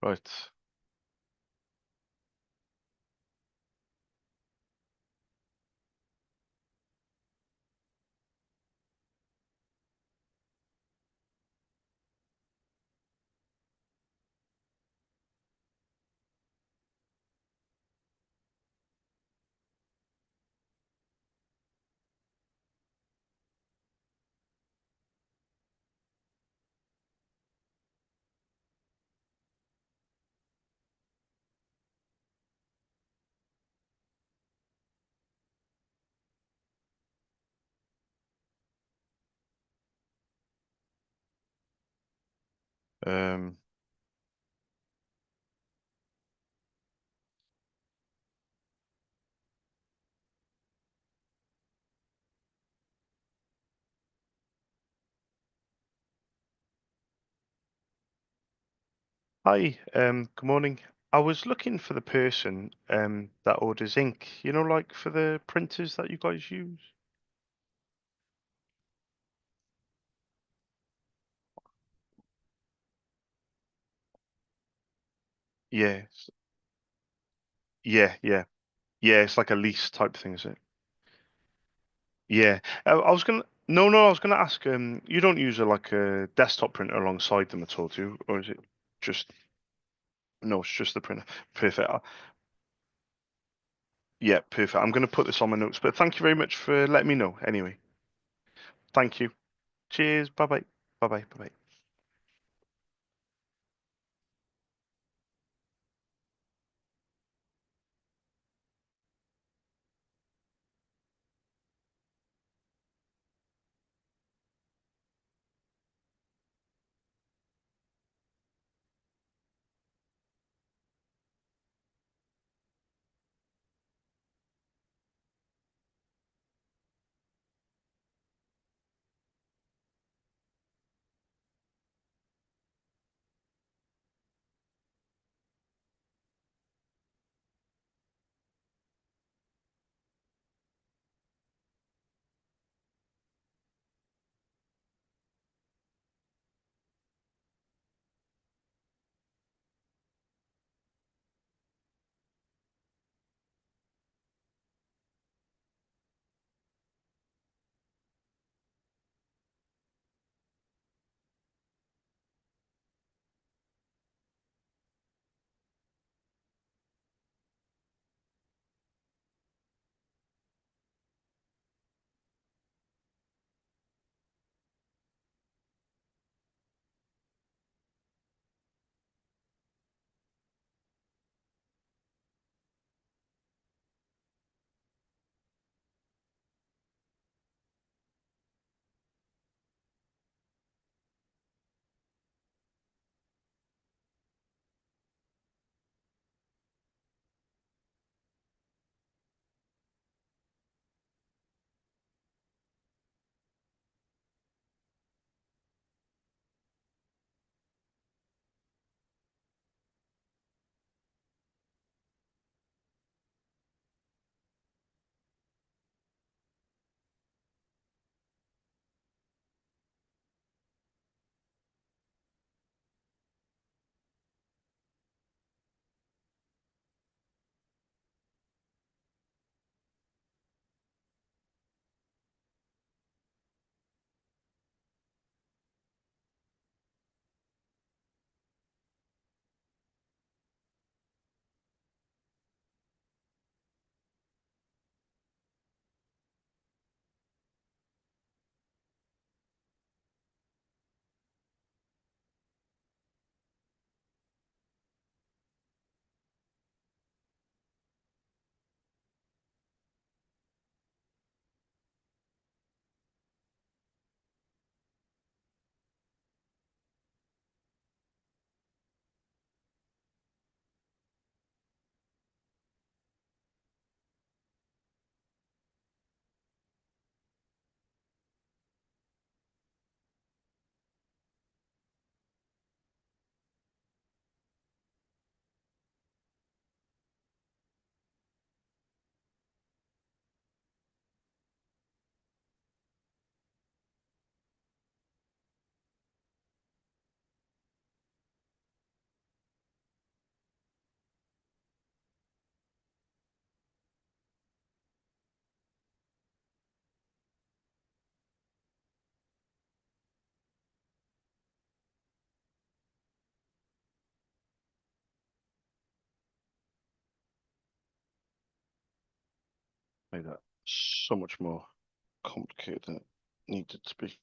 Right. Um, Hi, good morning. I was looking for the person that orders ink, like for the printers that you guys use. Yes. Yeah, yeah. Yeah, it's like a lease type thing, is it? Yeah. I was gonna no, I was gonna ask, you don't use like a desktop printer alongside them at all, do you? Or is it just no, it's just the printer. Perfect. Yeah, perfect. I'm gonna put this on my notes, but thank you very much for letting me know anyway. Thank you. Cheers. Bye bye. Bye bye. Bye bye. Made that so much more complicated than it needed to be.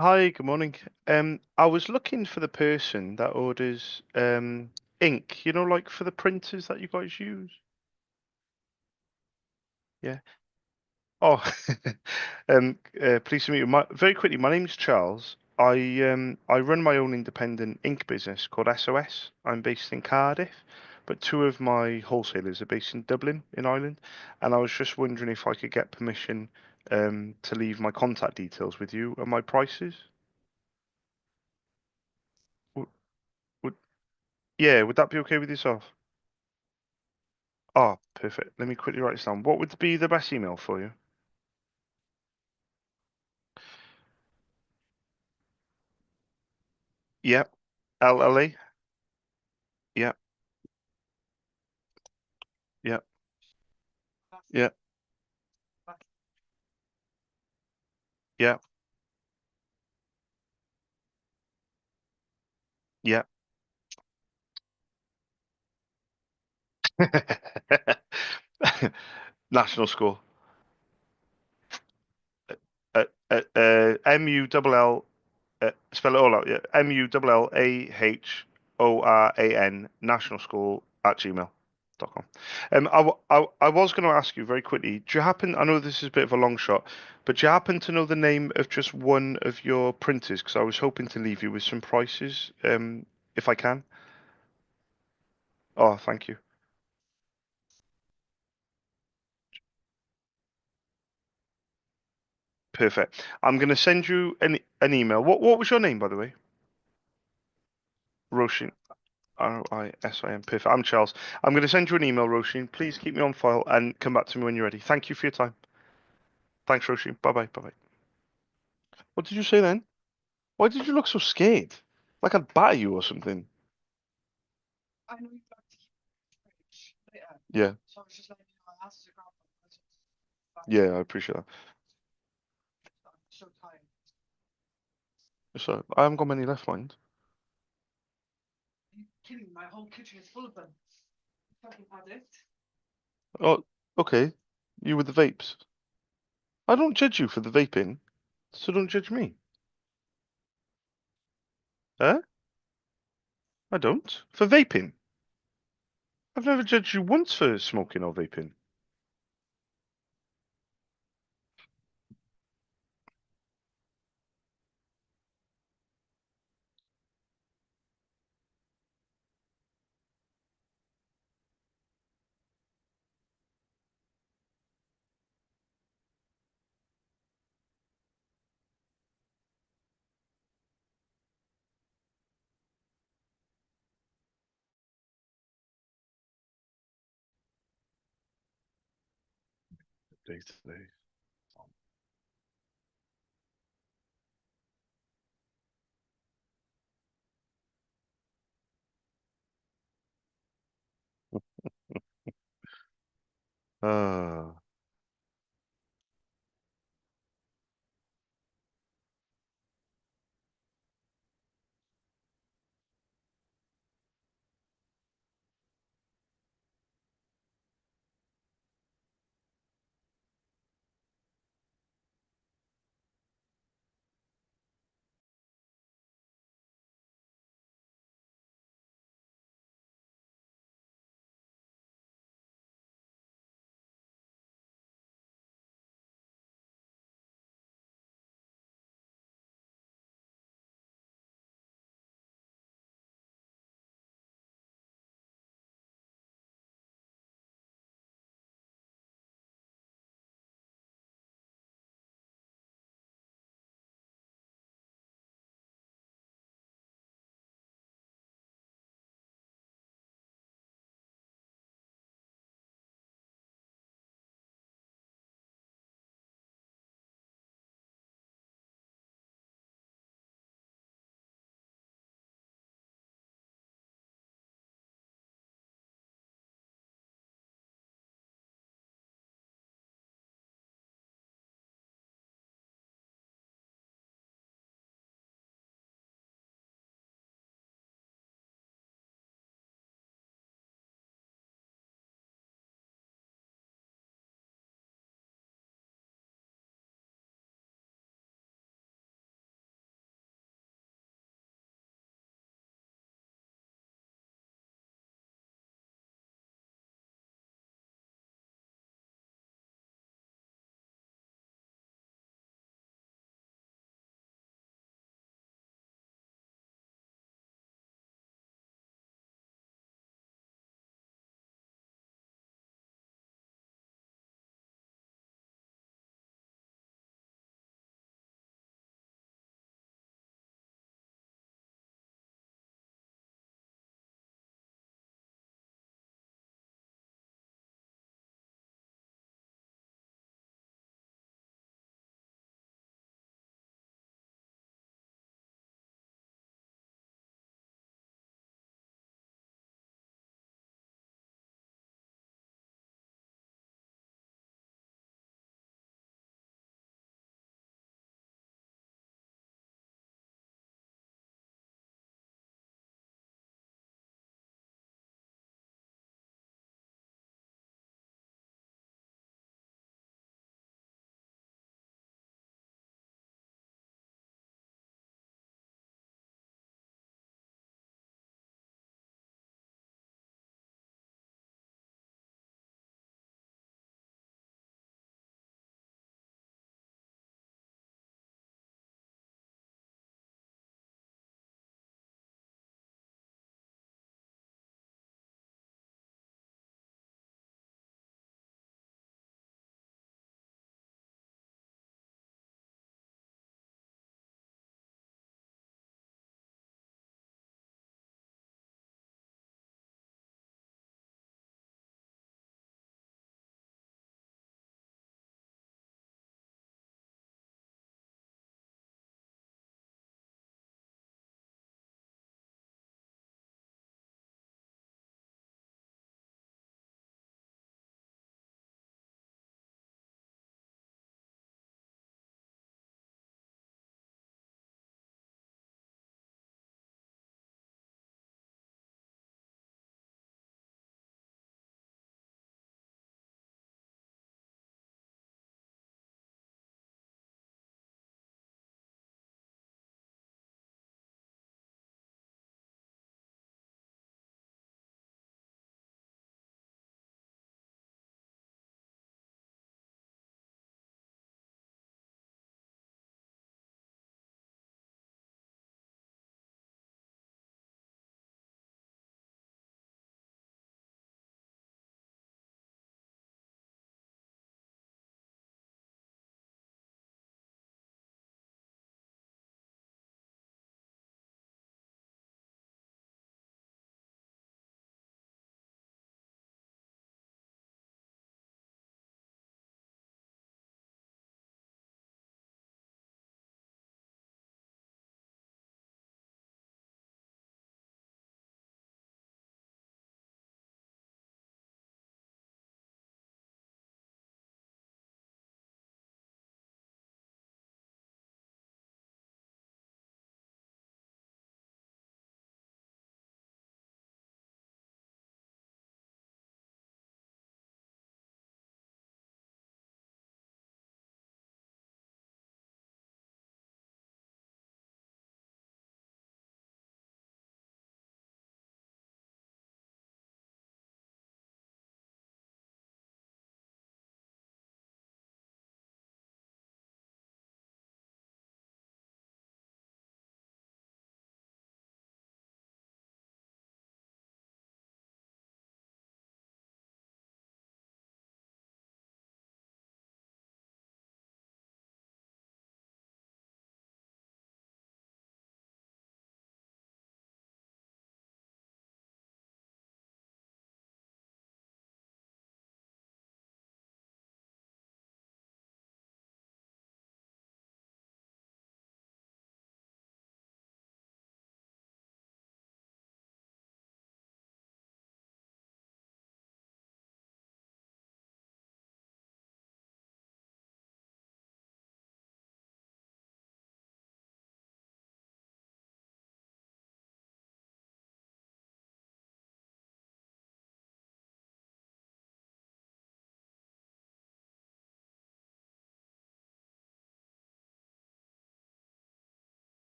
Hi, good morning. I was looking for the person that orders ink, like for the printers that you guys use. Yeah. Oh, pleased to meet you. Very quickly, my name's Charles. I run my own independent ink business called SOS. I'm based in Cardiff, but two of my wholesalers are based in Dublin, in Ireland, and I was just wondering if I could get permission to leave my contact details with you and my prices. Would, would yeah, would that be okay with yourself? Oh, perfect. Let me quickly write this down. What would be the best email for you? Yep. LLA. Yep. Yep. Yep. Yep. Yep. National score. MULL. Spell it all out. Yeah. MULLAHORAN. National school at gmail.com. I was going to ask you very quickly. Do you happen? I know this is a bit of a long shot, but do you happen to know the name of just one of your printers? Because I was hoping to leave you with some prices, if I can. Oh, thank you. Perfect. I'm going to send you an email. What was your name, by the way? Roshin. Roisin. Perfect. I'm Charles. I'm going to send you an email, Roshin. Please keep me on file and come back to me when you're ready. Thank you for your time. Thanks, Roshin. Bye bye. Bye bye. What did you say then? Why did you look so scared? Like I'd batter you or something. Yeah. Yeah, I appreciate that. So I haven't got many left, mind. Oh, okay. You with the vapes. I don't judge you for the vaping, so don't judge me. Huh? I don't. For vaping. I've never judged you once for smoking or vaping. day today. Uh,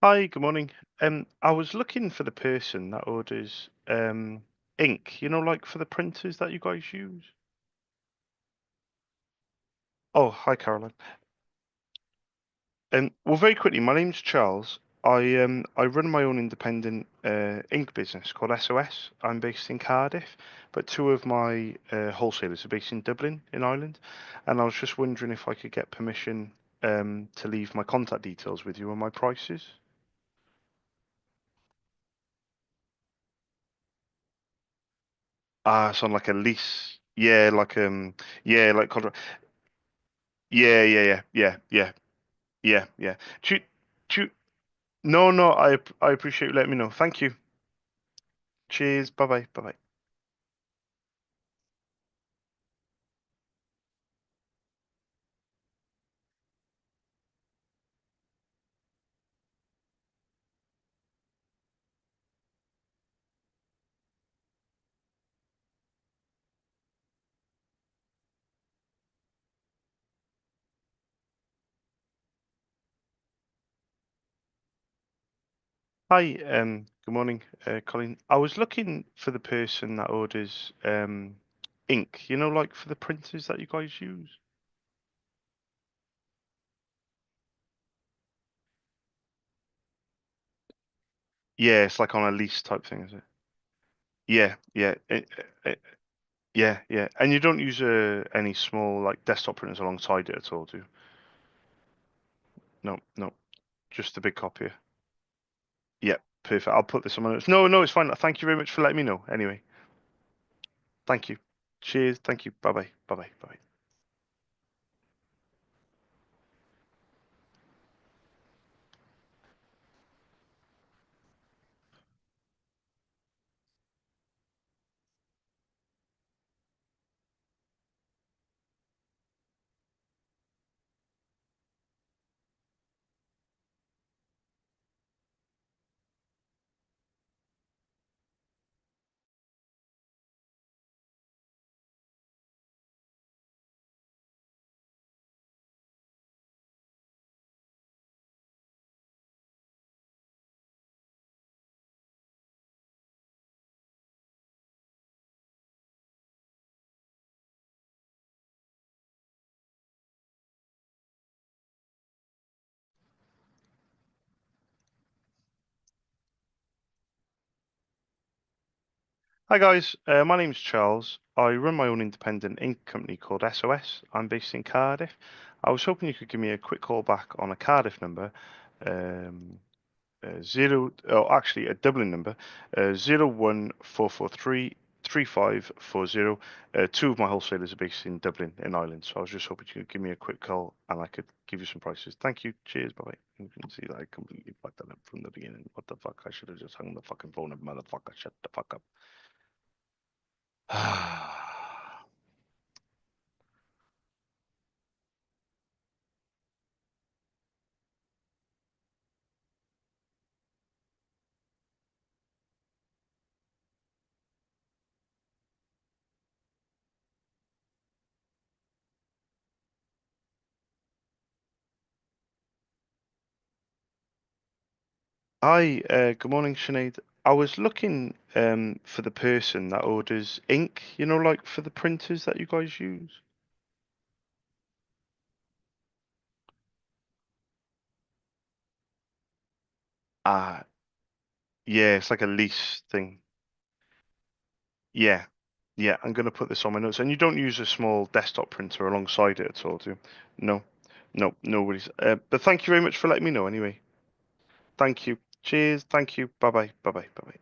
Hi, good morning. I was looking for the person that orders ink, like for the printers that you guys use. Oh, hi, Caroline. Well, very quickly, my name's Charles. I run my own independent ink business called SOS. I'm based in Cardiff, but two of my wholesalers are based in Dublin, in Ireland, and I was just wondering if I could get permission to leave my contact details with you and my prices. Ah, it's on like a lease. Yeah, yeah, like contract. Yeah, yeah, yeah, yeah, yeah, yeah, yeah. Do you, no, no, I appreciate you letting me know. Thank you. Cheers. Bye bye. Bye bye. Hi, good morning, Colin. I was looking for the person that orders ink, like for the printers that you guys use. Yeah, it's like on a lease type thing, is it? Yeah, yeah, yeah, yeah. And you don't use any small like desktop printers alongside it at all, do you? No, no, just the big copier. Yeah, perfect. I'll put this on my notes. No, no, it's fine. Thank you very much for letting me know. Anyway, thank you. Cheers. Thank you. Bye bye. Bye bye. Bye bye. Hi guys, my name's Charles. I run my own independent ink company called SOS. I'm based in Cardiff. I was hoping you could give me a quick call back on a Cardiff number, um, actually a Dublin number, 01443 3540. Two of my wholesalers are based in Dublin, in Ireland, so I was just hoping you could give me a quick call and I could give you some prices. Thank you. Cheers. Bye bye. You can see that I completely fucked that up from the beginning. What the fuck? I should have just hung the fucking phone up, motherfucker. Shut the fuck up. Hi, good morning, Sinead. I was looking for the person that orders ink, like for the printers that you guys use. Ah, yeah, it's like a lease thing. Yeah, yeah, I'm gonna put this on my notes. And you don't use a small desktop printer alongside it at all, do you? No, no, no worries. But thank you very much for letting me know anyway. Thank you. Cheers. Thank you. Bye bye. Bye bye. Bye bye.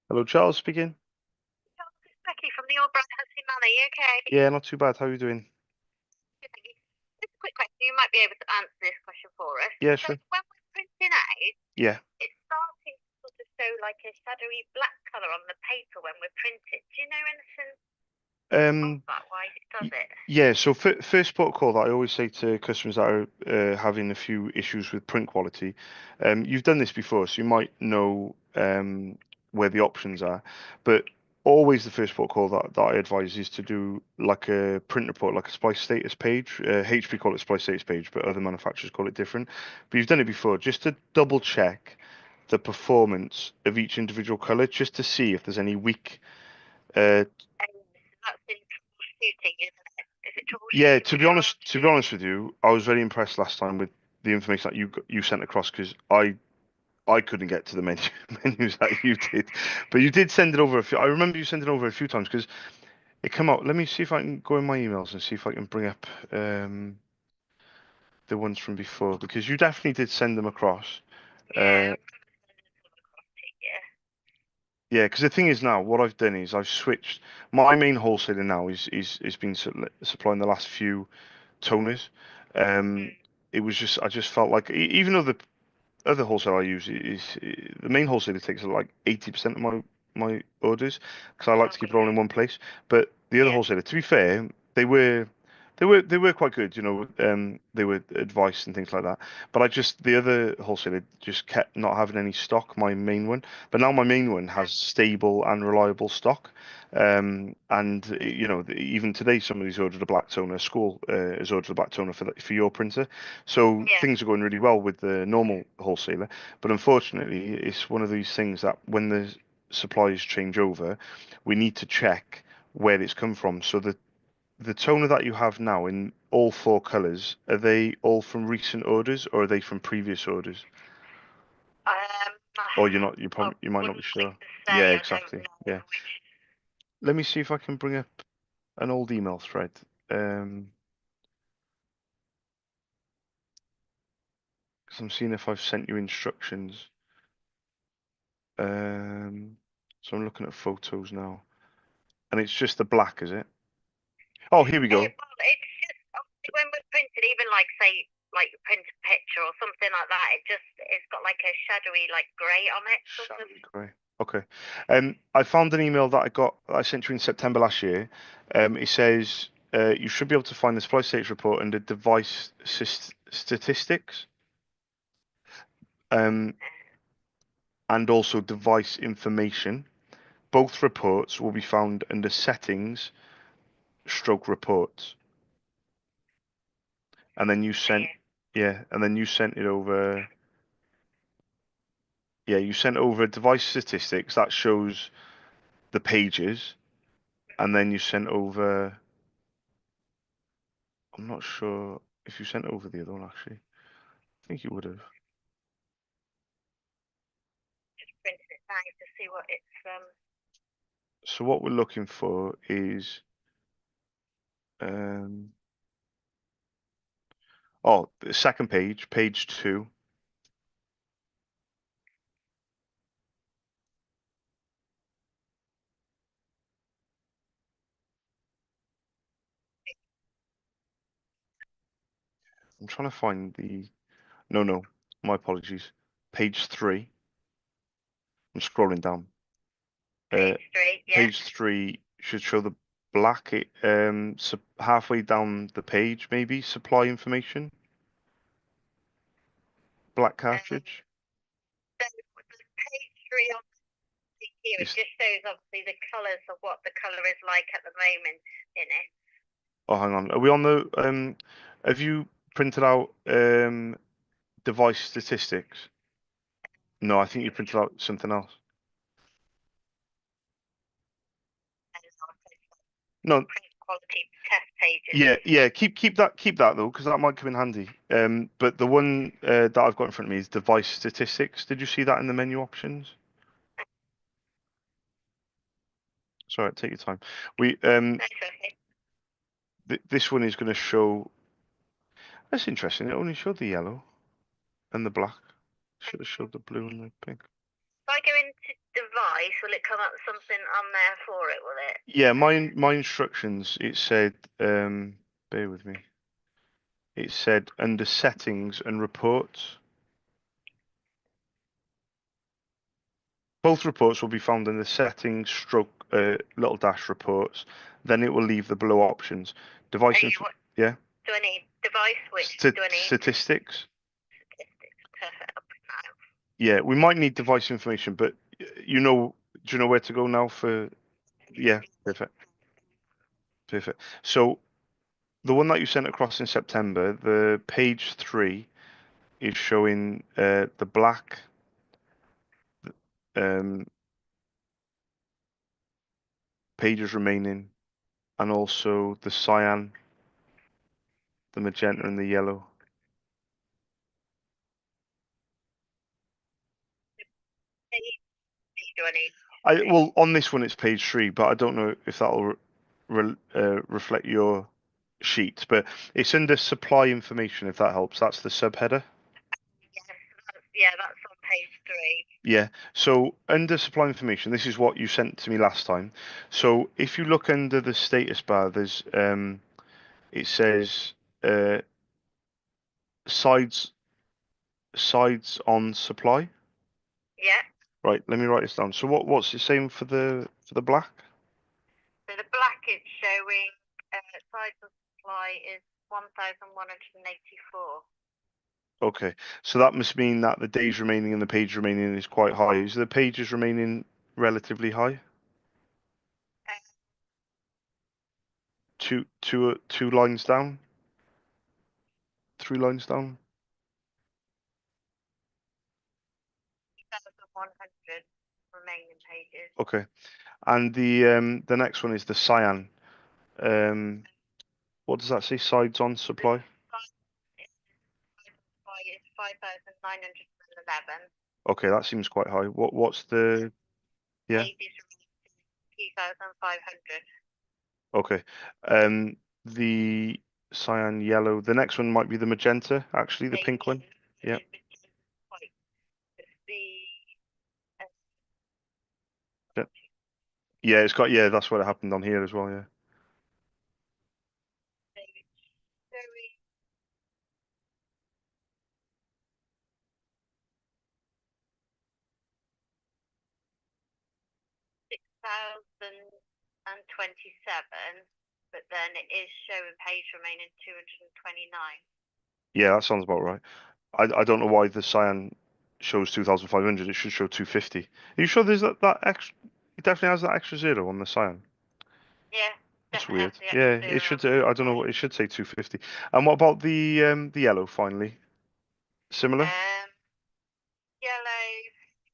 Hello, Charles speaking. Becky from the Old Brand Husky Manor. You okay? Yeah, not too bad. How are you doing? Good, thank you. Just a quick question. You might be able to answer this question for us. Yeah, So sure. when we're printing out, Yeah. it's starting to sort of show like a shadowy black colour on the paper when we're printing. Do you know anything of Um, that? Why it does Y- it? Yeah, so first port of call that I always say to customers that are having a few issues with print quality, you've done this before, so you might know where the options are. But always the first protocol that I advise is to do like a print report, like a splice status page. HP call it splice status page, but other manufacturers call it different. But you've done it before, just to double check the performance of each individual color, just to see if there's any weak. And that's in troubleshooting, isn't it? Is it Yeah, troubleshooting with your arm? to be honest with you, I was very impressed last time with the information that you sent across because I couldn't get to the menus that you did, but you did send it over a few. I remember you sending it over a few times because it came out. Let me see if I can go in my emails and see if I can bring up the ones from before because you definitely did send them across. Yeah, Uh, I remember sending some across to you. yeah, because the thing is now what I've done is I've switched. My main wholesaler now is been supplying the last few toners. Um, Mm. it was just I just felt like even though the other wholesale I use is the main wholesaler takes like 80% of my orders because I like to keep it all Okay. in one place. But the other Yeah. wholesaler, to be fair, they were quite good, you know. They were advice and things like that. But the other wholesaler just kept not having any stock. My main one, but now my main one has stable and reliable stock. And you know, even today, somebody's ordered a black toner. A school has ordered a black toner for your printer. So Yeah. things are going really well with the normal wholesaler. But unfortunately, it's one of these things that when the supplies change over, we need to check where it's come from. So the toner that you have now in all four colors, are they all from recent orders or are they from previous orders? Um, Or you're not, I you might not be wouldn't like sure. to Yeah, say. I don't exactly. know Yeah. which. Let me see if I can bring up an old email thread. Um, because I'm seeing if I've sent you instructions. Um, so I'm looking at photos now. And it's just the black, is it? Oh, here we go. Well, it's just obviously when we're printed, even like say like you print a picture or something like that, it's got like a shadowy like grey on it, sort of. Shadowy grey. Okay. I found an email that I sent you in September last year. It says you should be able to find the supply status report under device statistics, um, and also device information. Both reports will be found under settings, stroke reports. And then you sent, Yeah. yeah, and then you sent it over. Yeah, you sent over device statistics that shows the pages, and then you sent over. I'm not sure if you sent over the other one actually. I think you would have. Just printed it down to see what it's So what we're looking for is um oh the second page, page 2. I'm trying to find the no, my apologies. Page 3. I'm scrolling down. Uh page three. Yeah. Page 3 should show the black halfway down the page maybe supply information, black Um, cartridge. so the page three on the here, it Is just shows obviously the colours of what the colour is like at the moment in it. oh hang on. Are we on the have you printed out device statistics? No, I think you printed out something else. And also No, print quality test pages. yeah. Keep that though, because that might come in handy. But the one that I've got in front of me is device statistics. Did you see that in the menu options? Sorry, take your time. We That's okay. this one is going to show. That's interesting. It only showed the yellow and the black. Should have showed the blue and the pink. If I go into device, will it come up with something on there for it? Will it? Yeah, my instructions. It said. Bear with me. It said under settings and reports. Both reports will be found in the settings stroke little dash reports. Then it will leave the below options. Are Device you info, what? yeah. Do I need device? Which do I need? Statistics. Statistics. Perfect. I'll put that out. Yeah, we might need device information, but you know, do you know where to go now for? Yeah, perfect, perfect. So the one that you sent across in September, the page 3 is showing the black um, pages remaining, and also the cyan, the magenta, and the yellow. Do I need? Well, on this one it's page 3, but I don't know if that'll reflect your sheet. But it's under supply information, if that helps. That's the subheader. Yeah, that's on page 3. Yeah. So under supply information, this is what you sent to me last time. So if you look under the status bar, there's it says uh, sides on supply. Yeah. Right. Let me write this down. So what's it saying for the black? So the black is showing size of supply is 1,184. Okay. So that must mean that the days remaining and the page remaining is quite high. Is the pages remaining relatively high? Two lines down? 3 lines down? 2,100 remaining pages. Okay. And the next one is the cyan. Um, what does that say? Sides on supply? Supply is 5,911. Okay, that seems quite high. What's the yeah? Pages 2,500. Okay. The cyan yellow. The next one might be the magenta, actually, the pink one. Yeah. The Yeah. Yeah, it's got yeah, that's what happened on here as well, yeah. very 6,027, but then it is showing page remaining 229. Yeah, that sounds about right. I don't know why the cyan shows 2,500. It should show 250. Are you sure there's that extra? It definitely has that extra zero on the cyan. Yeah, That's definitely weird. has the extra Yeah, it zero on should. the I don't know supply. what it should say 250. And what about the yellow finally? Similar? Yellow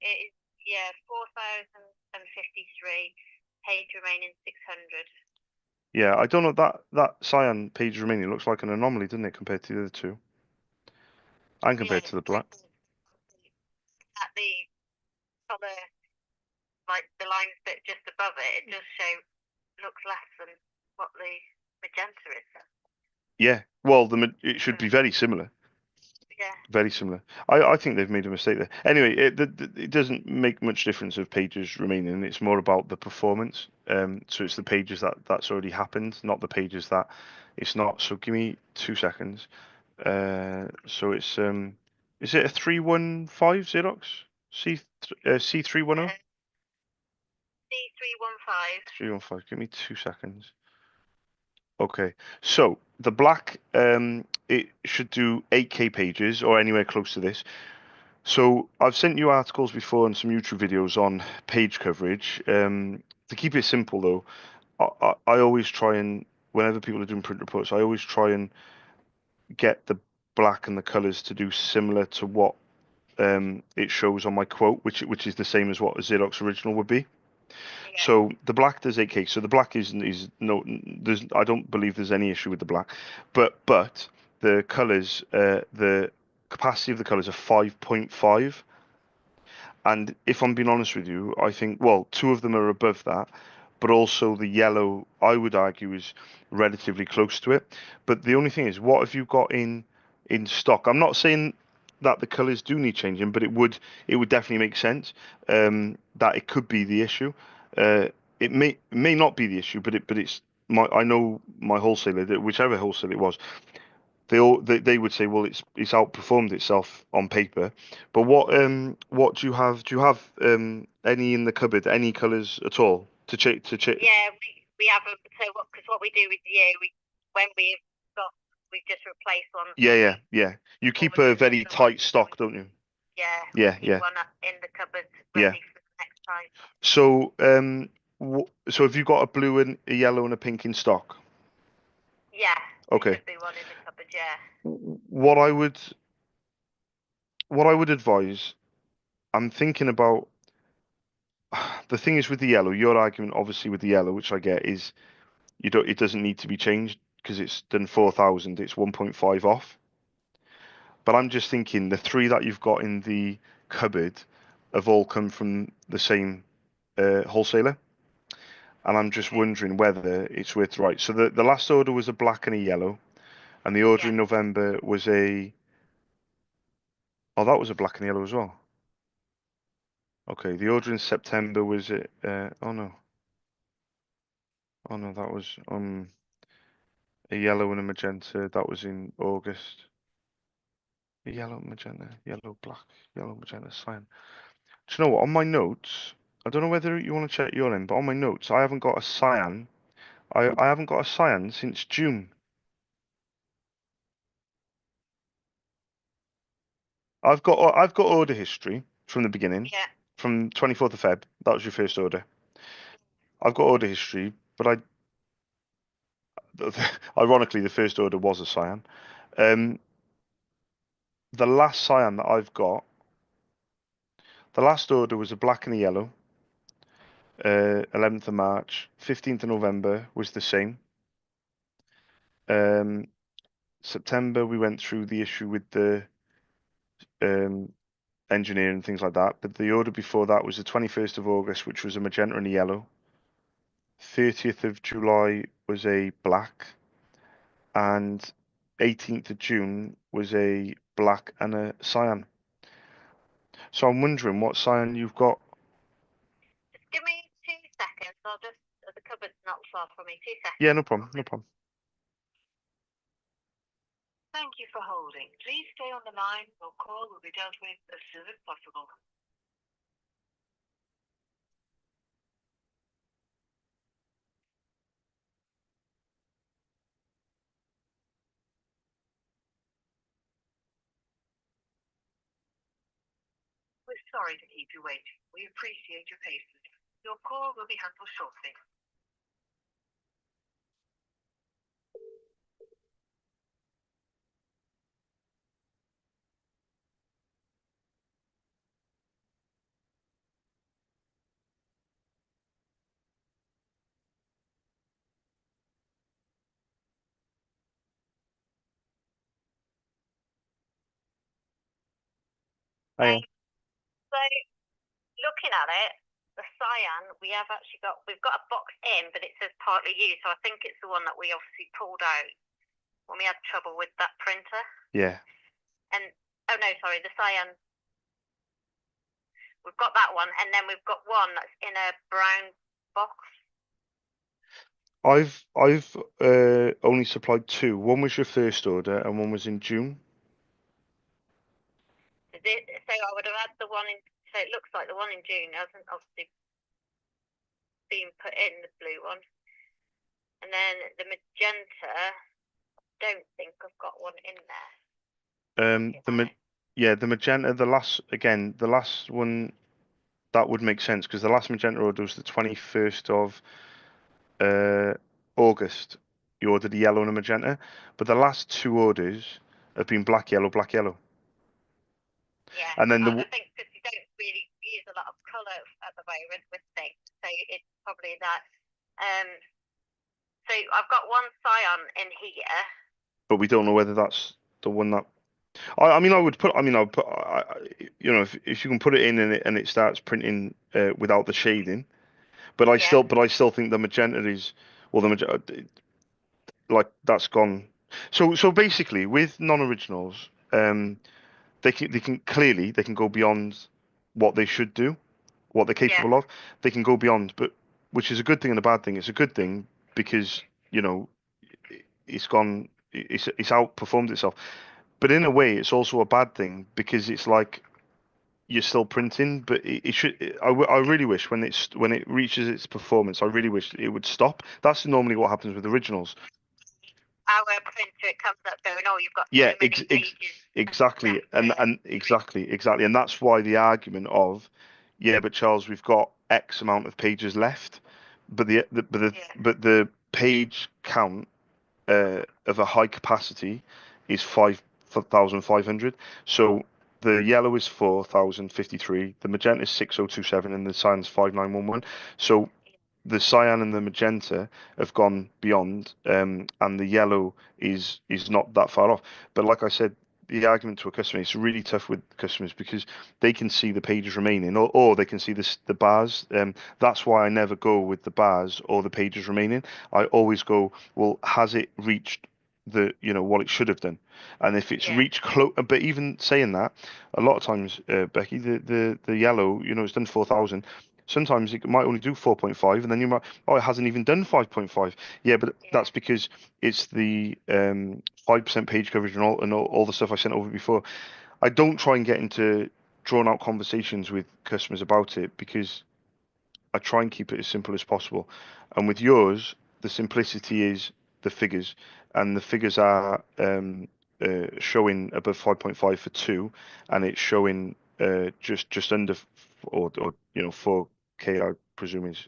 is, yeah, 4,053, page remaining 600. Yeah, I don't know that cyan page remaining looks like an anomaly, doesn't it, compared to the other two, and Yeah, compared to the black. at the other, like the lines bit just above it, it does show, looks less than what the magenta is. Yeah, well, it should be very similar. Yeah. Very similar. I think they've made a mistake there. Anyway, it doesn't make much difference of pages remaining. It's more about the performance. So it's the pages that's already happened, not the pages that it's not. So give me 2 seconds. So it's is it a 315 Xerox C310? D315. 315. Give me 2 seconds. Okay, so the black it should do 8K pages or anywhere close to this. So I've sent you articles before and some YouTube videos on page coverage. To keep it simple though, I always try and whenever people are doing print reports, I always try and get the black and the colors to do similar to what it shows on my quote, which is the same as what a Xerox original would be. Yeah. So the black does 8K. So the black is no, there's I don't believe there's any issue with the black, but the colors, the capacity of the colors are 5.5. And if I'm being honest with you, I think, well, two of them are above that, but also the yellow, I would argue, is relatively close to it. But the only thing is, what have you got in stock? I'm not saying that the colors do need changing, but it would definitely make sense that it could be the issue. It may not be the issue, but it's my I know my wholesaler, whichever wholesaler it was, they would say, well, it's outperformed itself on paper. But what do you have? Do you have any in the cupboard, any colours at all to check? Yeah, we have a, so what, because what we do with you, when we've got, we've just replaced one. Yeah. You keep a very tight stock, don't you? Yeah, Yeah, keep yeah, one up in the cupboard yeah. ready for the next time. So So have you got a blue and a yellow and a pink in stock? Yeah, Okay. there should be one in the cupboard, yeah. What I would advise, I'm thinking about the thing is with the yellow, your argument obviously with the yellow, which I get, is it doesn't need to be changed because it's done 4,000, it's 1.5 off. But I'm just thinking the three that you've got in the cupboard have all come from the same wholesaler. And I'm just wondering whether it's worth right. So the last order was a black and a yellow, and the order Yeah. in November was that was a black and yellow as well. Okay, the order in September was oh no, that was a yellow and a magenta. That was in August. A yellow, magenta, yellow, black, yellow, magenta, cyan. Do you know what? On my notes, I don't know whether you want to check your end, but on my notes, I haven't got a cyan. I haven't got a cyan since June. I've got order history from the beginning, Yeah. from 24th of Feb. That was your first order. I've got order history, but ironically, the first order was a cyan. Um, the last cyan that I've got, the last order was a black and a yellow. 11th of March, 15th of November was the same. September we went through the issue with the um, engineer and things like that. But the order before that was the 21st of August, which was a magenta and a yellow. 30th of July was a black, and 18th of June was a black and a cyan. So I'm wondering what cyan you've got. Just give me 2 seconds. The cupboard's not far from me. 2 seconds. Yeah, no problem, no problem. Thank you for holding. Please stay on the line. Your call will be dealt with as soon as possible. We're sorry to keep you waiting. We appreciate your patience. Your call will be handled shortly. Oh, yeah. So, looking at it, the cyan, we've got a box in, but it says partly used. So I think it's the one that we obviously pulled out when we had trouble with that printer. Yeah. And, oh no, sorry, the cyan, we've got that one. And then we've got one that's in a brown box. I've only supplied two. One was your first order, and one was in June. So I would have had the one in, so it looks like the one in June hasn't obviously been put in, the blue one. And then the magenta, don't think I've got one in there. The magenta, the last one, that would make sense because the last magenta order was the 21st of August. You ordered a yellow and a magenta, but the last two orders have been black, yellow, black, yellow. Yeah, And then I think because you don't really use a lot of colour at the moment with things, so it's probably that. So I've got one cyan in here. but we don't know whether that's the one that. I mean, I would put. I mean, I would put. If you can put it in and it starts printing without the shading, but I still think the magenta is, well, the magenta, like that's gone. So basically, with non-originals, they can go beyond what they should do, what they're capable of. They can go beyond, but which is a good thing and a bad thing. It's a good thing because it's gone, it's outperformed itself. But in a way, it's also a bad thing because it's like you're still printing, but it should. I really wish when it reaches its performance, I really wish it would stop. That's normally what happens with originals. Our printer, it comes up going, oh, you've got Yeah, too many pages. exactly, and exactly, and that's why the argument of, yeah, but Charles, we've got X amount of pages left, but the page count of a high capacity is 5,500. So the yellow is 4,053, the magenta is 6,027, and the cyan's 5,911. So the cyan and the magenta have gone beyond, and the yellow is not that far off. But like I said, the argument to a customer, it's really tough with customers because they can see the pages remaining, or they can see the bars. That's why I never go with the bars or the pages remaining. I always go, well, has it reached what it should have done? And if it's Yeah. reached close, but even saying that, a lot of times, Becky, the yellow, it's done 4,000. Sometimes it might only do 4.5, and then you might, oh, it hasn't even done 5.5. Yeah, but Yeah. that's because it's the 5% page coverage and all the stuff I sent over before. I don't try and get into drawn out conversations with customers about it because I try and keep it as simple as possible. And with yours, the simplicity is the figures, and the figures are showing above 5.5 for two, and it's showing just under or 4K, I presume is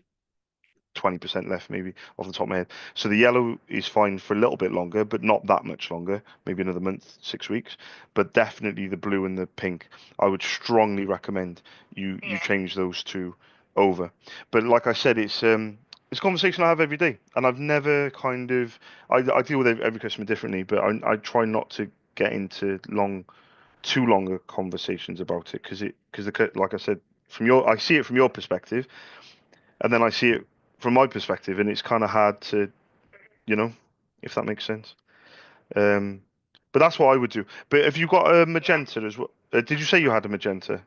20% left, maybe off the top of my head. So the yellow is fine for a little bit longer, but not that much longer, maybe another month, 6 weeks. But definitely the blue and the pink, I would strongly recommend you Yeah. change those two over. But like I said, it's a conversation I have every day, and I've never kind of I deal with every customer differently, but I try not to get into too longer conversations about it because like I said, I see it from your perspective, and then I see it from my perspective, and it's kind of hard to, you know, if that makes sense. Um, but that's what I would do. But have you got a Yeah. magenta as well? Did you say you had a magenta?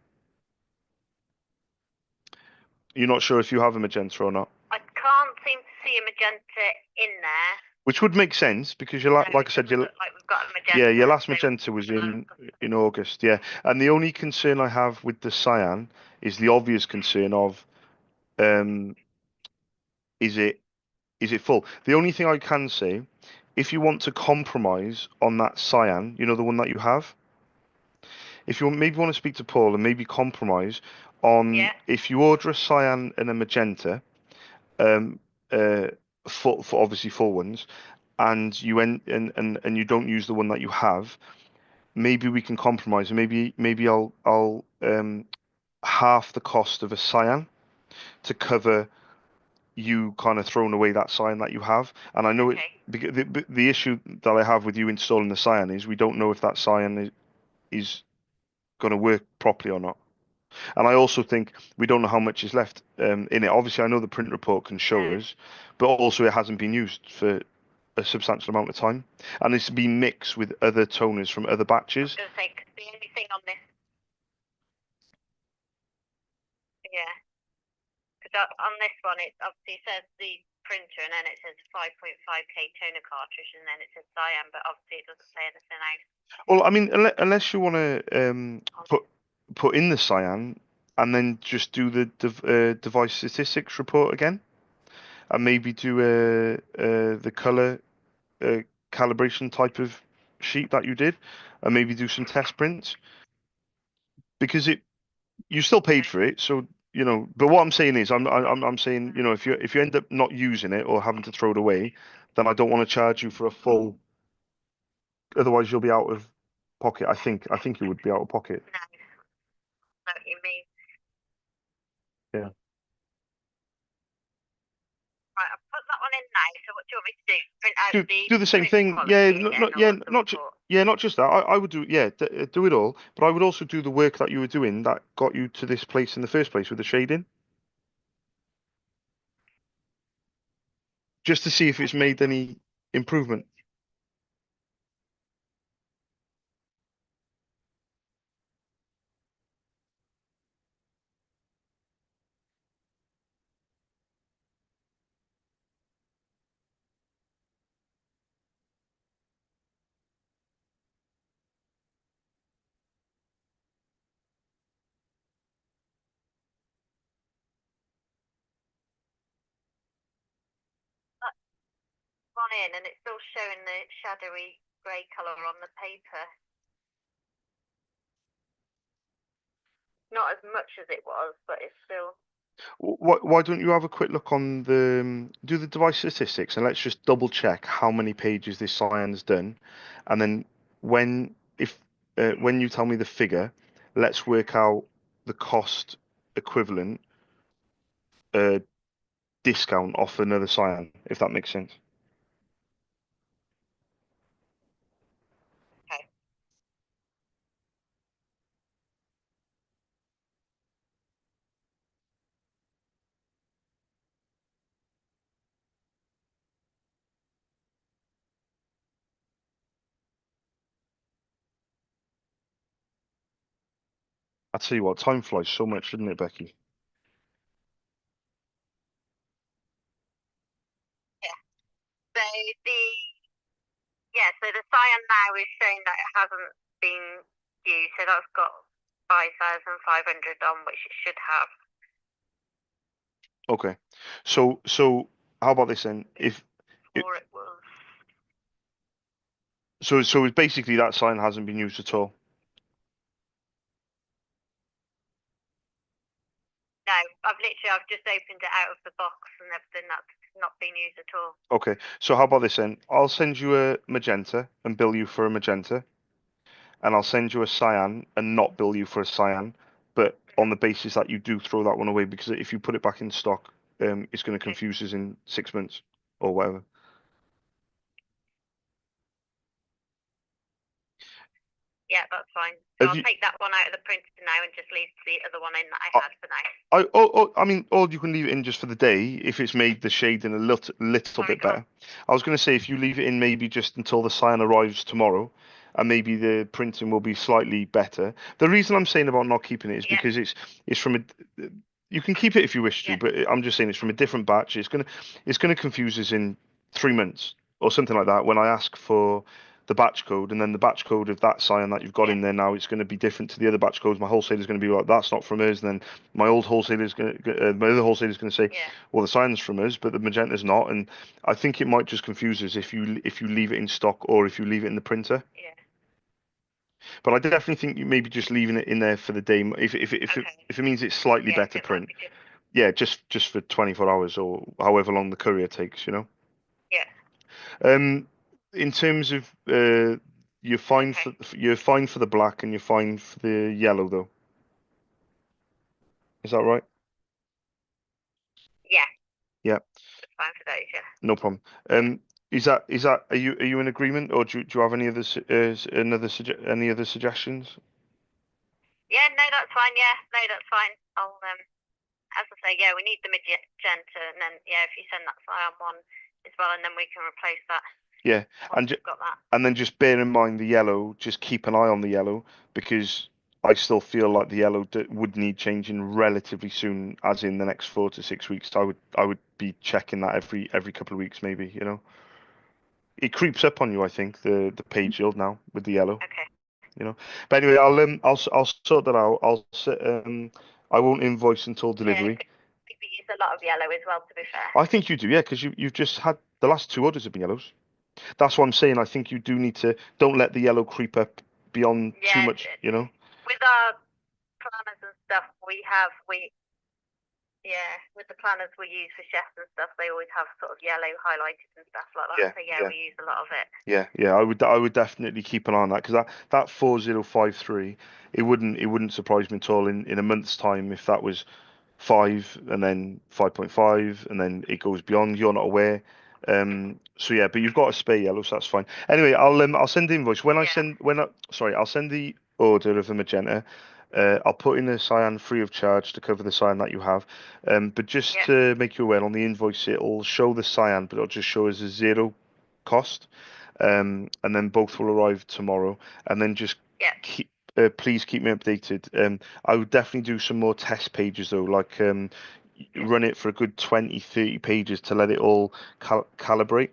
You're not sure if you have a magenta or not, I can't seem to see a magenta in there. which would make sense because No, like it I said, doesn't look like we've got a yeah, your magenta. last So magenta was when I look up in August, yeah. And the only concern I have with the cyan is the obvious concern of um, is it is it full? The only thing I can say, if you want to compromise on that cyan, the one that you have, if you maybe want to speak to Paul and maybe compromise on yeah. if you order a cyan and a magenta, um, uh, for obviously full ones, and and you don't use the one that you have, maybe we can compromise, and maybe I'll half the cost of a cyan to cover you kind of throwing away that cyan that you have. And I know it Okay. because the issue that I have with you installing the cyan is we don't know if that cyan is going to work properly or not. And I also think we don't know how much is left in it. Obviously, I know the print report can show No. us, but also it hasn't been used for a substantial amount of time, and it's been mixed with other toners from other I was batches. going to say, 'cause the only thing on this, yeah, because on this one, it obviously says the printer, and then it says 5.5K toner cartridge, and then it says cyan, but obviously it doesn't say anything else. Well, I mean, unless you want to On put in the cyan and then just do the device statistics report again, and maybe do the color uh, calibration type of sheet that you did, and maybe do some test prints because you still paid for it, so But what I'm saying is, I'm saying, if you end up not using it or having to throw it away, then I don't want to charge you for a full. Otherwise, you'll be out of pocket. I think you would be out of pocket. no, know what you mean. Yeah. Right, I've put that one in now. So what do you want me to do? Print out Do the the same print thing. Yeah, quality again, yeah, or the not ju report? yeah, not just that. I would do do it all, but I would also do the work that you were doing that got you to this place in the first place with the shading, just to see if it's Okay. made any improvement. That's gone in, and it's still showing the shadowy grey colour on the paper. Not as much as it was, but it's still. Why don't you have a quick look on the do the device statistics and let's just double check how many pages this cyan's done, and then when if when you tell me the figure, let's work out the cost equivalent uh, discount off another cyan, if that makes sense. Okay. I tell you what, time flies so much, doesn't it, Becky? Yeah. So the so the cyan now is showing that it hasn't been used, so that's got 5,500 on, which it should have. Okay, so how about this then? If it, Before it was. so it's basically that cyan hasn't been used at all. No, I've just opened it out of the box and everything. That's not been used at all. Okay, so how about this then? I'll send you a magenta and bill you for a magenta, and I'll send you a cyan and not bill you for a cyan, but on the basis that you do throw that one away because if you put it back in stock, it's going to Okay. confuse us in 6 months or whatever. Yeah, that's fine. So Have I'll you? take that one out of the printer now and just leave the other one in that I I, had for now. I mean, or you can leave it in just for the day if it's made the shading a little Sorry, bit go on. better. I was going to say if you leave it in maybe just until the cyan arrives tomorrow, and maybe the printing will be slightly better. The reason I'm saying about not keeping it is Yeah, because it's from a. You can keep it if you wish to, yeah, but I'm just saying it's from a different batch. It's gonna confuse us in 3 months or something like that when I ask for the batch code, and then the batch code of that cyan that you've got yeah, in there now, it's going to be different to the other batch codes. My wholesaler's going to be like, that's not from us. And then my other wholesaler's going to say, yeah. well, the cyan's from us, but the magenta's not. And I think it might just confuse us if you leave it in stock or if you leave it in the printer. Yeah. But I definitely think you maybe just leaving it in there for the day, Okay. if it means it's slightly Yeah, better good. That'd print. be good. Yeah, just for 24 hours or however long the courier takes, you know. Yeah. Um, in terms of Okay. you're fine for the black and you're fine for the yellow though. Is that right? Yeah, Yeah, that's fine for those. Yeah. no problem. Yeah. Is that are you in agreement or do you have any other any other suggestions? Yeah. No, that's fine. Yeah. No, that's fine. I'll as I say, yeah, we need the magenta, and then yeah, if you send that cyan one as well, and then we can replace that Yeah, once and we've got that. and then just bear in mind the yellow. Just keep an eye on the yellow because I still feel like the yellow would need changing relatively soon, as in the next 4 to 6 weeks. I would be checking that every couple of weeks, maybe. It creeps up on you. I think the page yield now with the yellow. Okay. But anyway, I'll sort that out. I won't invoice until Yeah, delivery. we use a lot of yellow as well. To be fair. I think you do, yeah, because you've just had the last two orders have been yellows. That's what I'm saying. I think you do need to don't let the yellow creep up beyond too Yeah. much, you know? With our planners and stuff, we yeah, with the planners we use for chefs and stuff, they always have sort of yellow highlighted and stuff like that. Yeah, So yeah, yeah, we use a lot of it. yeah. I would definitely keep an eye on that because that 4053, it wouldn't surprise me at all in a month's time if that was 5 and then 5.5 and then it goes beyond. You're not aware. So yeah, but you've got a spare yellow, so that's fine. Anyway, I'll send the invoice Yeah, I'll send the order of the magenta. I'll put in the cyan free of charge to cover the cyan that you have. But just yeah, to make you aware, on the invoice it'll show the cyan, but it'll just show as a zero cost. And then both will arrive tomorrow. And then just yeah, please keep me updated. I would definitely do some more test pages though, like run it for a good 20, 30 pages to let it all calibrate.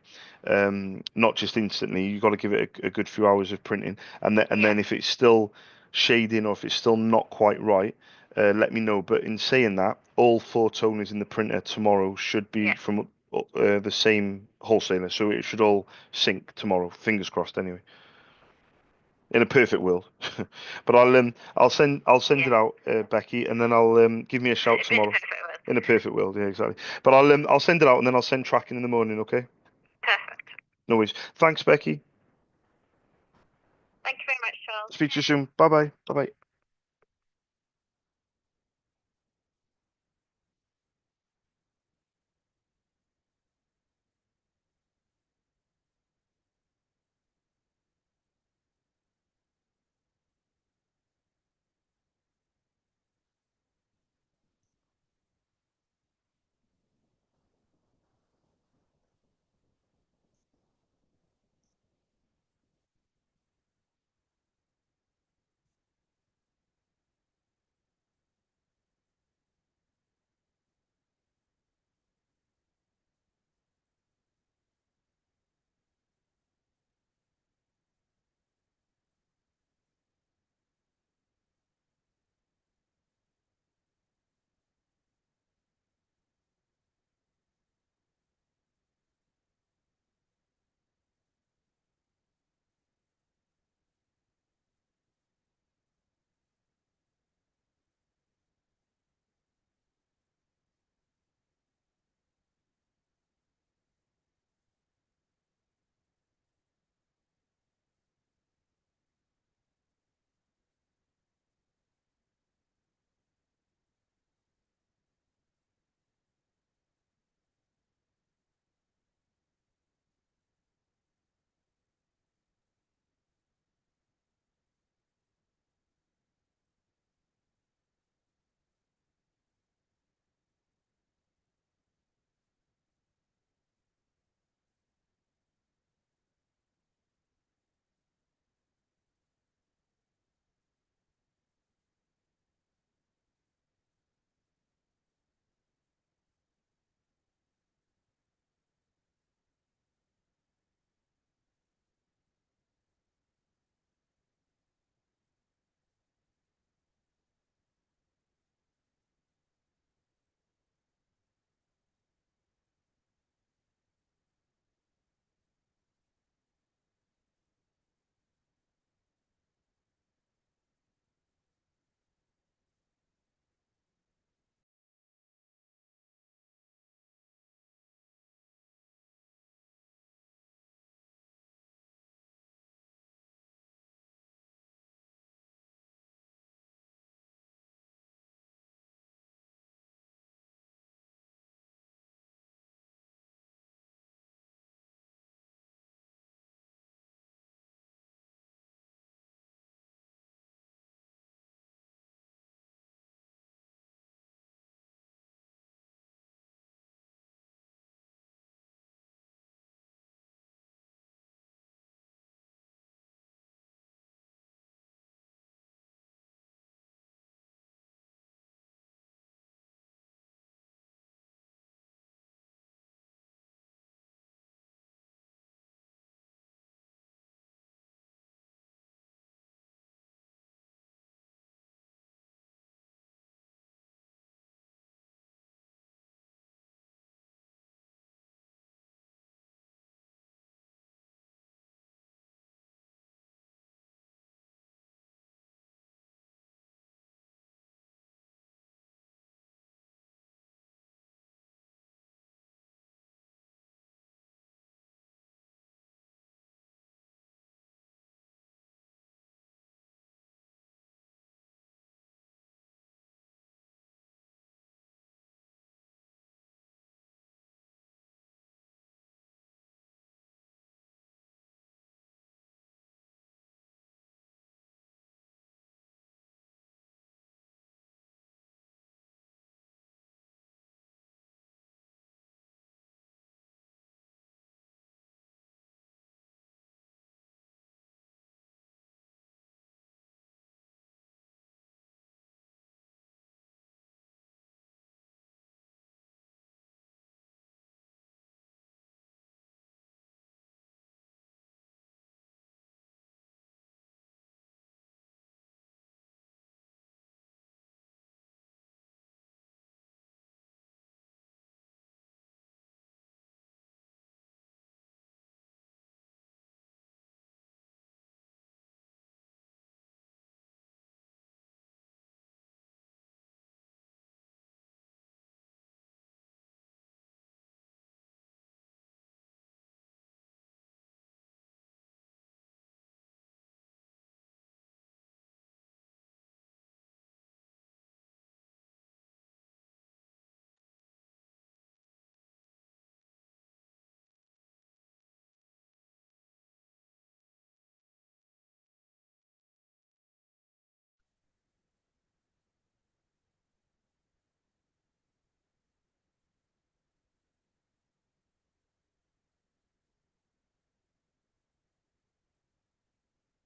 Not just instantly. You've got to give it a good few hours of printing, and then yeah, if it's still shading or if it's still not quite right, let me know. But in saying that, all four toners in the printer tomorrow should be yeah, from the same wholesaler, so it should all sync tomorrow. Fingers crossed, anyway. In a perfect world, but I'll send it yeah. out, Becky, and then I'll give me a shout In a tomorrow. perfect world. In a perfect world, yeah, exactly. But I'll send it out and then I'll send tracking in the morning, okay? Perfect. No worries. Thanks, Becky. Thank you very much, Charles. Speak to you soon. Bye bye. Bye bye.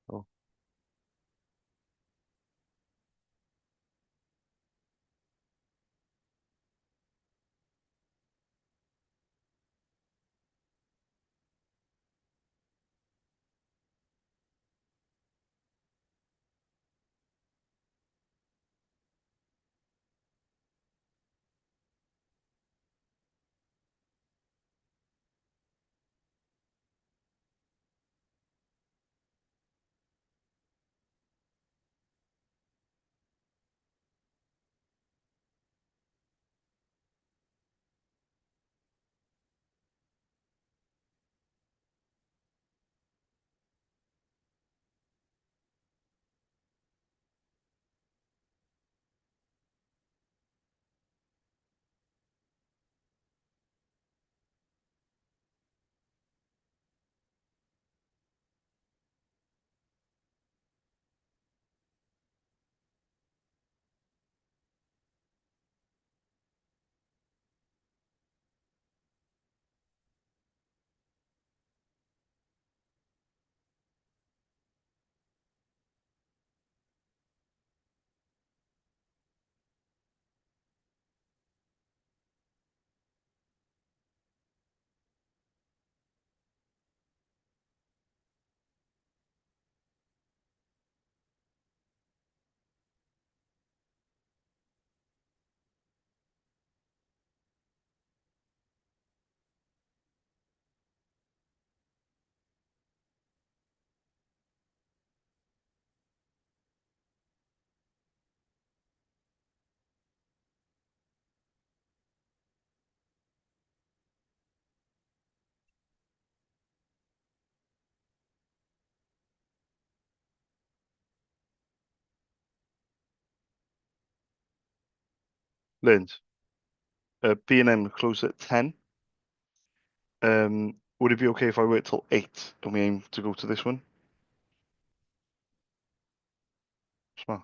Oh, Lind, B&M closed at 10. Would it be okay if I wait till 8 and we aim to go to this one? Smart.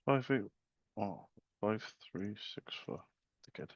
5 8 oh 5364. Ticket.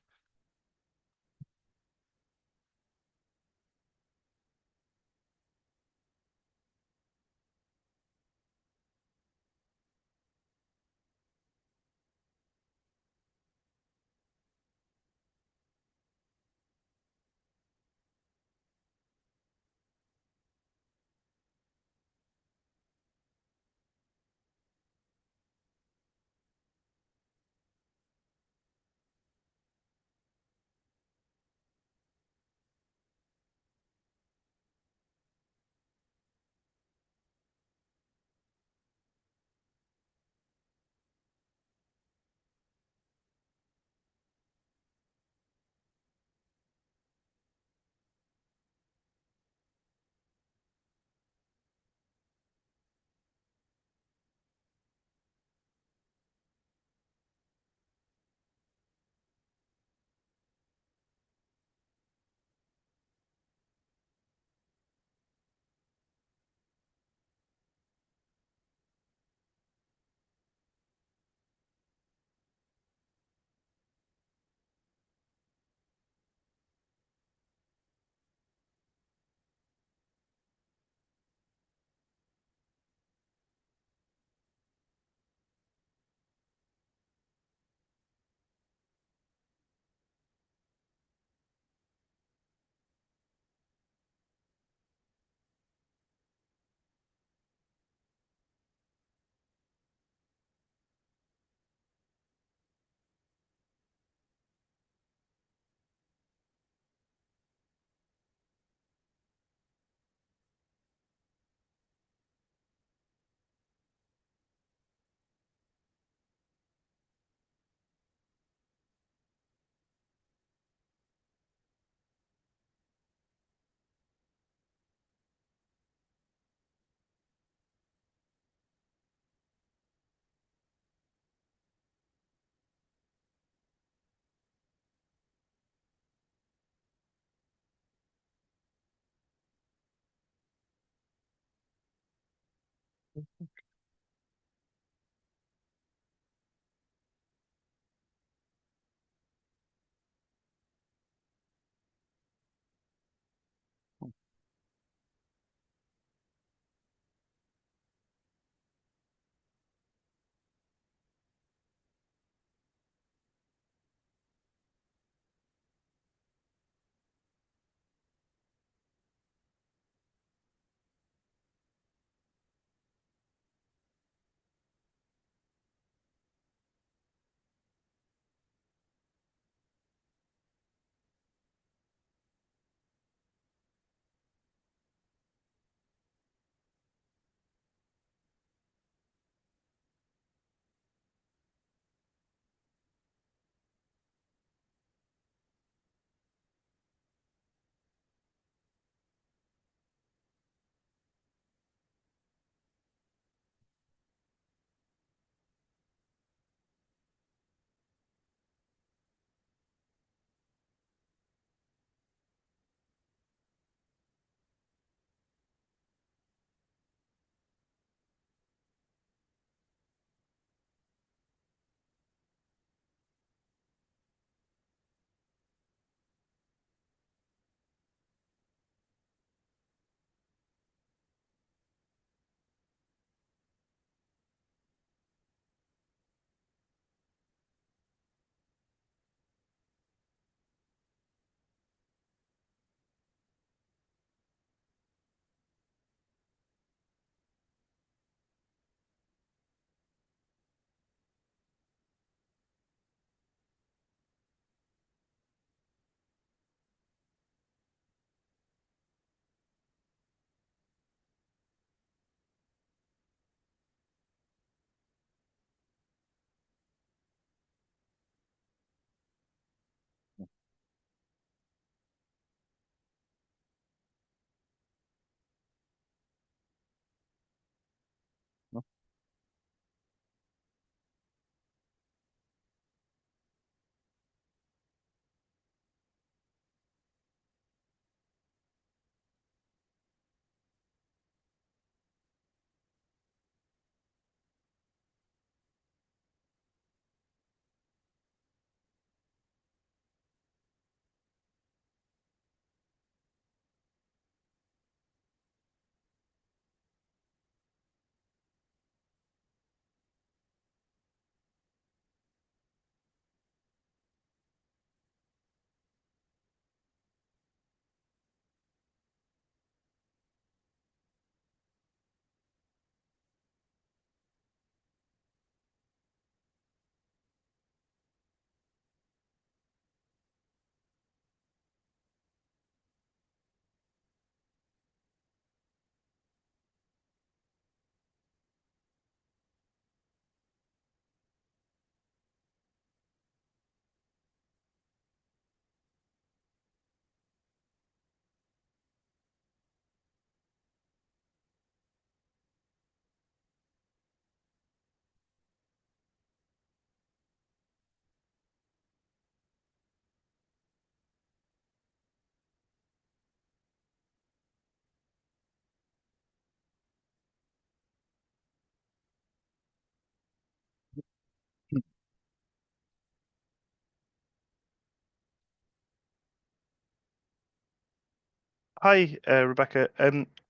Hi, Rebecca.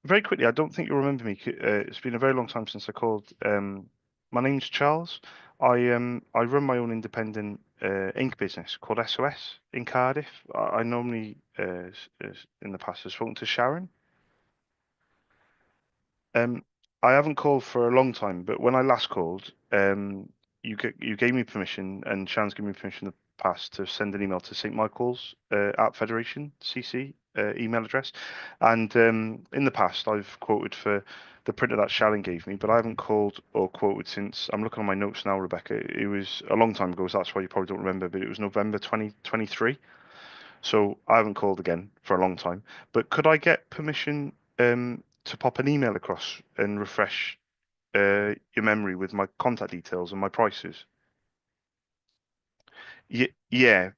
Very quickly, I don't think you'll remember me. It's been a very long time since I called. My name's Charles. I run my own independent ink business called SOS in Cardiff. I normally in the past have spoken to Sharon. Um, I haven't called for a long time, but when I last called, you gave me permission, and Shan's given me permission in the past to send an email to St Michael's at Federation CC email address, and in the past I've quoted for the printer that Sharon gave me, but I haven't called or quoted since. I'm looking on my notes now, Rebecca. It was a long time ago, so that's why you probably don't remember, but it was November 2023. So I haven't called again for a long time. But could I get permission to pop an email across and refresh your memory with my contact details and my prices? Yeah, yeah.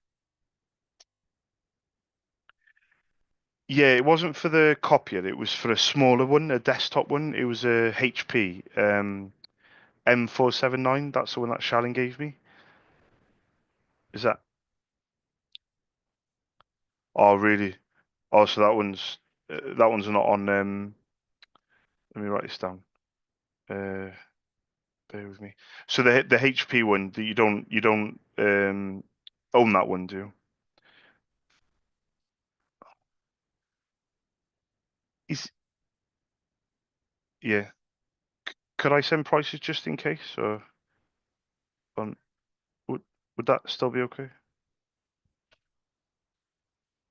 It wasn't for the copier. It was for a smaller one, a desktop one. It was a HP M479. That's the one that Shalin gave me. Is that? Oh, really? Oh, so that one's not on. Let me write this down. Uh, Bear with me. So the HP one that you don't own that one, do you? Is Yeah. Could I send prices just in case, or um, would would that still be okay?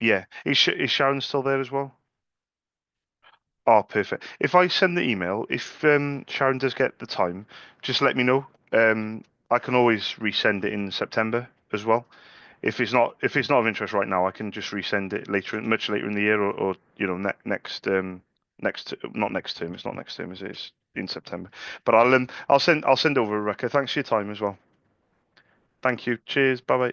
Yeah. Is Sharon still there as well? Oh, perfect. If I send the email, if Sharon does get the time, just let me know. I can always resend it in September as well. If it's not of interest right now, I can just resend it much later in the year, or not next term. It's not next term, as it is in September. But I'll send over, Rebecca. Thanks for your time as well. Thank you. Cheers. Bye bye.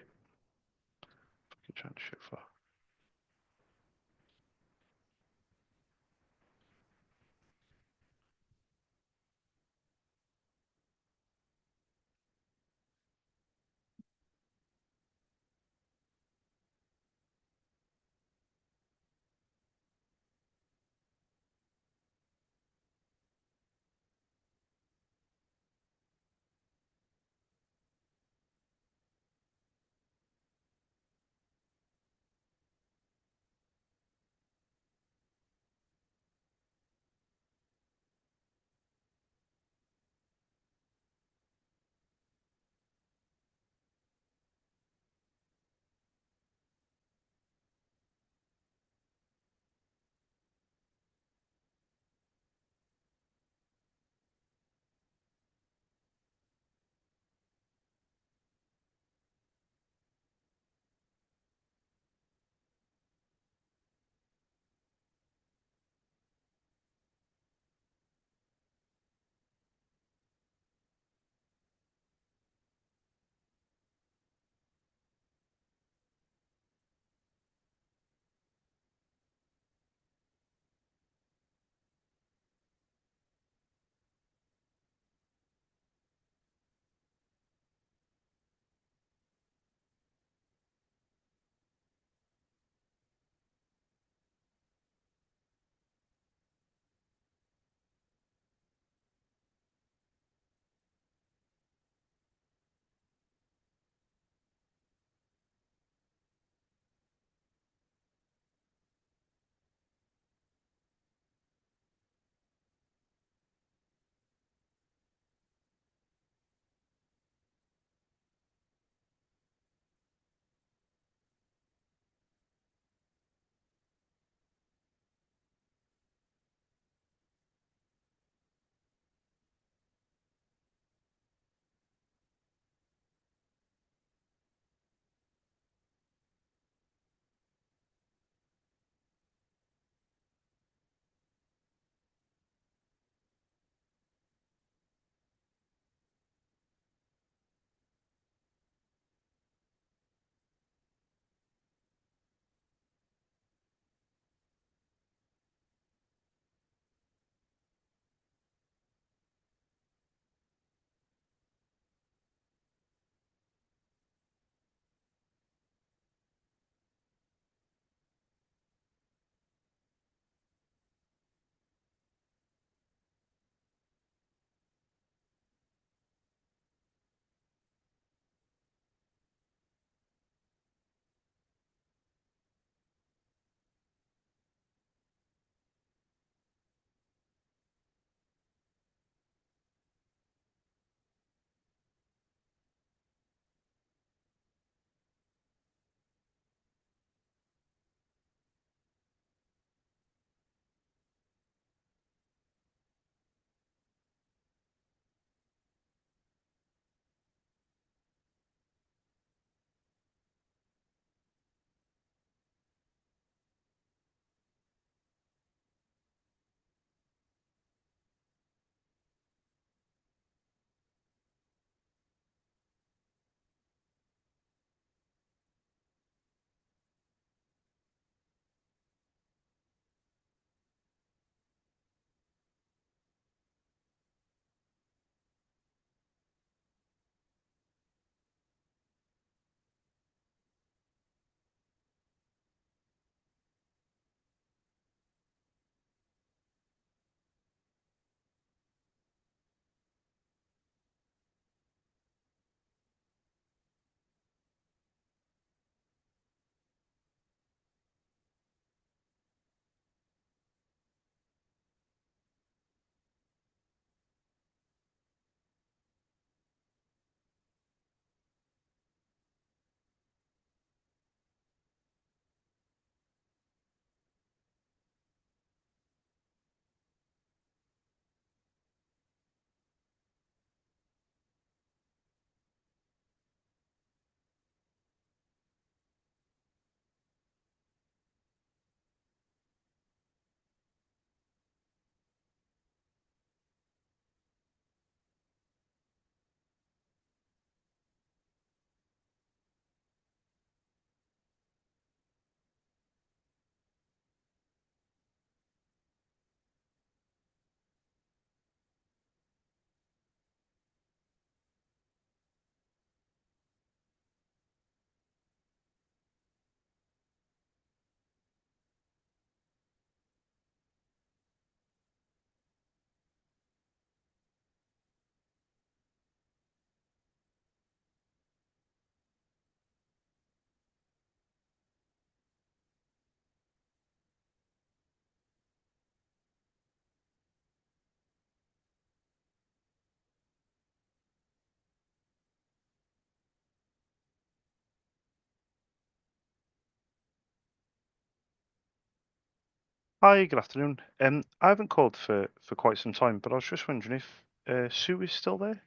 Hi, good afternoon. I haven't called for quite some time, but I was just wondering if Sue is still there?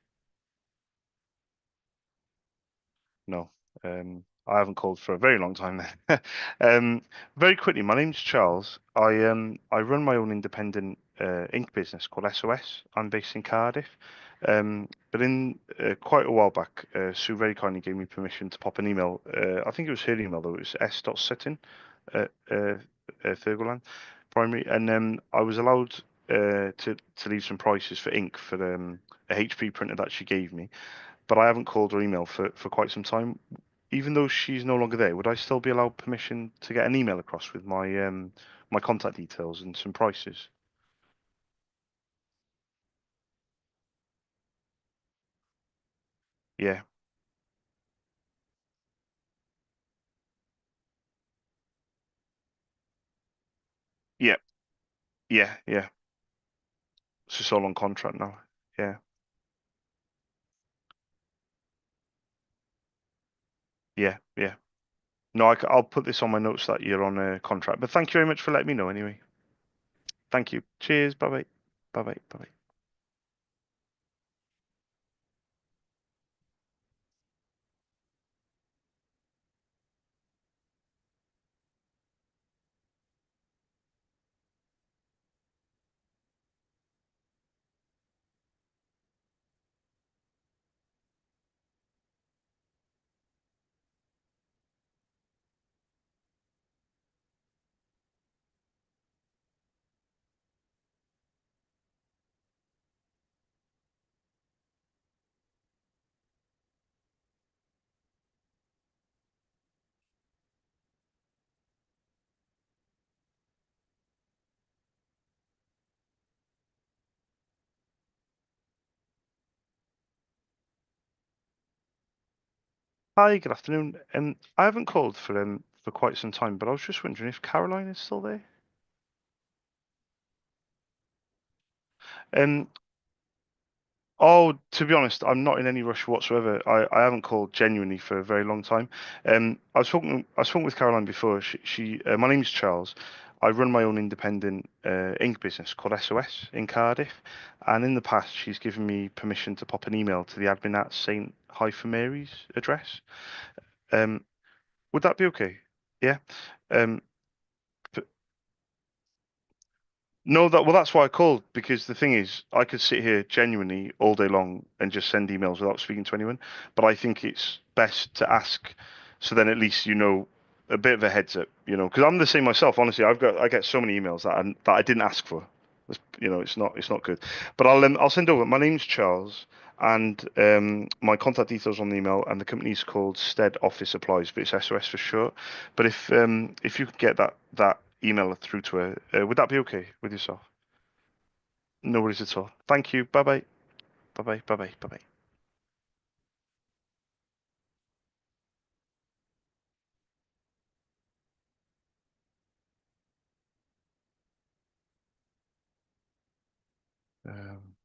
No. I haven't called for a very long time then. Very quickly, my name's Charles. I run my own independent ink business called SOS. I'm based in Cardiff. But in quite a while back, Sue very kindly gave me permission to pop an email. I think it was her email though. It was s.sutton at Thurgoland Primary, and I was allowed to leave some prices for ink for a HP printer that she gave me, but I haven't called or emailed for quite some time. Even though she's no longer there, would I still be allowed permission to get an email across with my contact details and some prices? Yeah, yeah, yeah. It's just all on contract now. Yeah, yeah. No, I'll put this on my notes that you're on a contract. But thank you very much for letting me know anyway. Thank you. Cheers. Bye bye. Bye bye. Bye bye. Hi, good afternoon. I haven't called for quite some time, but I was just wondering if Caroline is still there. Um, Oh, to be honest, I'm not in any rush whatsoever. I haven't called genuinely for a very long time. I was talking with Caroline before. My name's Charles. I run my own independent ink business called SOS in Cardiff, and in the past, she's given me permission to pop an email to the admin at Saint-Mary's address. Um, would that be okay? Yeah. Um, No, that's why I called, because the thing is, I could sit here genuinely all day long and just send emails without speaking to anyone, but I think it's best to ask, so then at least you know a bit of a heads up, because I'm the same myself. Honestly, I get so many emails that I didn't ask for. It's not good. But I'll send over. My name's Charles, and my contact details on the email, and the company's called Stead Office Supplies, but it's SOS for short. But if you could get that email through to her, would that be okay with yourself? No worries at all. Thank you. Bye bye. Bye bye. Bye bye. Bye bye. Um,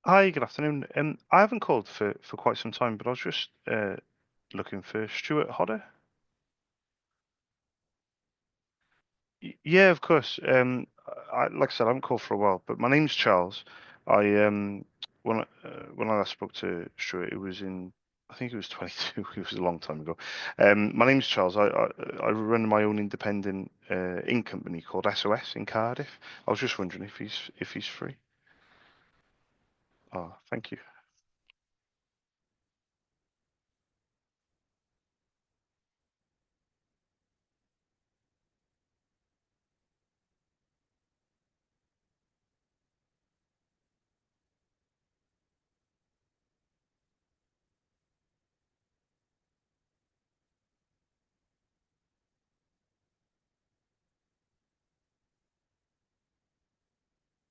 Hi, good afternoon. I haven't called for quite some time, but I was just looking for Stuart Hodder. Yeah, of course. Like I said, I haven't called for a while, but my name's Charles. I when I last spoke to Stuart, it was in I think it was 22. It was a long time ago. My name's Charles. I run my own independent ink company called SOS in Cardiff. I was just wondering if he's free. Oh, thank you.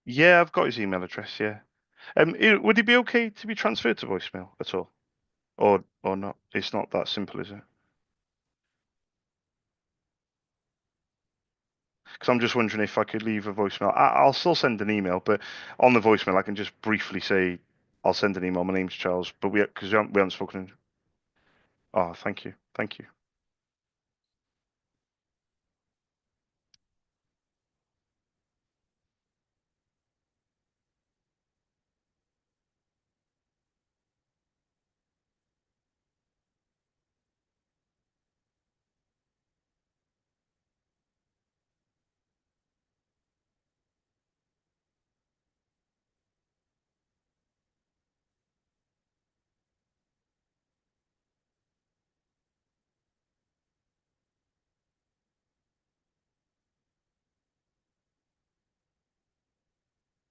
Yeah, I've got his email address. Yeah. Would it be okay to be transferred to voicemail at all, or not? It's not that simple, is it? Because I'm just wondering if I could leave a voicemail. I'll still send an email, but on the voicemail I can just briefly say I'll send an email. My name's Charles, but we haven't spoken. Oh, thank you, thank you.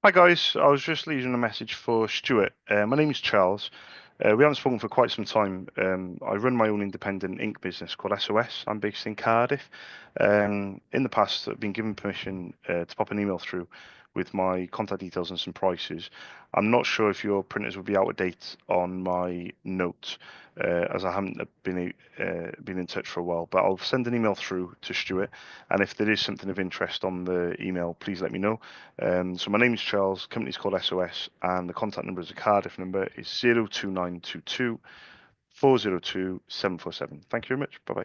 Hi guys, I was just leaving a message for Stuart. My name is Charles. We haven't spoken for quite some time. I run my own independent ink business called SOS. I'm based in Cardiff. In the past, I've been given permission to pop an email through with my contact details and some prices. I'm not sure if your printers will be out of date on my note, as I haven't been in touch for a while. But I'll send an email through to Stuart, and if there is something of interest on the email, please let me know. So my name is Charles, company's called SOS, and the contact number is a Cardiff number is 02922 402 747. Thank you very much. Bye bye.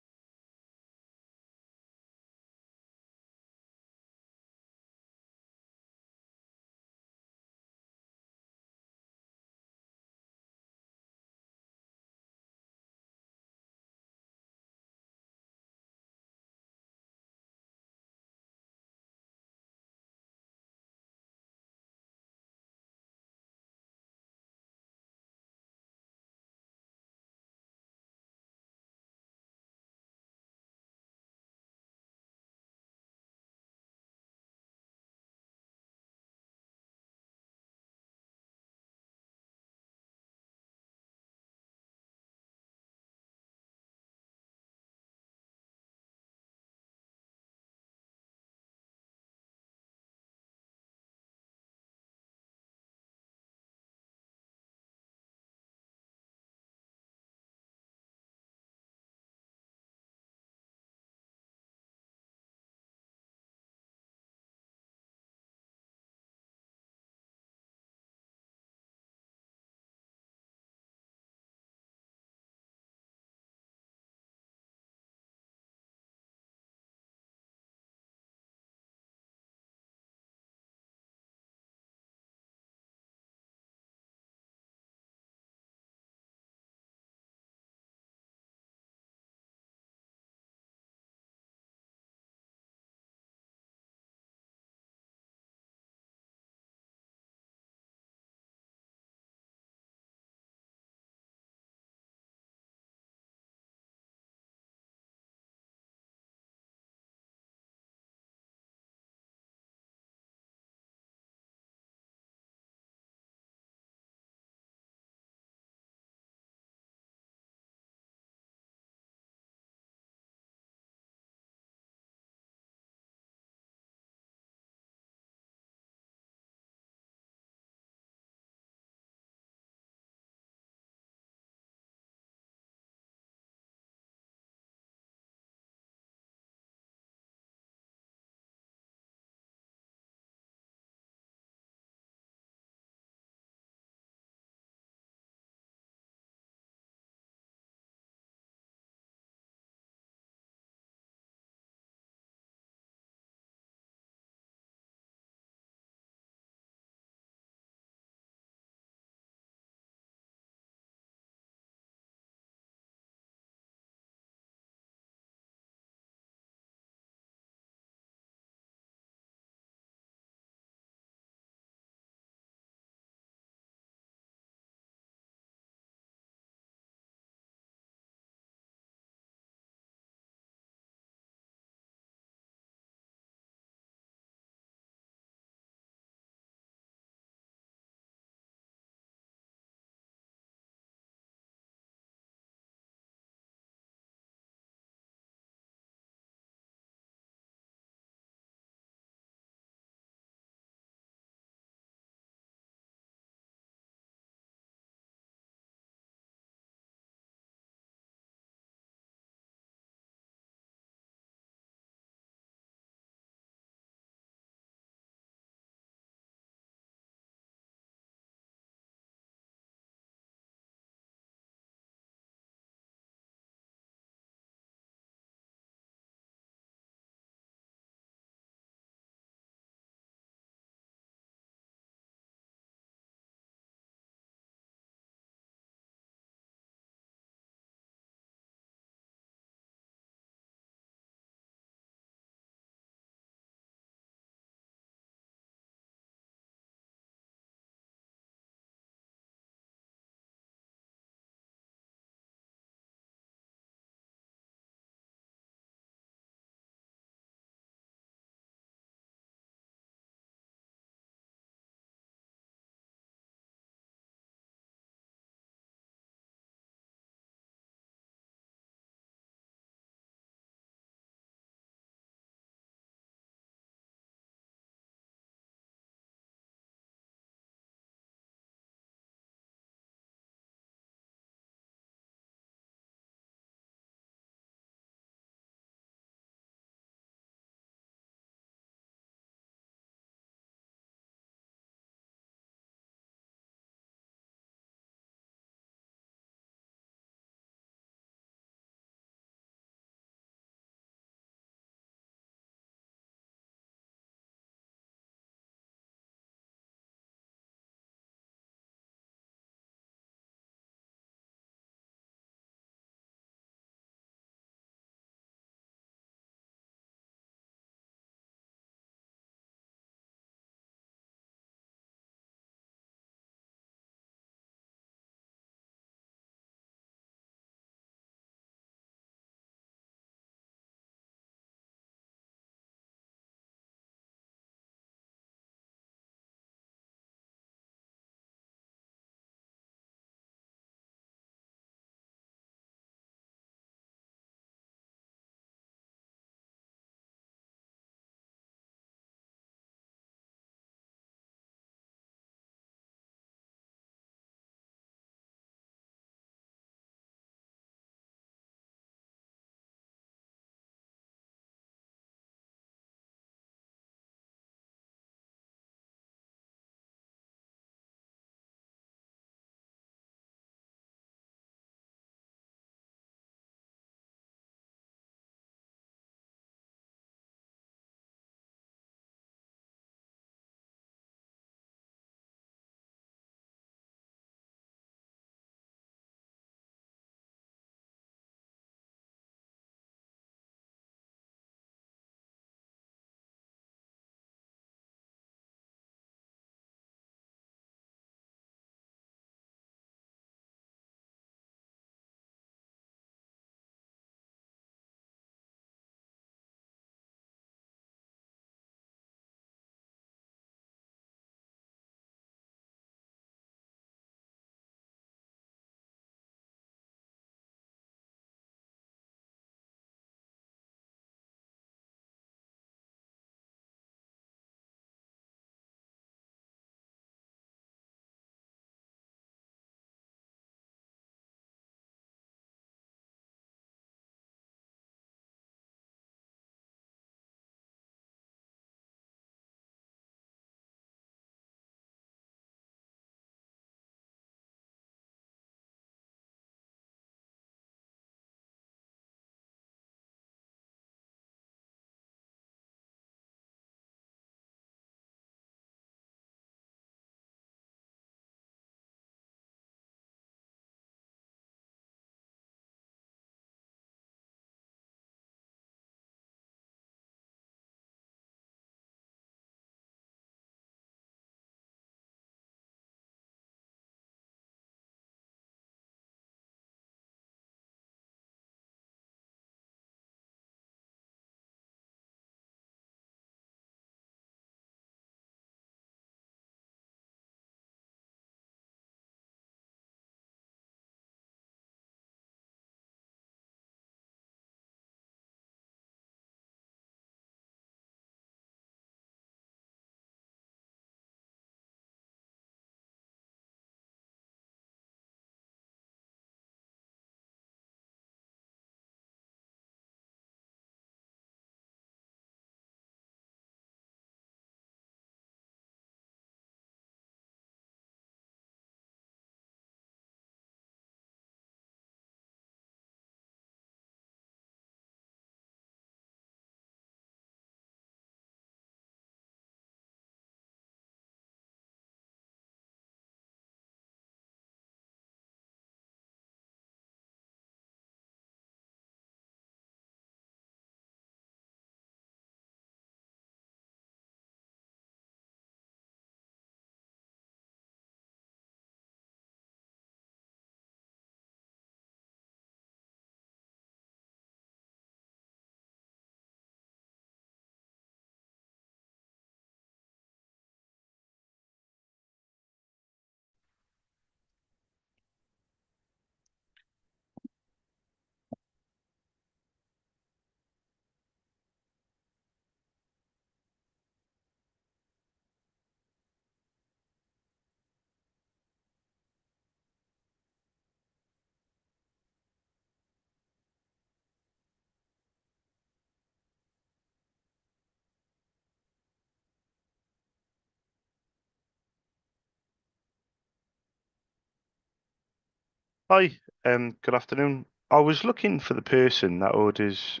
Hi, good afternoon. I was looking for the person that orders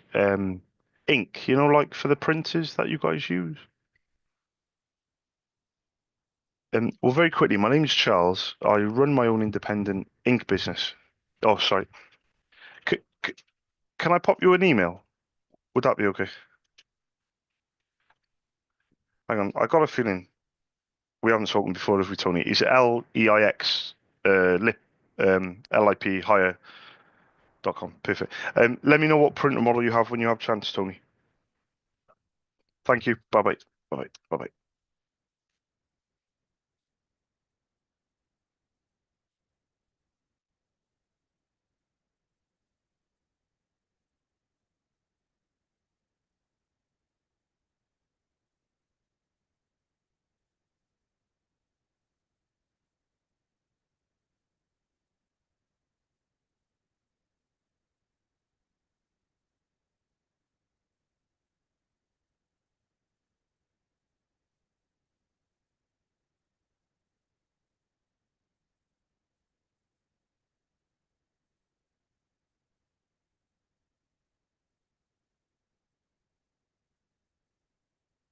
ink, like for the printers that you guys use. Well, very quickly, my name's Charles. I run my own independent ink business. Oh, sorry. C c can I pop you an email? Would that be okay? Hang on, I got a feeling we haven't spoken before, have we, Tony? Is it Leix lip LIP hire.com? Perfect. Let me know what printer model you have when you have chance, Tony. Thank you. Bye bye. Bye bye. Bye bye.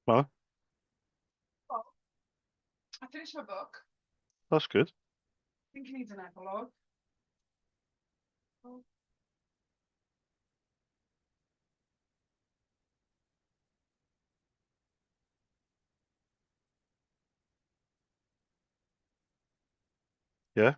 Well, Well, I finished my book. that's good. I think it needs an epilogue. Yeah.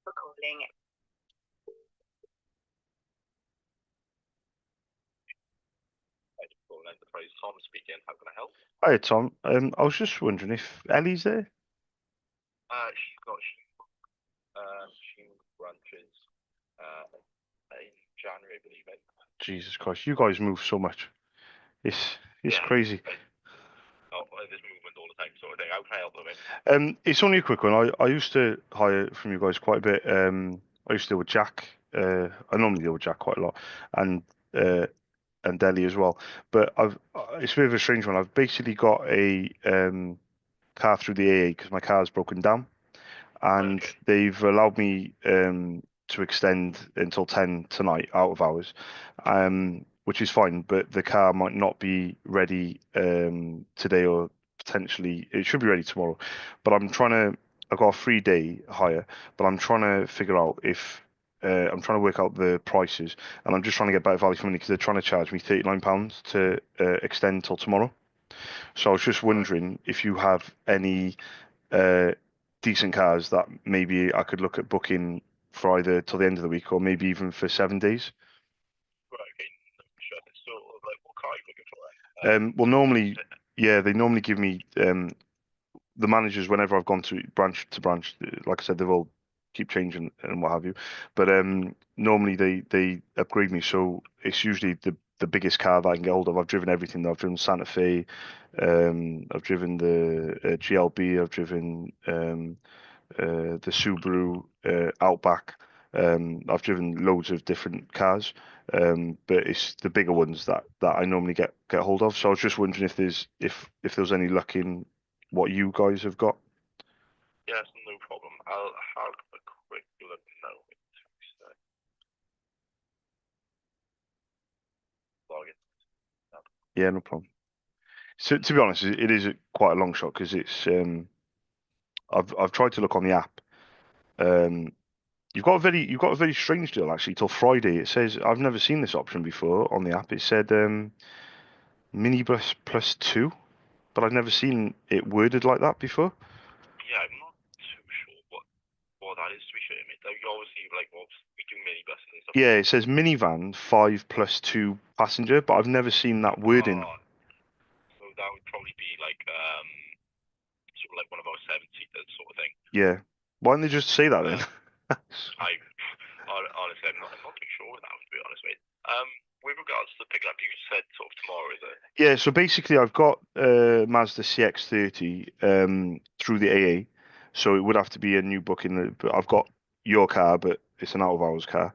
For calling. Enterprise Tom speaking. How can I help? Hi, Tom. I was just wondering if Ellie's there. She's got shoe branches in January, I believe. Jesus Christ, you guys move so much. It's Yeah. crazy. Oh, there's movement all the time, sort of thing. How can I help them? It's only a quick one. I used to hire from you guys quite a bit. I used to deal with Jack. I normally deal with Jack quite a lot, and uh, and Ellie as well. But it's a bit of a strange one. I've basically got a car through the AA because my car's broken down. And Okay. they've allowed me to extend until 10 tonight out of hours, which is fine, but the car might not be ready today, or potentially it should be ready tomorrow. But I've got a 3 day hire, but I'm trying to figure out if I'm trying to work out the prices, and I'm just trying to get better value for money because they're trying to charge me £39 to extend till tomorrow. So I was just wondering if you have any uh, decent cars that maybe I could look at booking for either till the end of the week or maybe even for 7 days. Right, okay. No, sure. So, like, what car are you looking for? Well, normally, yeah, they normally give me the managers whenever I've gone to branch to branch. Like I said, they've all keep changing and what have you. But normally they upgrade me, so it's usually the biggest car that I can get hold of. I've driven everything. I've driven Santa Fe, I've driven the GLB, I've driven the Subaru Outback. I've driven loads of different cars, but it's the bigger ones that I normally get hold of. So I was just wondering if there's any luck in what you guys have got. Yes, no problem. I'll have a quick look now. Log in. Yeah, no problem. So to be honest, it is quite a long shot because it's I've tried to look on the app. You've got a very strange deal actually till Friday. It says I've never seen this option before on the app. It said minibus plus two, but I've never seen it worded like that before. Yeah, I'm not too sure what that is, to be fair, mate. Like, obviously, like, we do minibuses and stuff. Yeah, it says minivan 5+2 passenger, but I've never seen that wording. So that would probably be like sort of like one of our 7-seaters sort of thing. Yeah. Why don't they just say that then? Honestly, I'm not too sure with that one, to be honest, mate. With regards to the pickup, you said sort of tomorrow, is it? Yeah, so basically I've got Mazda CX-30 through the AA, so it would have to be a new booking. But I've got your car, but it's an out of hours car.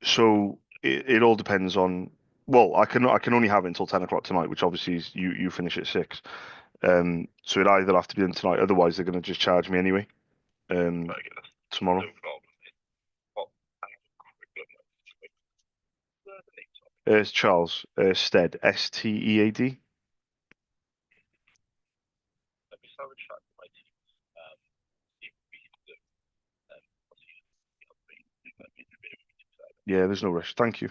So it all depends on. Well, I can only have it until 10 o'clock tonight, which obviously is you finish at 6. So it either have to be done tonight, otherwise they're going to just charge me anyway. Very good. Tomorrow. No problem. Well, I have a quick look now. The names of It's Charles Stead, Stead. Let me start with chat with my team. See what we can do. I'll see you in the update. Let me do a bit of meeting side. Yeah, there's no rush. Thank you.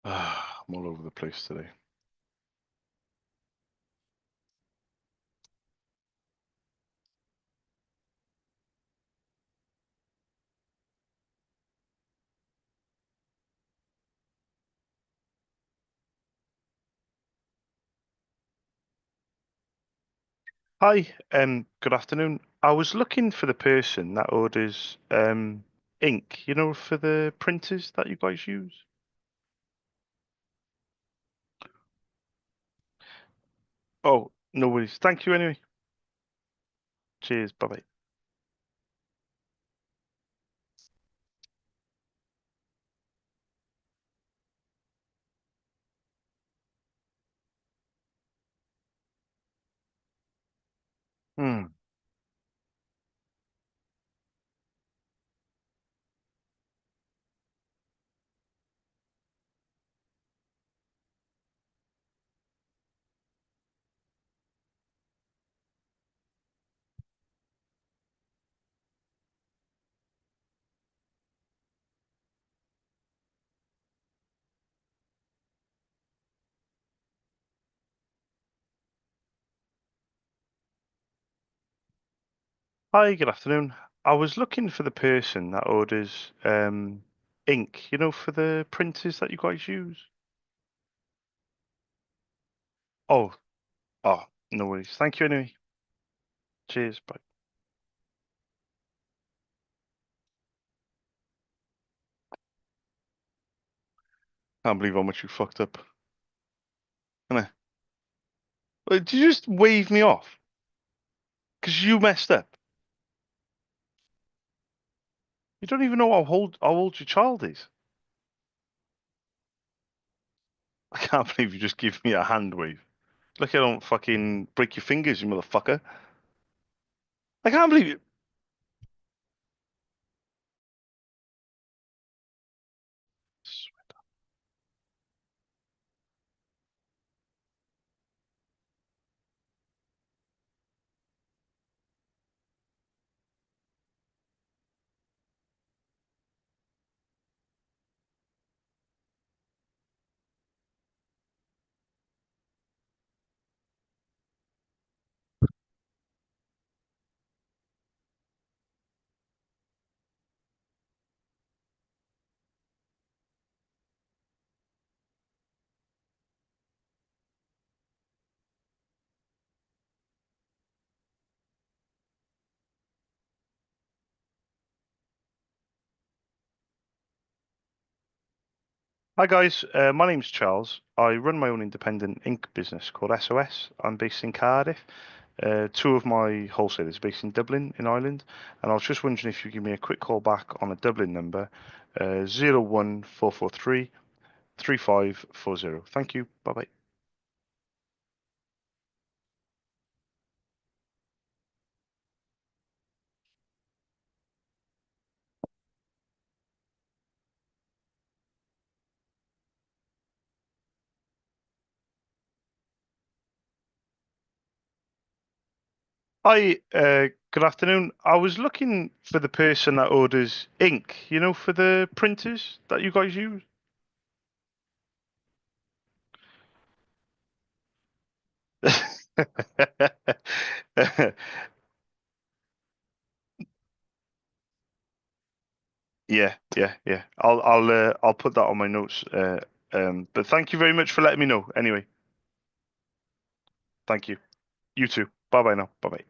I'm all over the place today. Hi, good afternoon. I was looking for the person that orders ink, for the printers that you guys use. Oh, no worries. Thank you anyway. Cheers. Bye bye. Hmm. Hi, good afternoon. I was looking for the person that orders ink, for the printers that you guys use. Oh, oh, no worries. Thank you anyway. Cheers. Bye. Can't believe how much you fucked up. Innit? Did you just wave me off? Because you messed up. You don't even know how old your child is. I can't believe you just give me a hand wave. Look, I don't fucking break your fingers, you motherfucker. I can't believe you. Hi guys, my name's Charles. I run my own independent ink business called SOS. I'm based in Cardiff. Two of my wholesalers are based in Dublin, in Ireland, and I was just wondering if you give me a quick call back on a Dublin number, 01443 3540. Thank you. Bye bye. Hi, good afternoon. I was looking for the person that orders ink, for the printers that you guys use. Yeah, yeah, yeah. I'll put that on my notes. But thank you very much for letting me know. Anyway, thank you. You too. Bye bye now. Bye bye.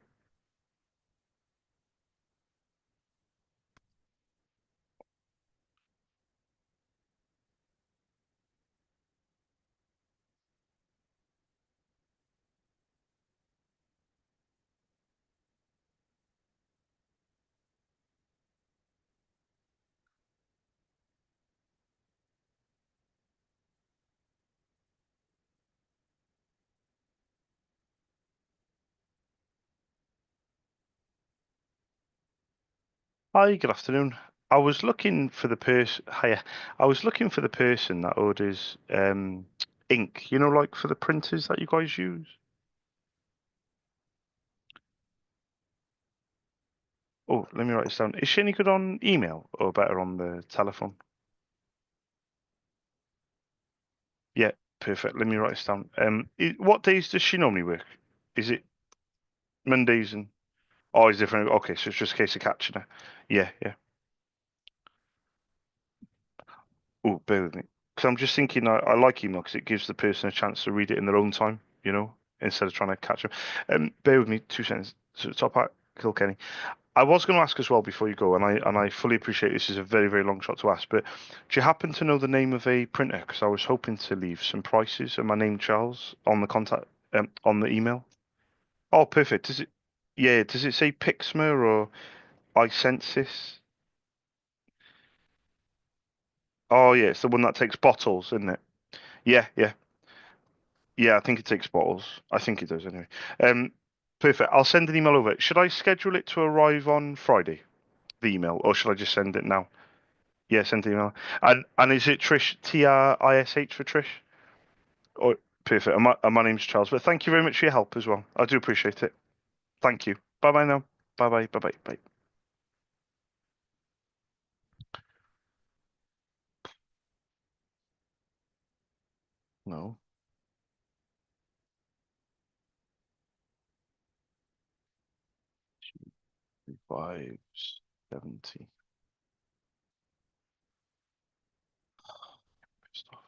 Hi, good afternoon. I was looking for the person. Hiya. I was looking for the person that orders ink. Like for the printers that you guys use. Oh, let me write this down. Is she any good on email or better on the telephone? Yeah, perfect. Let me write this down. What days does she normally work? Is it Mondays and it's different? Okay, so it's just a case of catching her. Yeah, yeah. Oh, bear with me. Because I'm just thinking, I like email because it gives the person a chance to read it in their own time, instead of trying to catch them. Bear with me 2 seconds. So top at Kilkenny. I was going to ask as well before you go, and I fully appreciate this is a very, very long shot to ask, but do you happen to know the name of a printer? Because I was hoping to leave some prices and my name Charles on the contact on the email. Oh, perfect. Does it? Yeah. Does it say Pixma or iSensis? Oh, yeah. It's the one that takes bottles, isn't it? Yeah, yeah. Yeah, I think it takes bottles. I think it does anyway. Um, Perfect. I'll send an email over. Should I schedule it to arrive on Friday, the email, or should I just send it now? Yeah, send the email. And is it Trish, Trish for Trish? Or perfect. And my name's Charles. But thank you very much for your help as well. I do appreciate it. Thank you. Bye bye now. Bye bye. Bye bye. Bye. No. 570. Pissed off.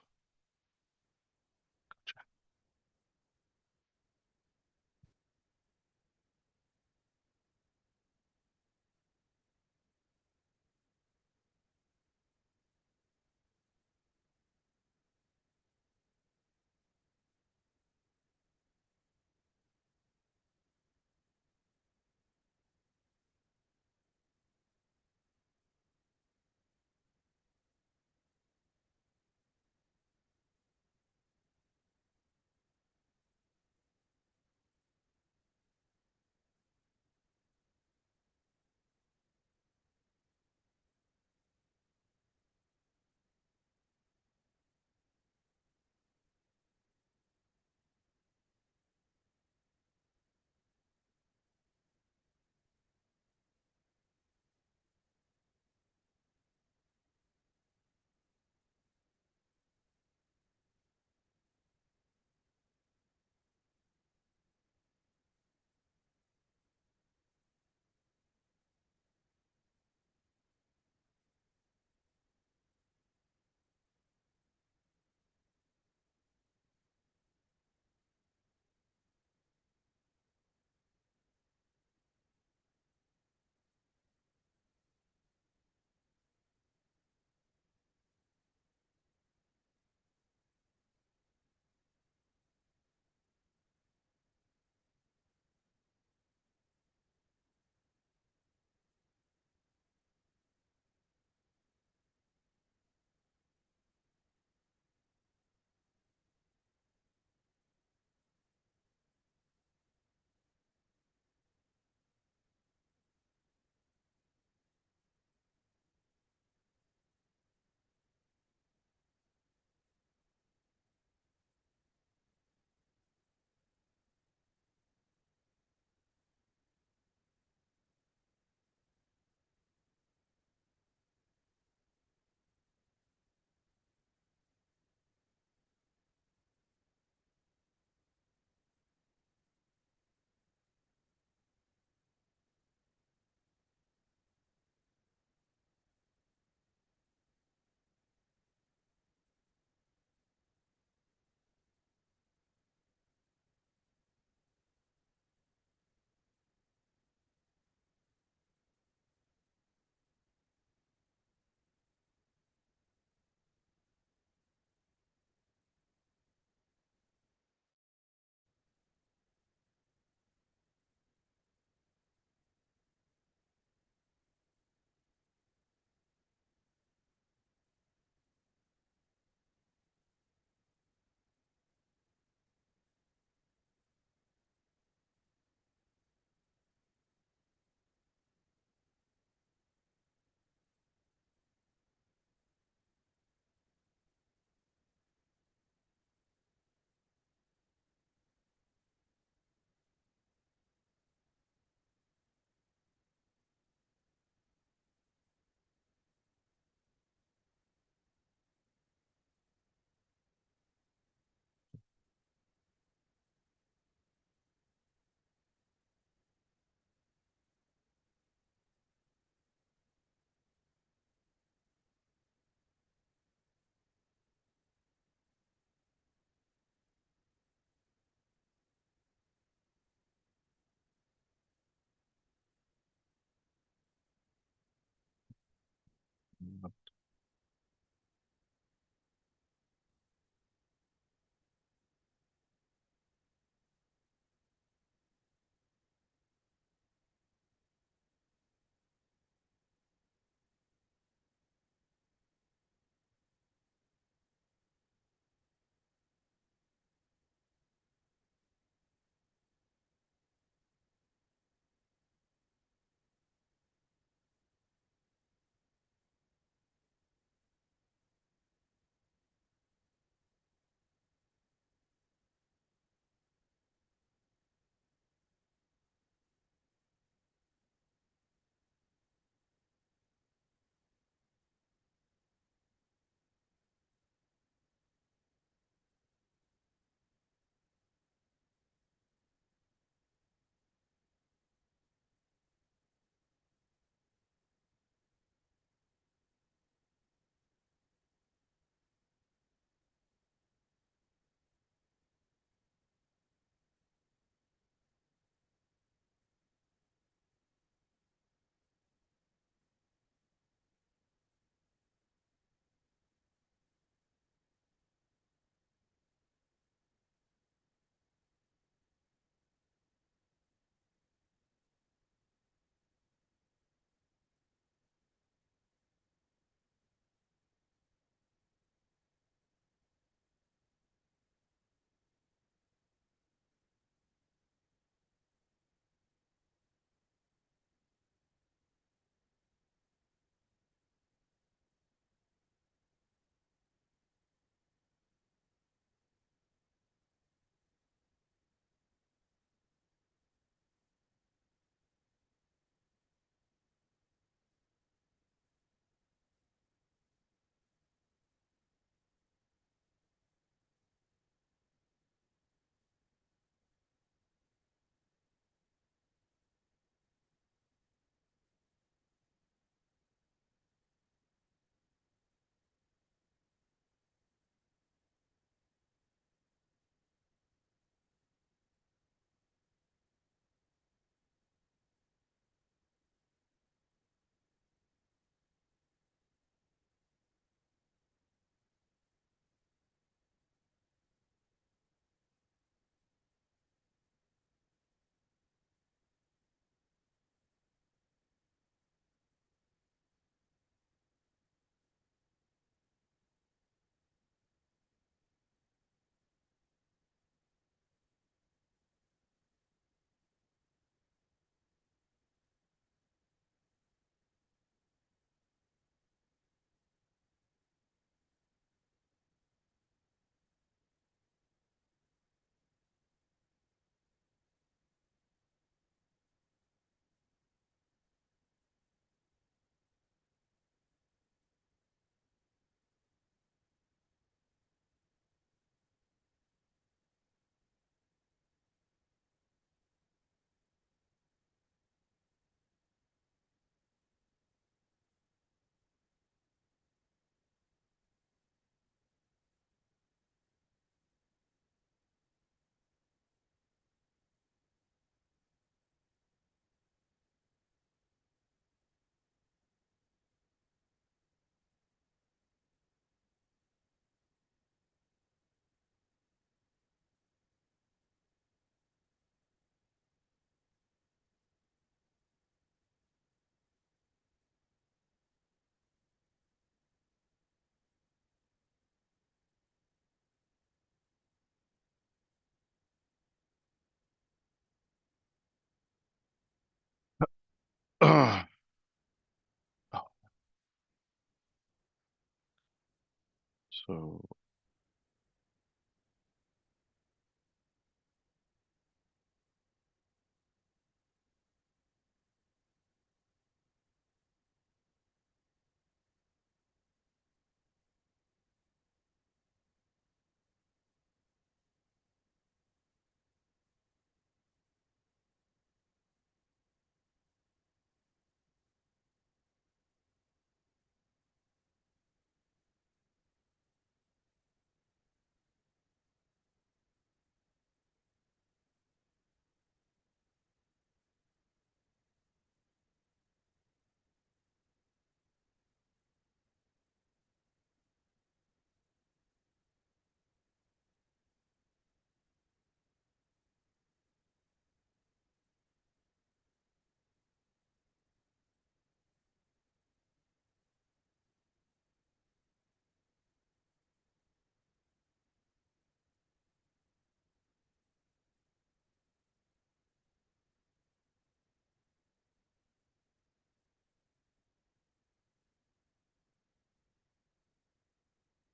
So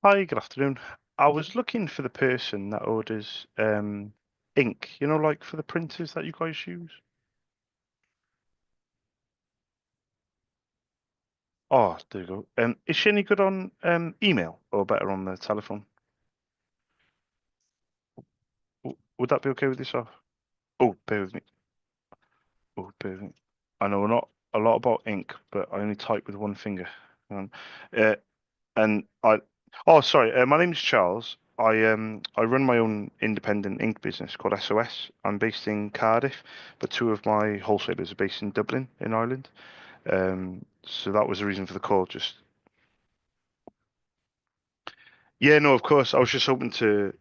hi, good afternoon. I was looking for the person that orders ink, you know, like for the printers that you guys use. Oh, there you go. Is she any good on email or better on the telephone? Would that be okay with yourself? Oh, bear with me. Oh, bear with me. I know not a lot about ink, but I only type with one finger. Um, uh, and I, oh, sorry. My name's Charles. I run my own independent ink business called SOS. I'm based in Cardiff, but two of my wholesalers are based in Dublin in Ireland. So that was the reason for the call. Just yeah, no, of course. I was just hoping to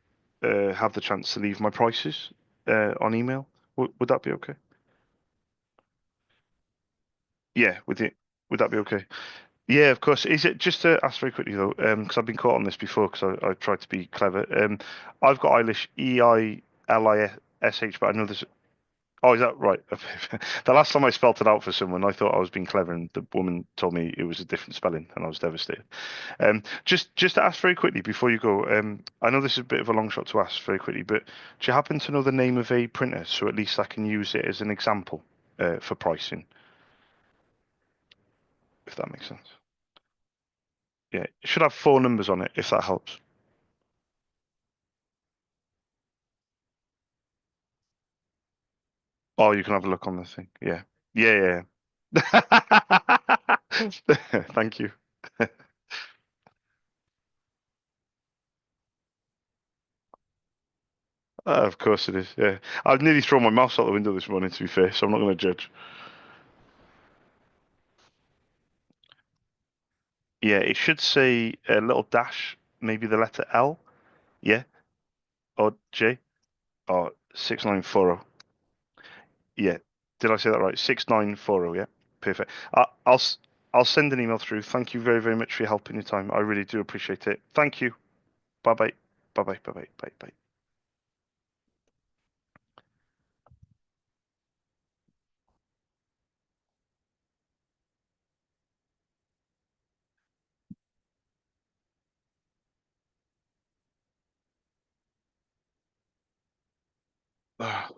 have the chance to leave my prices on email. Would that be okay? Yeah, would that be okay? Yeah, of course. Is it just to ask very quickly though, because I've been caught on this before because I tried to be clever. I've got Eilish Eilish, but I know there's. Oh, is that right? The last time I spelt it out for someone, I thought I was being clever, and the woman told me it was a different spelling, and I was devastated. Just to ask very quickly before you go, I know this is a bit of a long shot to ask very quickly, but do you happen to know the name of a printer so at least I can use it as an example for pricing, if that makes sense? Yeah, it should have four numbers on it, if that helps. Oh, you can have a look on the thing. Yeah. Yeah, yeah. Thank you. Of course it is. Yeah. I've nearly thrown my mouse out the window this morning, to be fair, so I'm not going to judge. Yeah, it should say a little dash, maybe the letter L. Yeah. Or J. Or 6940. Yeah. Did I say that right? 6940. Yeah. Perfect. I'll send an email through. Thank you very, very much for your help and your time. I really do appreciate it. Thank you. Bye bye. Bye bye. Bye bye. Bye bye.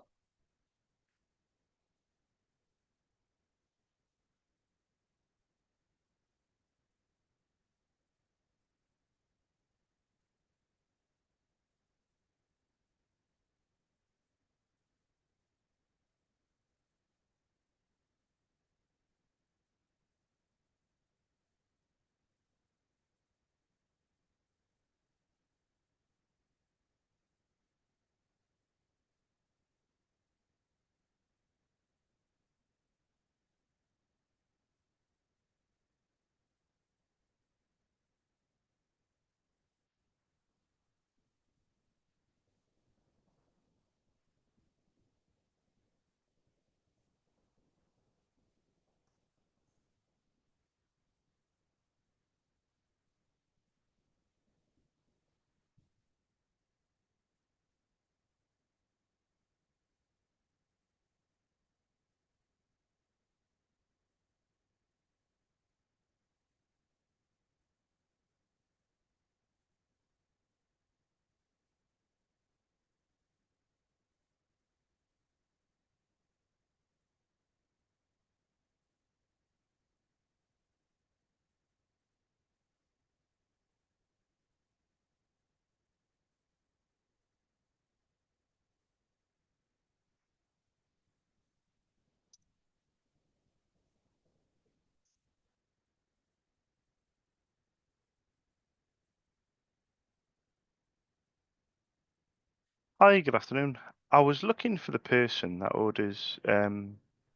Hi, good afternoon. I was looking for the person that orders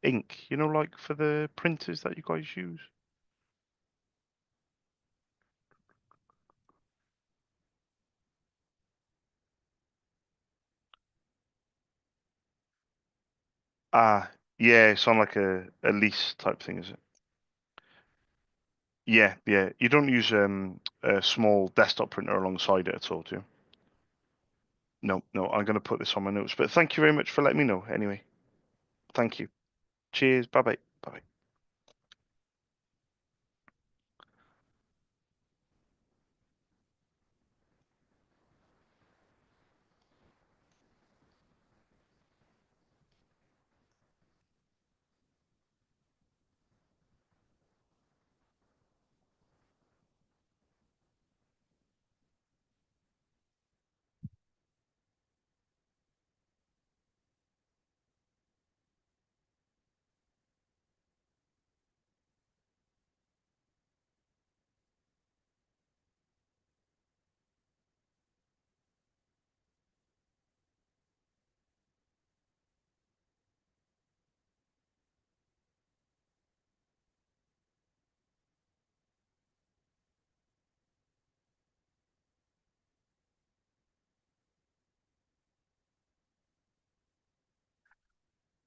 ink, like for the printers that you guys use. Ah, yeah, it's on like a lease type thing, is it? Yeah, yeah. You don't use a small desktop printer alongside it at all, do you? No, no. I'm gonna put this on my notes. But thank you very much for letting me know. Anyway, thank you. Cheers. Bye bye. Bye bye.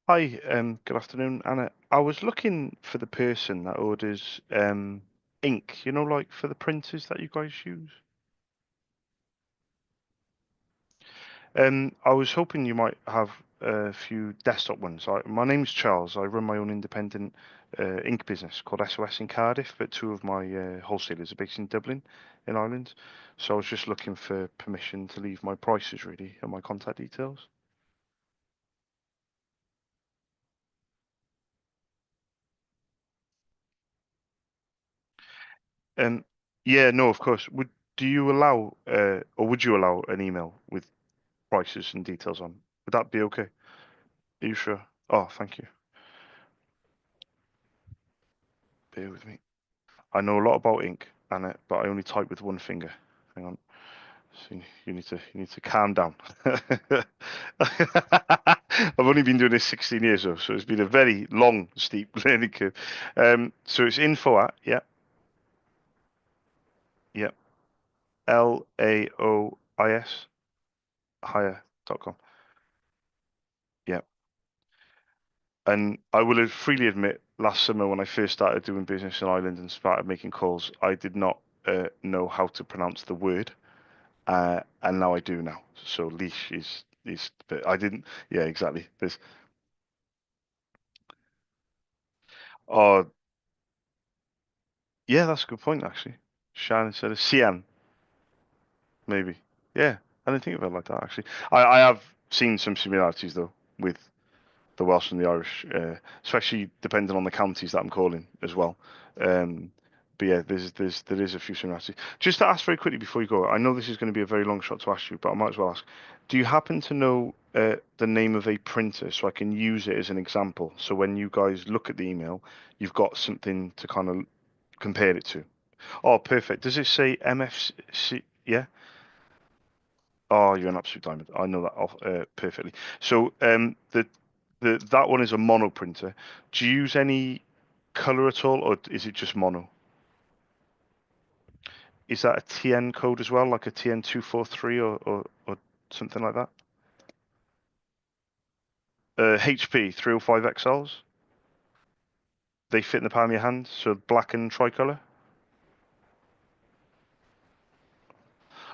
Hi, good afternoon, Anna. I was looking for the person that orders ink, like for the printers that you guys use. I was hoping you might have a few desktop ones. My name's Charles. I run my own independent ink business called SOS in Cardiff, but two of my wholesalers are based in Dublin, in Ireland. So I was just looking for permission to leave my prices really and my contact details. Um, yeah, no, of course. Do you allow or would you allow an email with prices and details on? Would that be okay? Are you sure? Oh, thank you. Bear with me. I know a lot about ink, Anna, but I only type with one finger. Hang on. So you need to calm down. I've only been doing this 16 years though, so it's been a very long, steep learning curve. So it's info at yeah, LAOIS hire.com. Yeah. And I will freely admit, last summer when I first started doing business in Ireland and started making calls, I did not know how to pronounce the word. And now I do now. So leash is but I didn't. Yeah, exactly. There's oh yeah, that's a good point actually. Shan instead of Sian, maybe. Yeah, I didn't think of it like that actually. I have seen some similarities though with the Welsh and the Irish, especially depending on the counties that I'm calling as well. Um, but yeah, there is a few similarities. Just to ask very quickly before you go, I know this is going to be a very long shot to ask you, but I might as well ask. Do you happen to know the name of a printer so I can use it as an example? So when you guys look at the email, you've got something to kind of compare it to. Oh, perfect. Does it say MFC? Yeah. Oh, you're an absolute diamond. I know that off, perfectly. So the that one is a mono printer. Do you use any color at all, or is it just mono? Is that a TN code as well, like a TN243 or something like that? HP 305 XLs. They fit in the palm of your hand, so black and tricolor.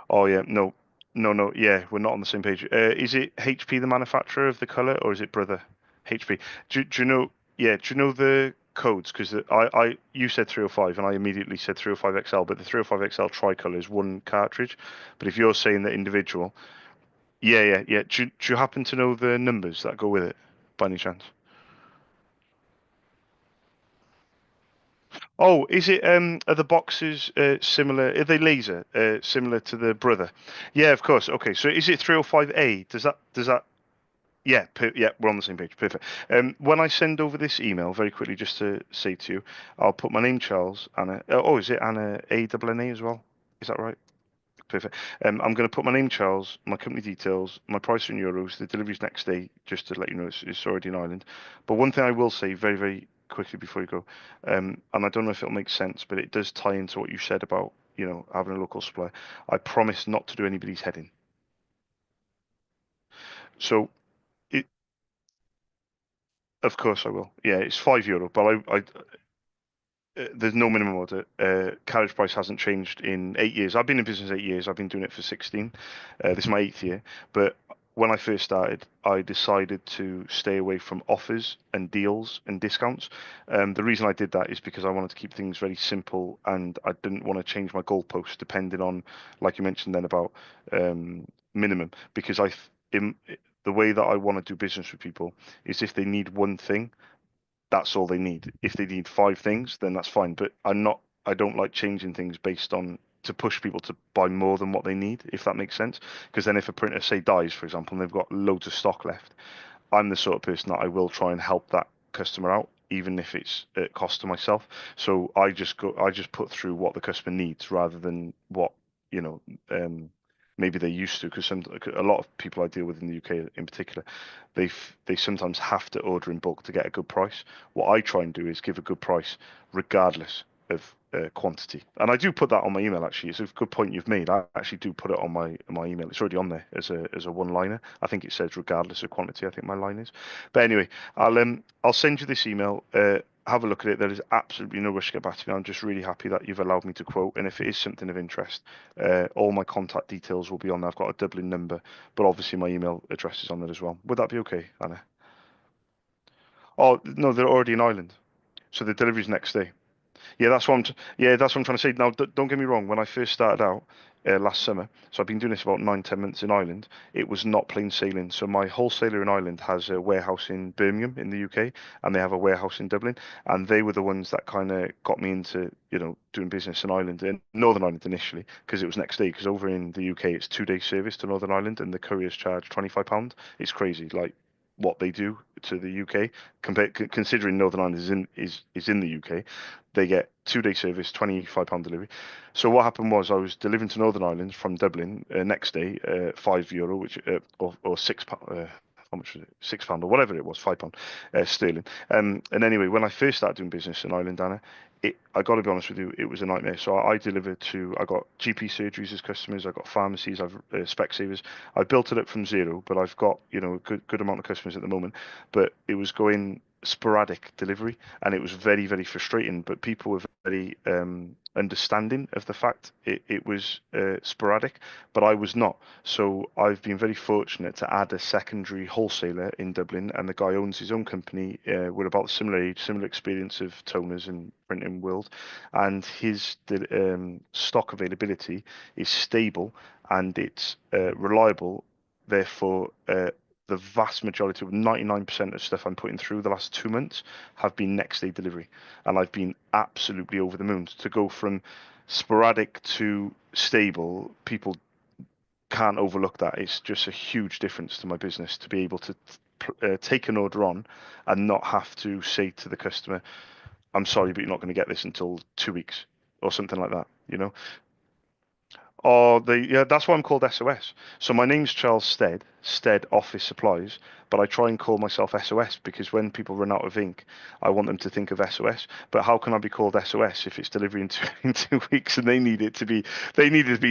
Oh yeah, no, no, no. Yeah, we're not on the same page. Is it HP the manufacturer of the color, or is it brother HP? Do you know? Yeah, do you know the codes? Because you said 305, and I immediately said 305 XL, but the 305 XL tricolor is one cartridge. But if you're saying the individual, yeah, yeah, yeah. Do you happen to know the numbers that go with it, by any chance? Oh, is it are the boxes similar? Are they laser similar to the brother? Yeah, of course. Okay, so is it 305A? Does that yeah, yeah, we're on the same page. Perfect. When I send over this email, very quickly, just to say to you, I'll put my name, Charles, Anna. Oh, is it Anna A double N A as well? Is that right? perfect. I'm going to put my name, Charles, my company details, my price in euros. The delivery's next day, just to let you know it's already in Ireland. But one thing I will say very, very quickly before you go, and I don't know if it'll make sense, but it does tie into what you said about, you know, having a local supplier. I promise not to do anybody's head in. So, it, of course I will. Yeah, it's €5, but there's no minimum order. Carriage price hasn't changed in 8 years. I've been in business 8 years. I've been doing it for 16. This is my 8th year. But when I first started, I decided to stay away from offers and deals and discounts. The reason I did that is because I wanted to keep things very simple, and I didn't want to change my goalposts depending on, like you mentioned then about minimum. Because the way that I want to do business with people is if they need one thing, that's all they need. If they need 5 things, then that's fine. But I don't like changing things based on to push people to buy more than what they need, if that makes sense. Because then if a printer say dies, for example, and they've got loads of stock left, I'm the sort of person that I will try and help that customer out, even if it's at cost to myself. So I just put through what the customer needs rather than what, you know, maybe they used to. Because a lot of people I deal with in the UK in particular, they sometimes have to order in bulk to get a good price. What I try and do is give a good price regardless of quantity, and I do put that on my email. Actually, it's a good point you've made. I actually do put it on my email. It's already on there as a one-liner. I think it says regardless of quantity. I think my line is. But anyway, I'll send you this email. Have a look at it. There is absolutely no rush to get back to me. I'm just really happy that you've allowed me to quote. And if it is something of interest, all my contact details will be on there. I've got a Dublin number, but obviously my email address is on there as well. Would that be okay, Anna? Oh no, they're already in Ireland, so the delivery's next day. Yeah, that's what I'm trying to say. Now, don't get me wrong. When I first started out last summer, so I've been doing this about 9, 10 months in Ireland. It was not plain sailing. So my wholesaler in Ireland has a warehouse in Birmingham in the UK, and they have a warehouse in Dublin. And they were the ones that kind of got me into, you know, doing business in Ireland, in Northern Ireland initially, because it was next day. Because over in the UK, it's 2 day service to Northern Ireland, and the couriers charge £25. It's crazy, like what they do to the UK, considering Northern Ireland is in the UK. They get 2 day service, £25 delivery. So what happened was I was delivering to Northern Ireland from Dublin next day, €5, which or £6. How much was it? £6 or whatever it was, £5 sterling. And anyway, when I first started doing business in Ireland, Anna, I got to be honest with you, it was a nightmare. So I delivered to, I got GP surgeries as customers, I got pharmacies, I've Specsavers. I built it up from zero, but I've got, you know, a good amount of customers at the moment. But it was going sporadic delivery, and it was very, very frustrating. But people were very understanding of the fact it was sporadic, but I was not. So I've been very fortunate to add a secondary wholesaler in Dublin, and the guy owns his own company. We're about similar age, similar experience of toners and printing world, and his stock availability is stable and it's reliable. Therefore, the vast majority of 99% of stuff I'm putting through the last 2 months have been next day delivery. And I've been absolutely over the moon. To go from sporadic to stable, people can't overlook that. It's just a huge difference to my business to be able to take an order on and not have to say to the customer, I'm sorry, but you're not going to get this until 2 weeks or something like that, you know? Oh, yeah, that's why I'm called SOS. So my name's Charles Stead Office Supplies, but I try and call myself SOS because when people run out of ink, I want them to think of SOS. But how can I be called SOS if it's delivery in two, in 2 weeks and they need it to be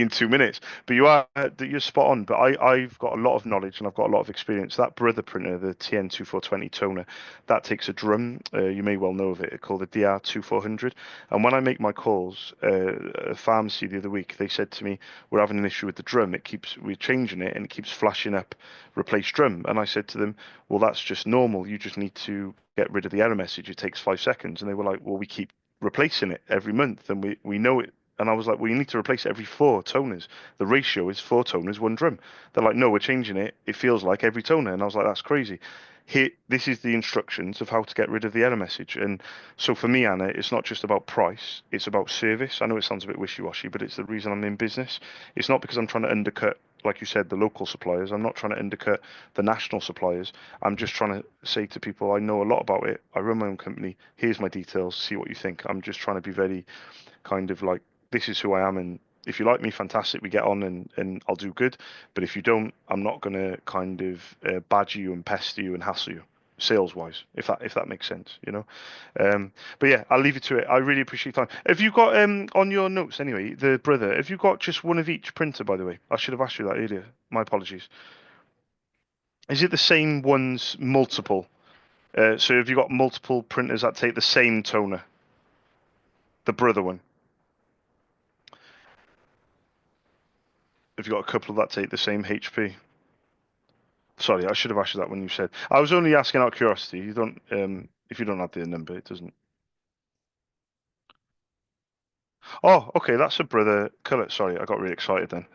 in 2 minutes? But you're spot on. But I've got a lot of knowledge and I've got a lot of experience. That brother printer, the TN2420 toner, that takes a drum. You may well know of it, called the DR2400. And when I make my calls, a pharmacy the other week, they said to me, we're having an issue with the drum. We're changing it and it keeps flashing up, replace drum. And I said to them, well, that's just normal. You just need to get rid of the error message. It takes 5 seconds. And they were like, well, we keep replacing it every month and we know it. And I was like, well, you need to replace it every 4 toners. The ratio is 4 toners, 1 drum. They're like, no, we're changing it. It feels like every toner. And I was like, that's crazy. Here, this is the instructions of how to get rid of the error message. And so for me, Anna, it's not just about price, it's about service. I know it sounds a bit wishy-washy, but it's the reason I'm in business. It's not because I'm trying to undercut, like you said, the local suppliers. I'm not trying to undercut the national suppliers. I'm just trying to say to people, I know a lot about it. I run my own company. Here's my details. See what you think. I'm just trying to be very kind of like, this is who I am, and If you like me, fantastic, we get on and I'll do good. But if you don't, I'm not going to kind of badger you and pester you and hassle you sales wise, if that makes sense, you know. But yeah, I'll leave you to it. I really appreciate your time. Have you got on your notes anyway, the brother, have you got just one of each printer, by the way? I should have asked you that earlier. My apologies. Is it the same ones multiple? So have you got multiple printers that take the same toner? The brother one. Have you got a couple that take the same HP? Sorry, I should have asked you that when you said. I was only asking out of curiosity. You don't, if you don't have the number, it doesn't. Oh, okay, that's a brother color. Sorry, I got really excited then.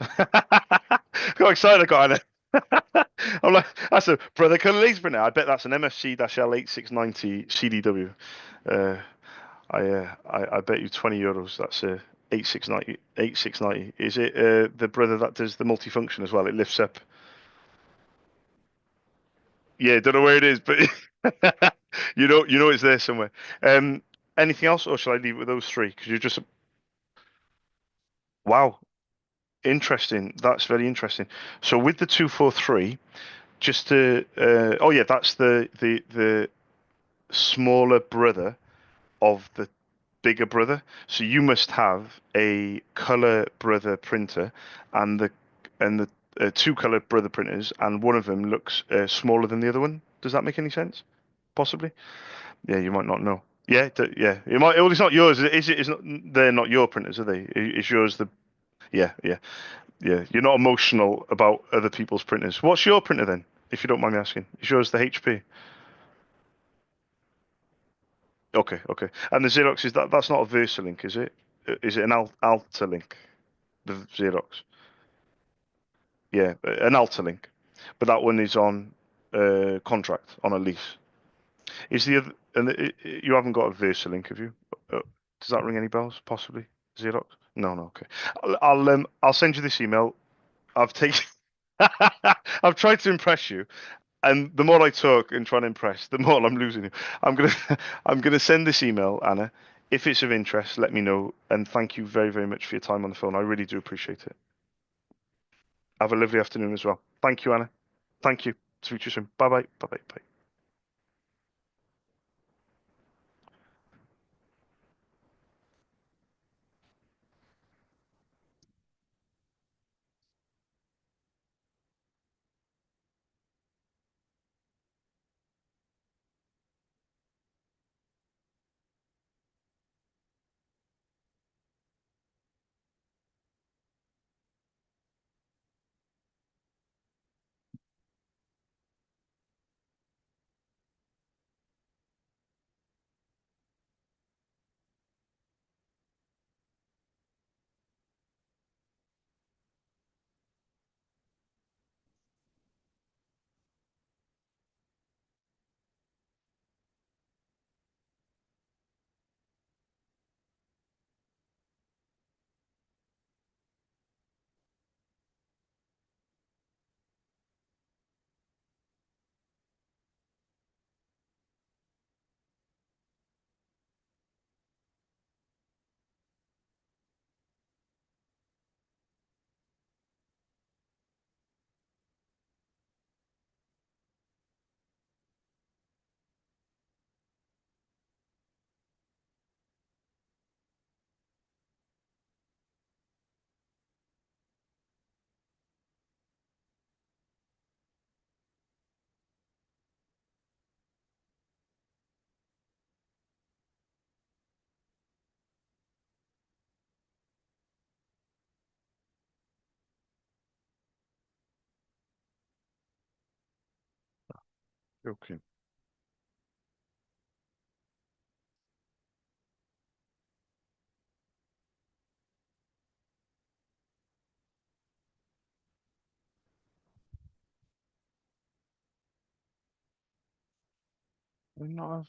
Got excited, I got it. I'm like, that's a brother color laser printer. I bet that's an MFC-L 8690 CDW. Uh, I bet you €20. That's a 8690. 8690. Is it the brother that does the multifunction as well? It lifts up. Yeah, don't know where it is, but you know it's there somewhere. Um, Anything else, or shall I leave it with those three? Because you're just wow, interesting. That's very interesting. So with the 243, just to oh yeah, that's the smaller brother of the bigger brother. So you must have a color brother printer, and the two color brother printers, and one of them looks smaller than the other one. Does that make any sense? Possibly. Yeah, you might not know. Yeah, yeah. It might. Well, it's not yours. Is it? It's not. They're not your printers, are they? Is yours the? Yeah, yeah, yeah. You're not emotional about other people's printers. What's your printer then, if you don't mind me asking? Is yours the HP? Okay, okay. And the Xerox is that? That's not a VersaLink, is it? Is it an Altalink? The Xerox. Yeah, an Altalink. But that one is on contract on a lease. Is the other? And you haven't got a VersaLink, have you? Does that ring any bells? Possibly Xerox. No, no. Okay. I'll send you this email. I've taken. I've tried to impress you, and the more I talk and try to impress, the more I'm losing you. I'm gonna I'm gonna send this email, Anna. If it's of interest, let me know. And thank you very, very much for your time on the phone. I really do appreciate it. Have a lovely afternoon as well. Thank you, Anna. Thank you. Speak to you soon. Bye bye. Bye bye. Bye. Okay. No,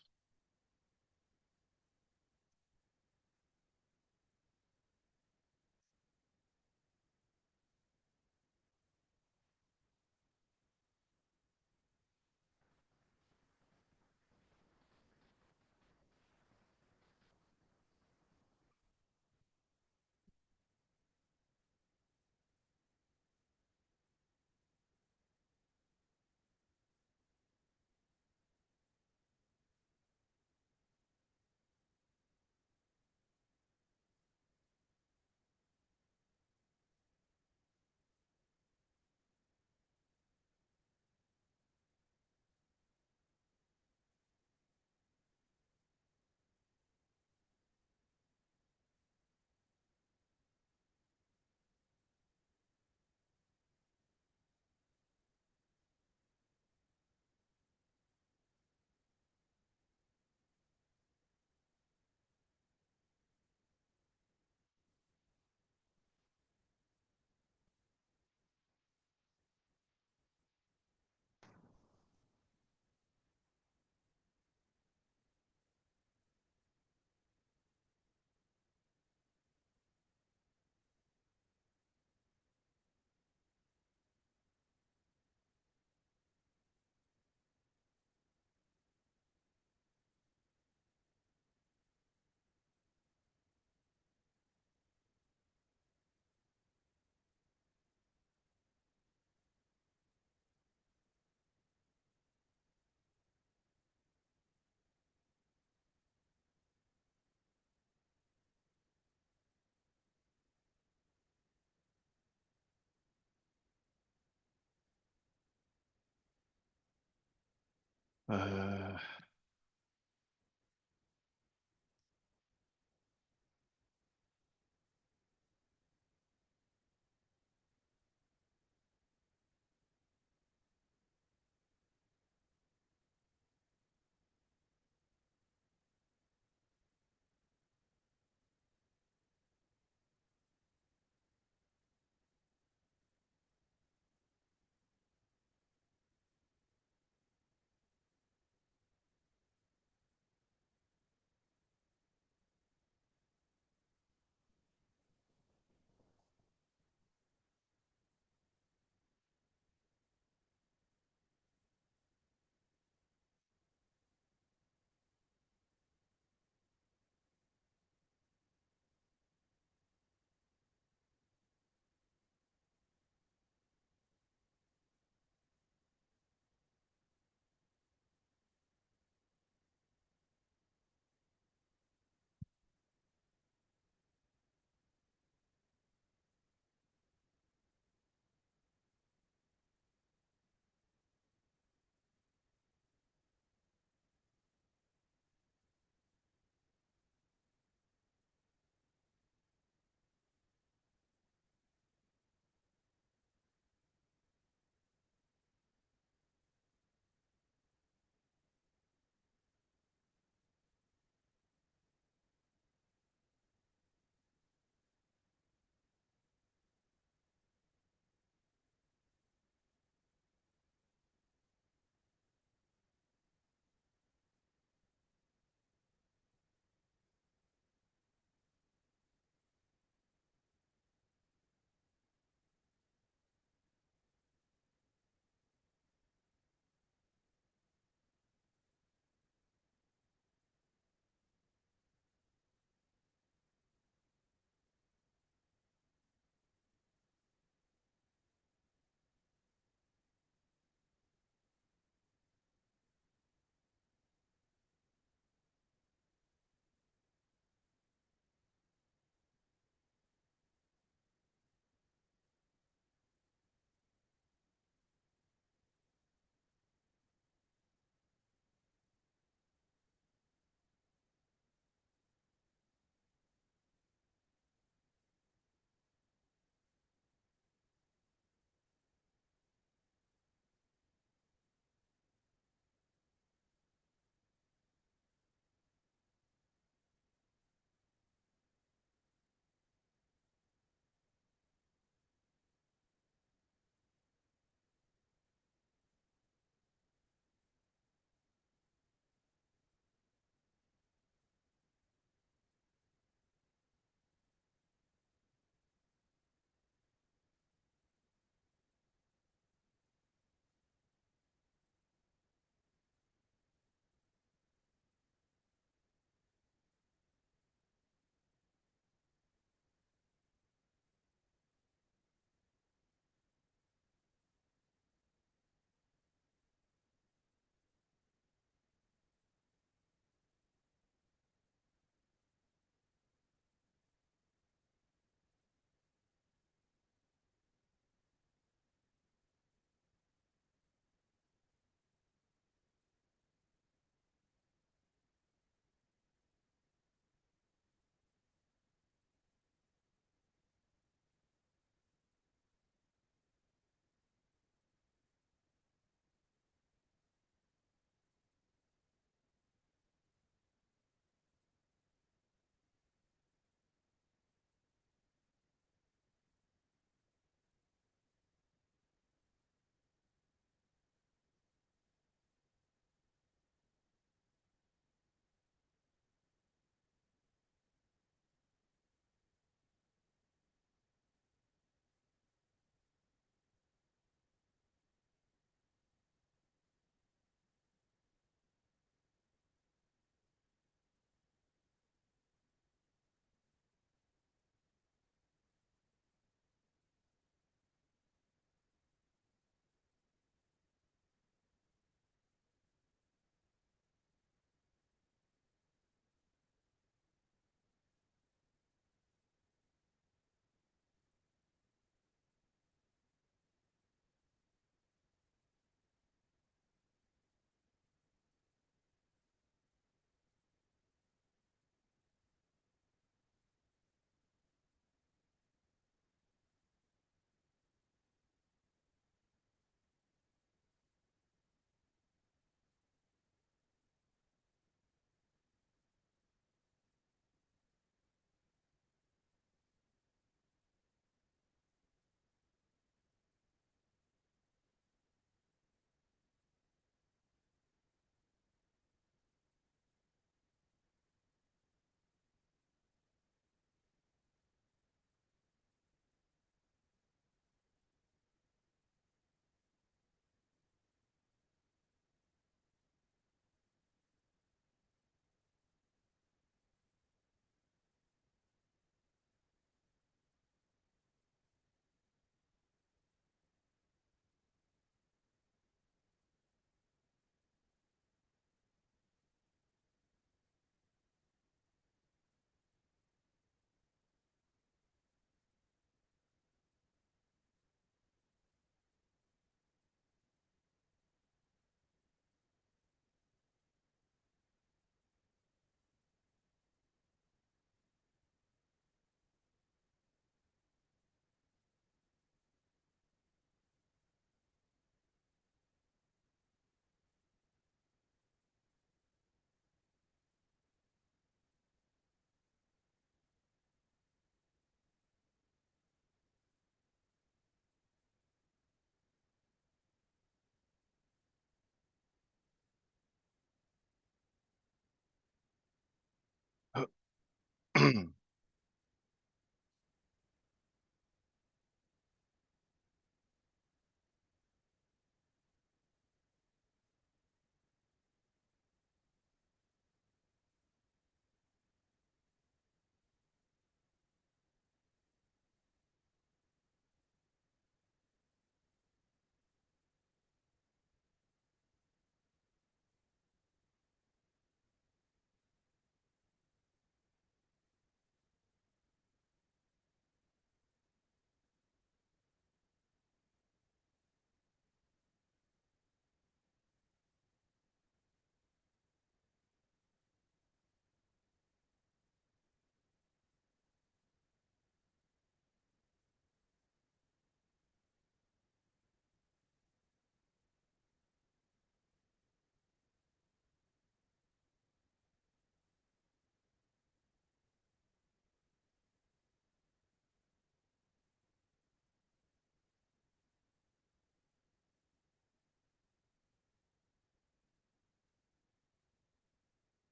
Uh,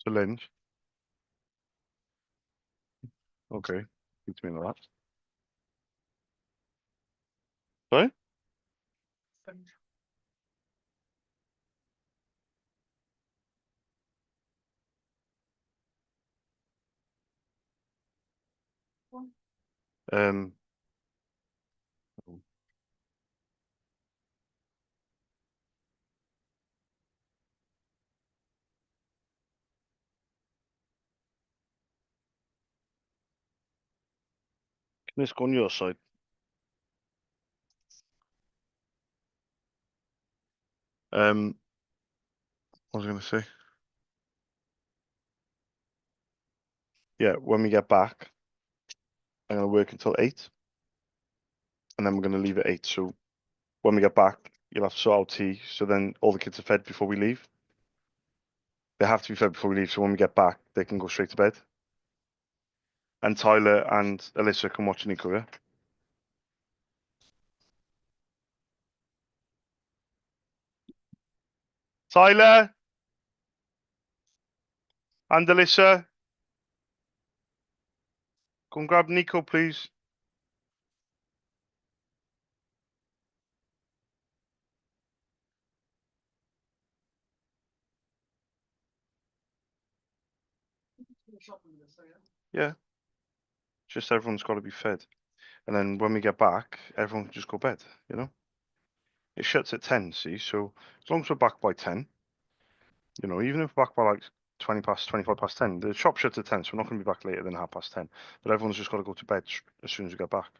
Syringe. Okay. Keeps me in that. Sorry? Um. Can this go on your side? What was I going to say? Yeah, when we get back, I'm going to work until 8, and then we're going to leave at 8. So when we get back, you'll have to sort out tea. So then all the kids are fed before we leave. They have to be fed before we leave. So when we get back, they can go straight to bed. And Tyler and Alyssa can watch Nico, yeah? Tyler and Alyssa, go and grab Nico, please. Yeah. Just everyone's got to be fed. And then when we get back, everyone can just go bed, you know? It shuts at 10, see? So as long as we're back by 10, you know, even if we're back by like 20 past, 25 past 10, the shop shuts at 10, so we're not going to be back later than 10:30. But everyone's just got to go to bed as soon as we get back.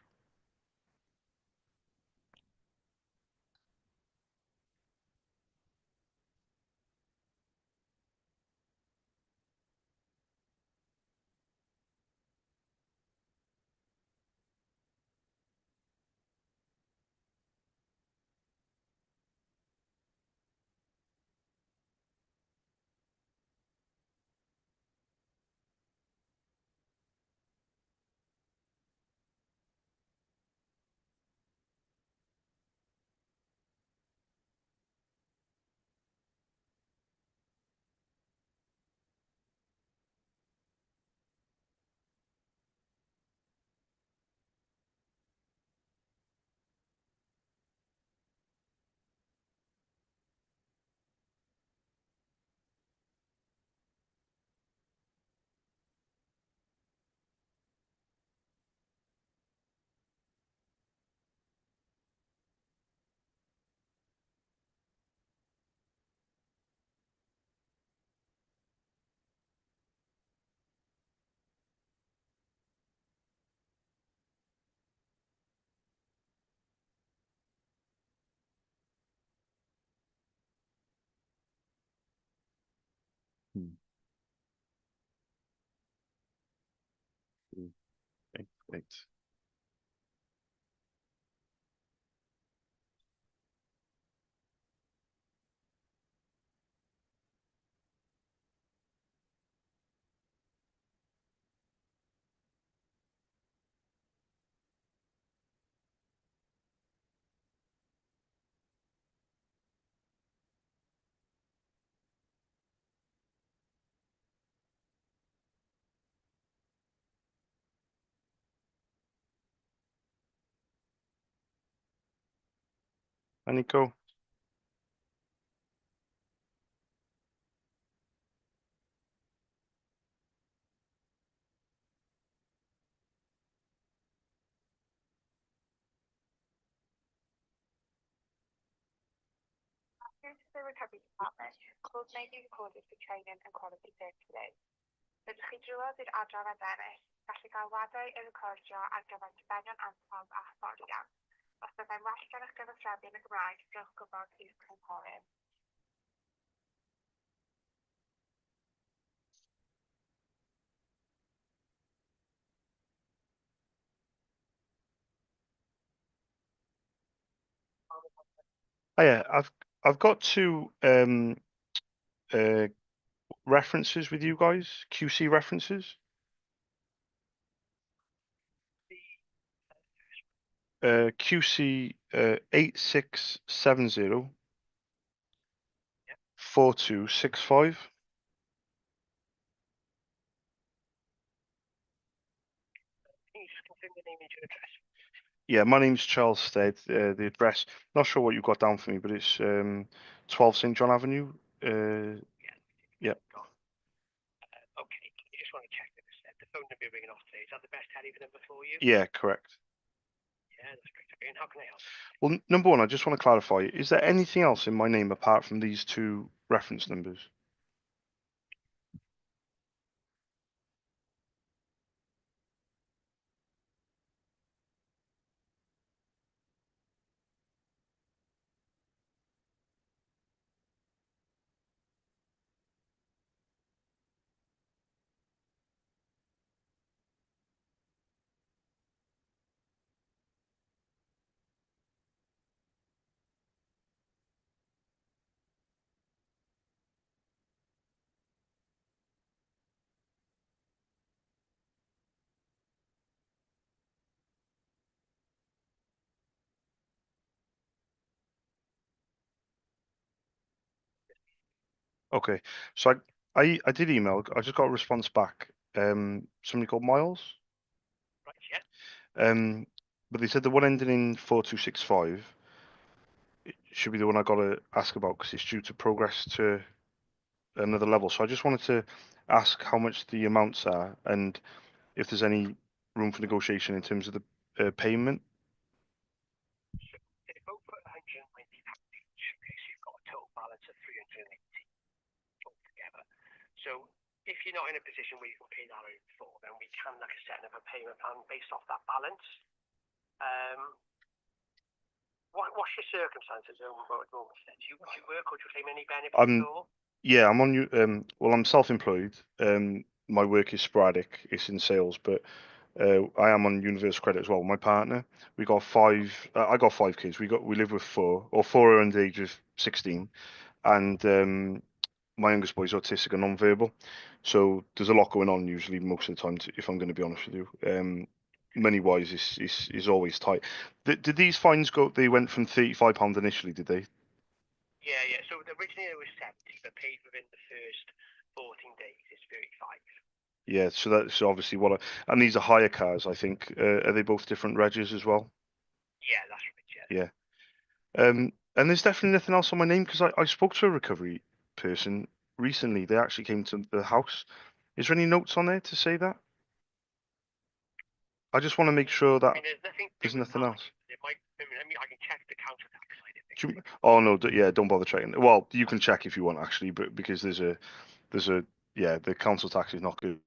Hmm. 2, 8, 8. And Nico. Here's the recovery department. Calls may be recorded for training and quality purposes. Rydych chi drwodd i'r adran aderus. Gallu gael wadau yn recordio ar gyfer dibenion ansawdd a hyfforddiant. Os byddai'n well gan eich gyfathrebu yn y Gymraeg, diolch gwybod i'ch cynghorydd. Oh, yeah, I've got 2 references with you guys, QC references. QC 8670 4265. name and your address. Yeah, my name's Charles Stead. The address, not sure what you got down for me, but it's 12 St John Avenue. Yeah. Okay, I just want to check that the phone number you're ringing off today, is that the best telephone number for you? Yeah, correct. Yeah, that's great. Okay, and how can I help? Well, number one, I just want to clarify, is there anything else in my name apart from these two reference numbers? Okay, so I did email. I just got a response back. Somebody called Miles. Right, yeah. But they said the one ending in 4265 should be the one I got to ask about because it's due to progress to another level. So I just wanted to ask how much the amounts are and if there's any room for negotiation in terms of the payment. They're both at 190 pounds each. Okay, so you've got a total balance of 380 altogether. So if you're not in a position where you can pay that in full, then we can look at setting up a payment plan based off that balance. What's your circumstances at the moment? Do you work or do you claim any benefits at all? Yeah, I'm on you. Well, I'm self-employed. My work is sporadic. It's in sales, but I am on universal credit as well. My partner, we got five. I got five kids. We live with four, or four are under the age of 16, and my youngest boy's autistic and non-verbal. So there's a lot going on usually most of the time. If I'm going to be honest with you, money-wise, is always tight. Did these fines go? They went from £35 initially, did they? Yeah, yeah. So originally it was 70, but paid within the first 14 days is 35. Yeah, so that's obviously and these are hire cars, I think. Are they both different regs as well? Yeah, that's right. Yeah. Yeah. And there's definitely nothing else on my name because I spoke to a recovery person recently. They actually came to the house. Is there any notes on there to say that? I just want to make sure that there's nothing else. It might. I can check the council tax side of things. Oh no, yeah, don't bother checking. Well, you can check if you want actually, but because yeah, the council tax is not good.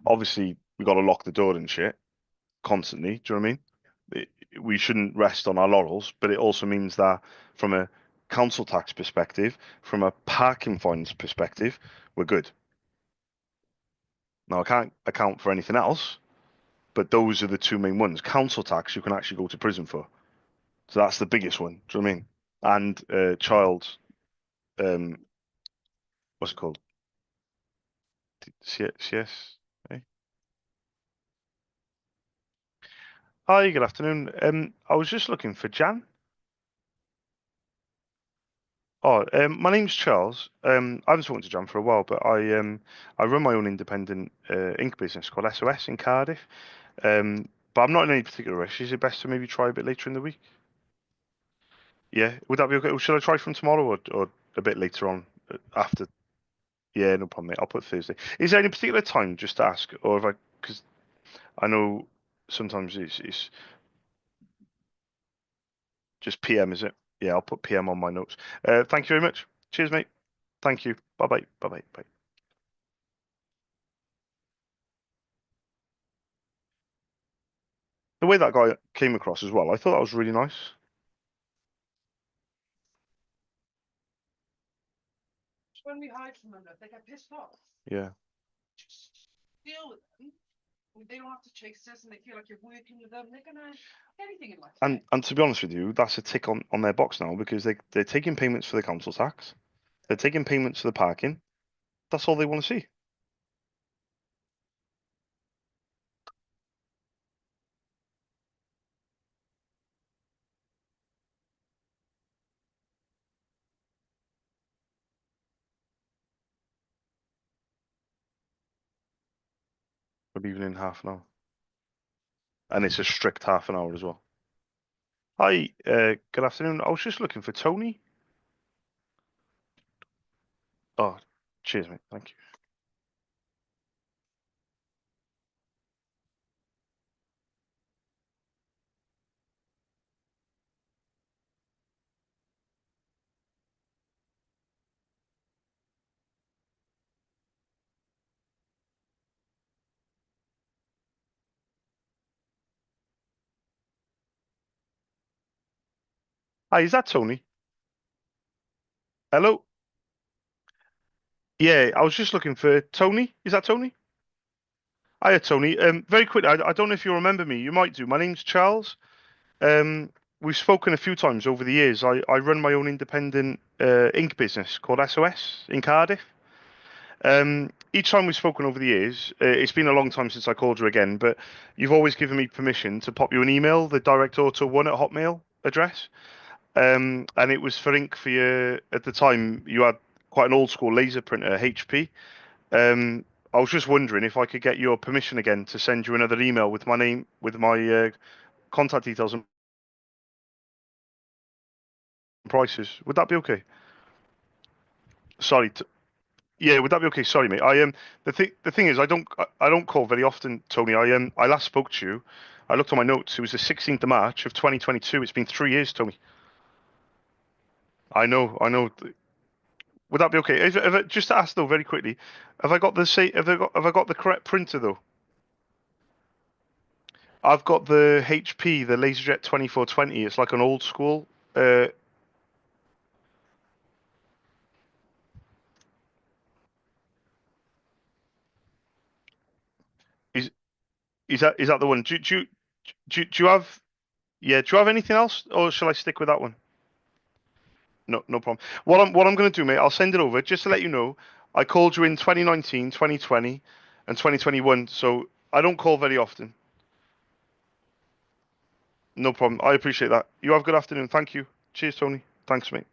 Obviously, we got to lock the door and shit constantly. Do you know what I mean? We shouldn't rest on our laurels, but it also means that from a council tax perspective, from a parking fines perspective, we're good. Now, I can't account for anything else, but those are the two main ones. Council tax, you can actually go to prison for. So that's the biggest one. Do you know what I mean? And child, um, what's it called? CS? Eh? Hi, good afternoon. I was just looking for Jan. Oh, my name's Charles. I haven't spoken to Jan for a while, but I run my own independent ink business called SOS in Cardiff. But I'm not in any particular rush. Is it best to maybe try a bit later in the week? Yeah, would that be okay? Or should I try from tomorrow or a bit later on after? Yeah, no problem, mate. I'll put Thursday. Is there any particular time just to ask, or if I, because I know sometimes it's just PM, is it? Yeah, I'll put PM on my notes. Thank you very much. Cheers, mate. Thank you. Bye bye. Bye bye. Bye. The way that guy came across as well, I thought that was really nice. When we hide from them, they get pissed off. Yeah. Just deal with them. They don't have to chase us, and they feel like you're working with them. They're gonna anything in life. And to be honest with you, that's a tick on their box now because they're taking payments for the council tax, they're taking payments for the parking. That's all they want to see. We're leaving in half an hour, and it's a strict half an hour as well. Hi, good afternoon. I was just looking for Tony. Oh, cheers, mate. Thank you. Hi, is that Tony? Hello? Yeah, I was just looking for Tony. Is that Tony? Hiya, Tony. Very quickly, I don't know if you remember me. You might do. My name's Charles. Um, we've spoken a few times over the years. I run my own independent ink business called SOS in Cardiff. Each time we've spoken over the years, it's been a long time since I called you again, but you've always given me permission to pop you an email, the direct auto one at Hotmail address. And it was for ink for your, at the time, you had quite an old school laser printer, HP. I was just wondering if I could get your permission again to send you another email with my name, with my contact details and prices. Would that be okay? Sorry. Yeah, would that be okay? Sorry, mate. The thing is, I don't call very often, Tony. I last spoke to you. I looked on my notes. It was the 16th of March of 2022. It's been 3 years, Tony. I know, I know. Would that be okay? Just to ask though, very quickly, have I got the say? Have I got the correct printer though? I've got the HP, the LaserJet 2420. It's like an old school. Uh, is is that the one? Do you have? Yeah. Do you have anything else, or shall I stick with that one? No, no problem. What I'm going to do, mate, I'll send it over just to let you know. I called you in 2019, 2020, and 2021, so I don't call very often. No problem. I appreciate that. You have a good afternoon. Thank you. Cheers, Tony. Thanks, mate.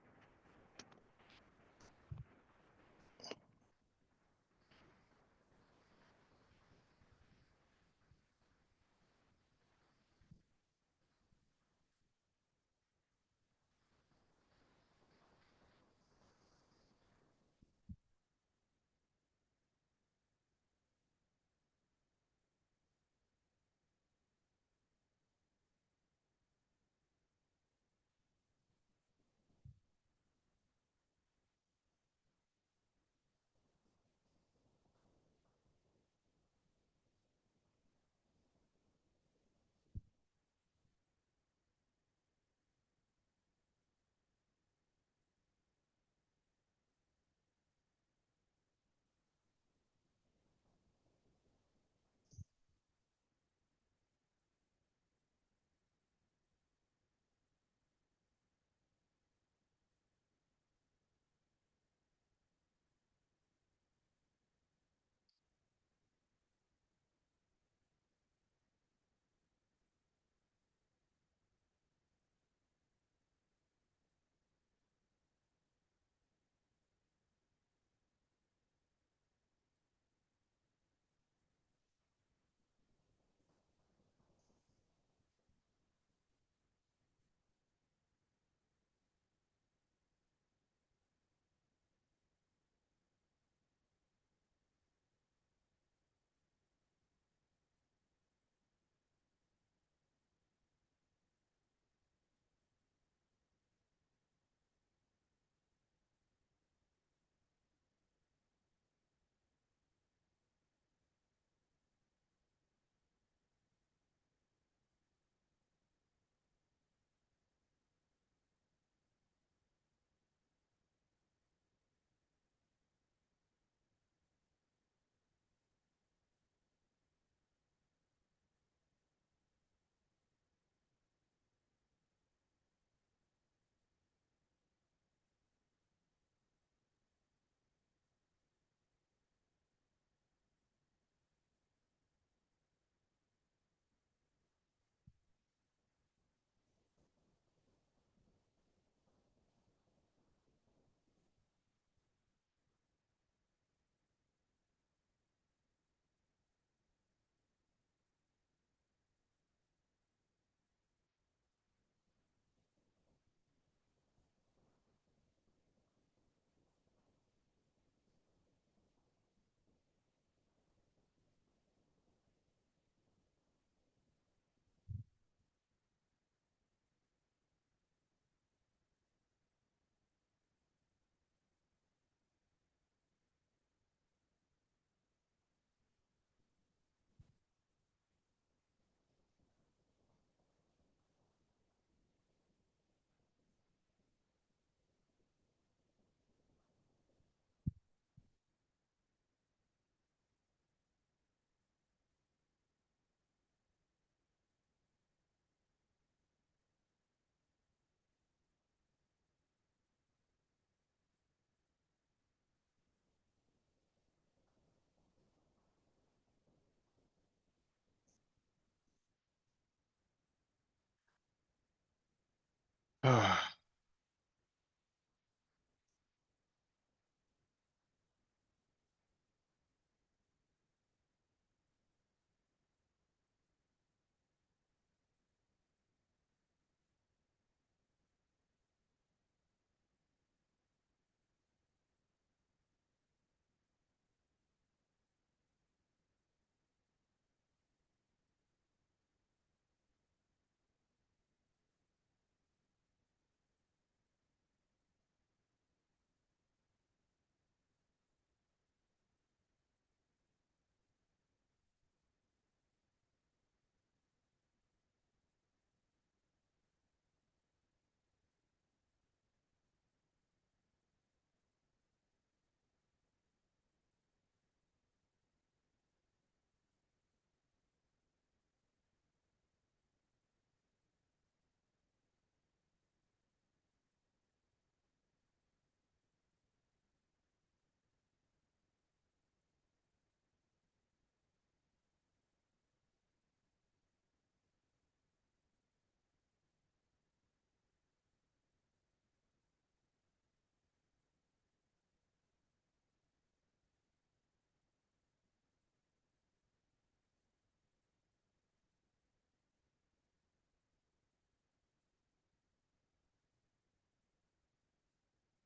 Hmm.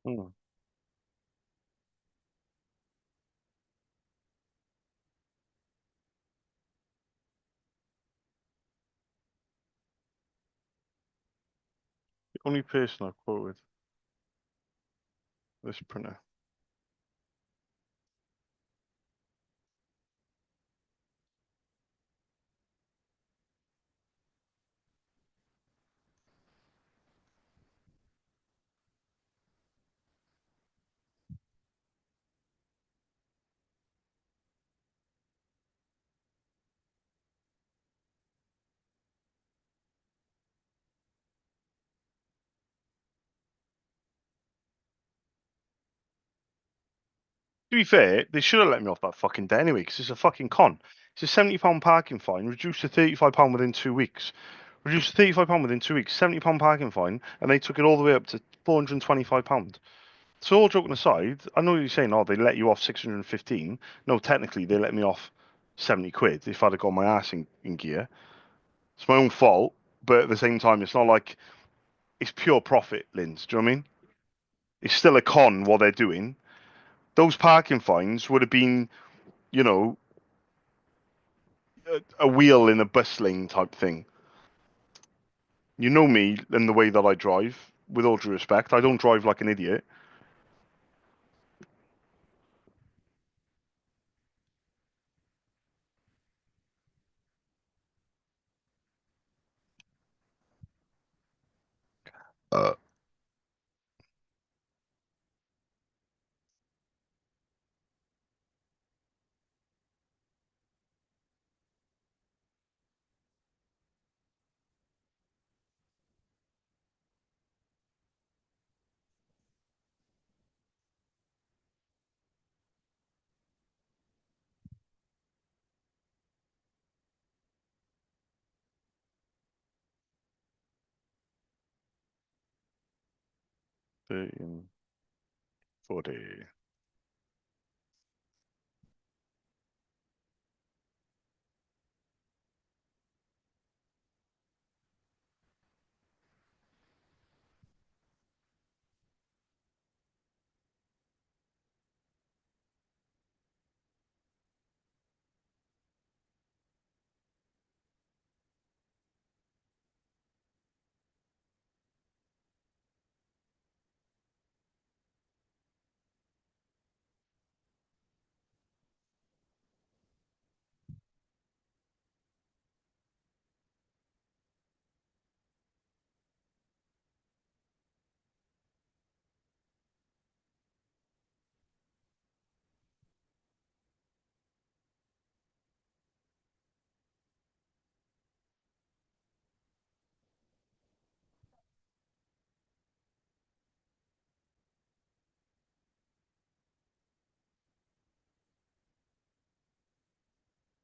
The only person I've quoted with this printer. To be fair, they should have let me off that fucking day anyway, because it's a fucking con. It's a £70 parking fine, reduced to £35 within 2 weeks. Reduced to £35 within 2 weeks, £70 parking fine, and they took it all the way up to £425. So all joking aside, I know you're saying, oh, they let you off 615. No, technically they let me off 70 quid if I'd have got my ass in gear. It's my own fault, but at the same time, it's not like it's pure profit, Linz. Do you know what I mean? It's still a con what they're doing. Those parking fines would have been, you know, a wheel in a bus lane type thing. You know me and the way that I drive. With all due respect, I don't drive like an idiot. Uh, 13, 40.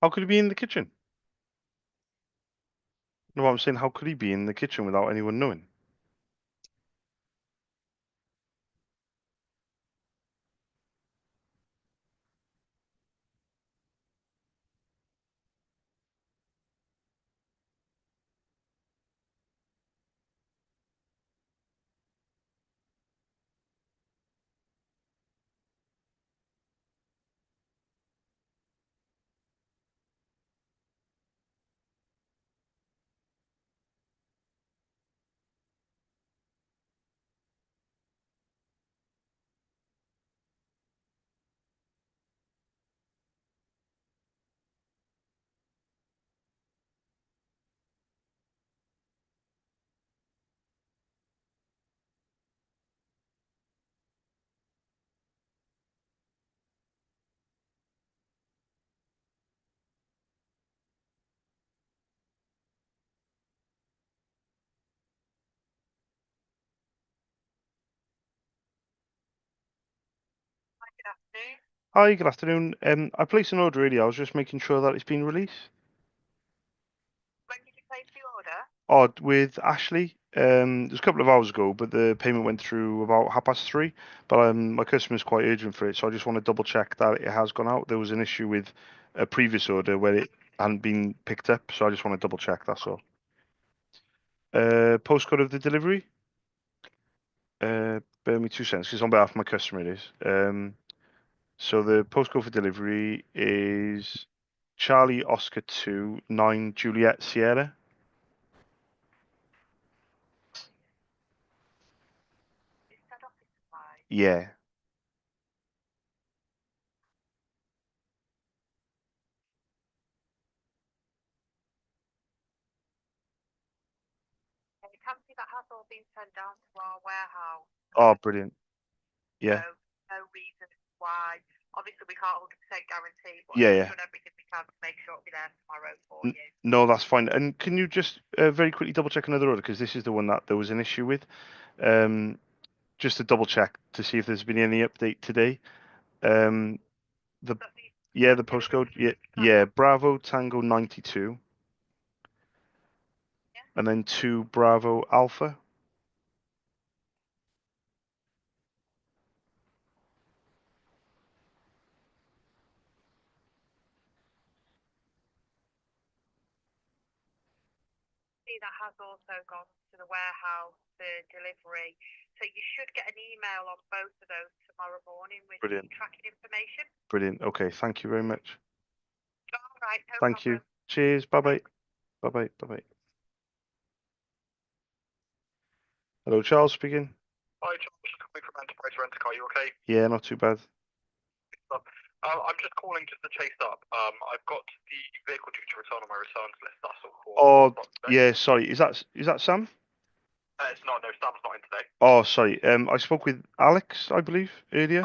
How could he be in the kitchen? No, I'm saying, how could he be in the kitchen without anyone knowing? Good afternoon. Hi, good afternoon. I placed an order earlier. I was just making sure that it's been released. When did you place the order? Oh, with Ashley. It was a couple of hours ago, but the payment went through about 3:30. But my customer's quite urgent for it, so I just want to double check that it has gone out. There was an issue with a previous order where it hadn't been picked up, so I just want to double check. That's all. Postcode of the delivery. Bear me 2 seconds, because on behalf of my customer it is. So the postcode for delivery is Charlie Oscar 2 9 Juliet Sierra. Is that office supply? Yeah. You can see that has all been sent down to our warehouse. Oh, brilliant. Yeah. No reason why. Obviously, we can't 100% guarantee, but Yeah, we've yeah. done everything we can to make sure it'll be there tomorrow for N- you. No, that's fine. And can you just very quickly double check another order, because this is the one that there was an issue with. Just to double check to see if there's been any update today. The Got the Yeah, the postcode. Yeah, Bravo Tango 92, Yeah. and then 2 Bravo Alpha. see that has also gone to the warehouse for delivery. So you should get an email on both of those tomorrow morning with the Brilliant. tracking information. Brilliant. Okay, thank you very much. All right, no Thank problem. you. Cheers. Bye bye. Bye bye. Bye bye. Hello, Charles speaking. Hi, Charles. Coming from Enterprise Rent a Car. You okay? Yeah, not too bad. I'm just calling just to chase up. I've got the vehicle due to return on my returns list. That's all for. Oh, today. yeah, sorry. Is that Sam? It's not. No, Sam's not in today. Oh, sorry. I spoke with Alex, I believe, earlier.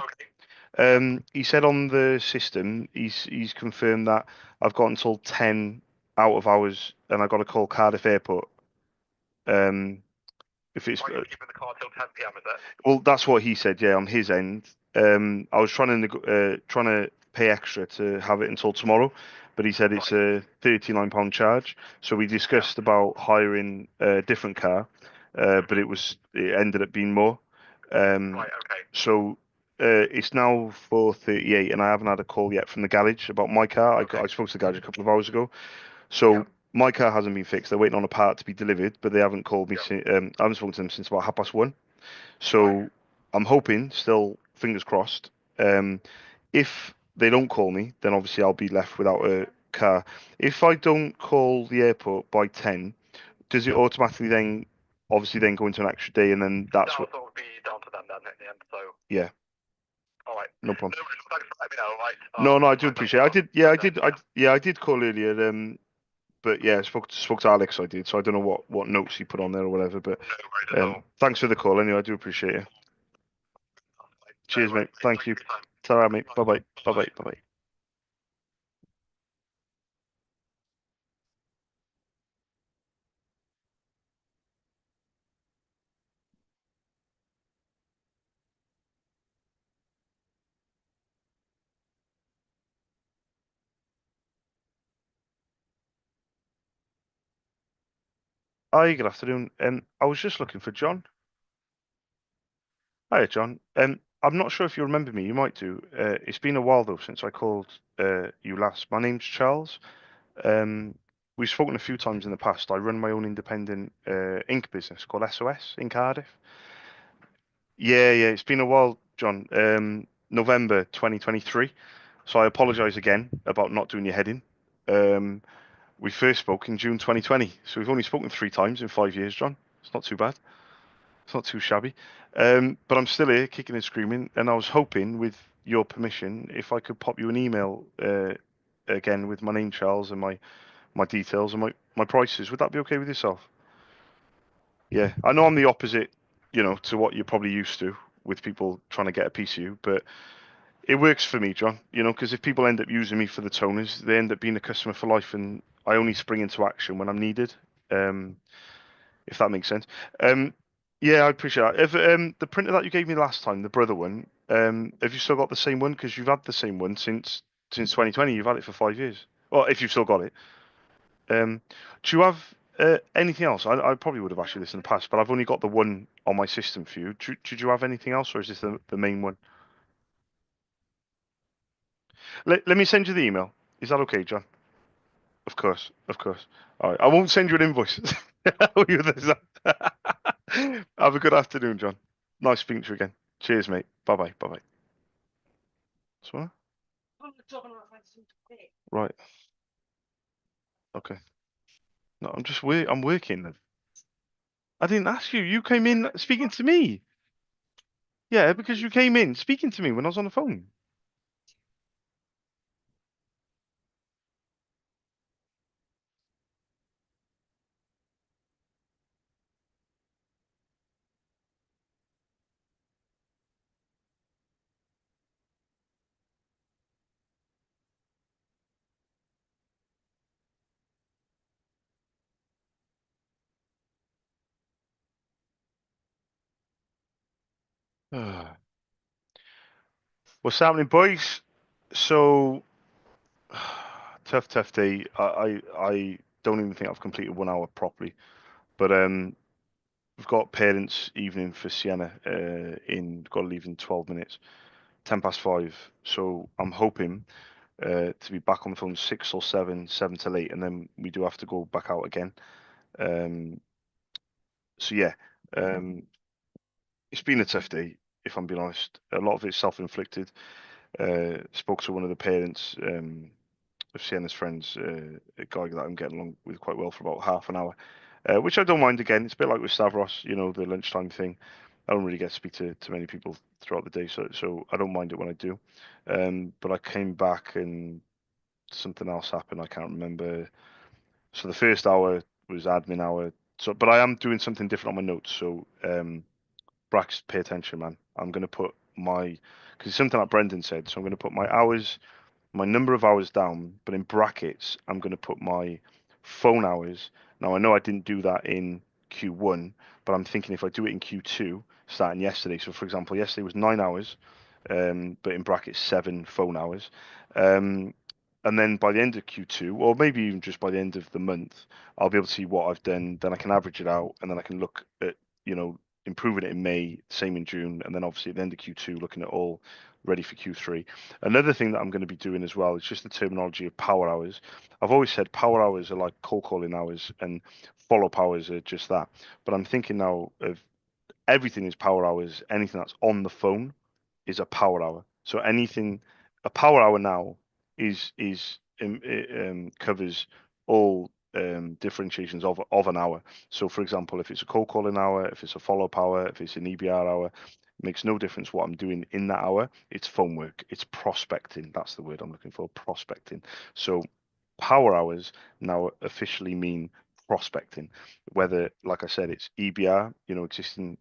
Okay. He said on the system, he's confirmed that I've got until 10 out of hours, and I got to call Cardiff Airport. If it's Are you keeping the car till 10 p.m. Is it? Well, that's what he said. Yeah, on his end. I was trying to pay extra to have it until tomorrow, but he said it's a £39 charge. So we discussed about hiring a different car, but it ended up being more. Right. Okay. So it's now 4:38, and I haven't had a call yet from the garage about my car. I spoke to the garage a couple of hours ago. So my car hasn't been fixed. They're waiting on a part to be delivered, but they haven't called me. I haven't spoken to them since about 1:30. So I'm hoping, still fingers crossed. If they don't call me, then obviously I'll be left without a car. If I don't call the airport by 10, does it automatically then, obviously then go into an extra day, and then that's what? That would be down to them then at the end. So. Yeah. All right. No problem. No, thanks for letting me know. Right. No, I do appreciate it. I did. Yeah, I did. I did call earlier. But yeah, I spoke to Alex. I did. So I don't know what notes he put on there or whatever. But No worries at all. thanks for the call. Anyway, I do appreciate it. Cheers, mate. Thank you. Ta-ra, mate. Bye bye. Bye bye. Bye bye. Hi, good afternoon. I was just looking for John. Hiya, John. I'm not sure if you remember me. You might do. It's been a while though since I called you last. My name's Charles. Um, we've spoken a few times in the past. I run my own independent ink business called SOS in Cardiff. Yeah, yeah. It's been a while, John. November 2023. So I apologise again about not doing your heading. We first spoke in June 2020, so we've only spoken 3 times in 5 years, John. It's not too bad. It's not too shabby. But I'm still here, kicking and screaming, and I was hoping, with your permission, if I could pop you an email again with my name, Charles, and my details and my prices. Would that be okay with yourself? Yeah, I know I'm the opposite, to what you're probably used to with people trying to get a piece of you, but it works for me, John. Because if people end up using me for the toners, they end up being a customer for life, and I only spring into action when I'm needed. If that makes sense. Yeah, I appreciate that. If the printer that you gave me last time, the brother one, Have you still got the same one? Because you've had the same one since 2020. You've had it for 5 years. Well, if you've still got it. Do you have anything else? I probably would have asked you this in the past, but I've only got the one on my system for you. Did you have anything else, or is this the main one? Let me send you the email. Is that okay, John? Of course, of course. All right, I won't send you an invoice. Have a good afternoon, John. Nice speaking to you again. Cheers, mate. Bye bye. Bye bye. What? I'm talking about something to pay. Right. Okay. No, I'm working then. I didn't ask you. You came in speaking to me. Yeah, because you came in speaking to me when I was on the phone. What's happening, boys? So tough day. I don't even think I've completed 1 hour properly. But we've got parents' evening for Sienna. Got to leave in 12 minutes, 5:10. So I'm hoping to be back on the phone 6 or 7, 7 till 8, and then we do have to go back out again. So yeah, it's been a tough day, if I'm being honest. A lot of it's self-inflicted. Spoke to one of the parents of Sienna's friends, a guy that I'm getting along with quite well for about half an hour, which I don't mind. Again, it's a bit like with Stavros, the lunchtime thing. I don't really get to speak to many people throughout the day, so I don't mind it when I do. But I came back and something else happened. I can't remember. So the first hour was admin hour. So, but I am doing something different on my notes. So, Brax, pay attention, man. I'm gonna put because it's something that Brendan said. So I'm gonna put my number of hours down, but in brackets, I'm going to put my phone hours. Now, I know I didn't do that in Q1, but I'm thinking if I do it in Q2, starting yesterday. So, for example, yesterday was 9 hours, but in brackets, 7 phone hours. And then by the end of Q2, or maybe even just by the end of the month, I'll be able to see what I've done. Then I can average it out, and then I can look at, improving it in May, same in June, and then obviously at the end of Q2, looking at all ready for Q3. Another thing that I'm going to be doing as well is just the terminology of power hours. I've always said power hours are like cold calling hours and follow-up hours are just that. But I'm thinking now of everything is power hours. Anything that's on the phone is a power hour. So a power hour now covers all differentiations of an hour. So, for example, if it's a cold calling hour, if it's a follow-up hour, if it's an EBR hour, it makes no difference what I'm doing in that hour. It's phone work. It's prospecting. That's the word I'm looking for. Prospecting. So, power hours now officially mean prospecting. Whether, like I said, it's EBR, existing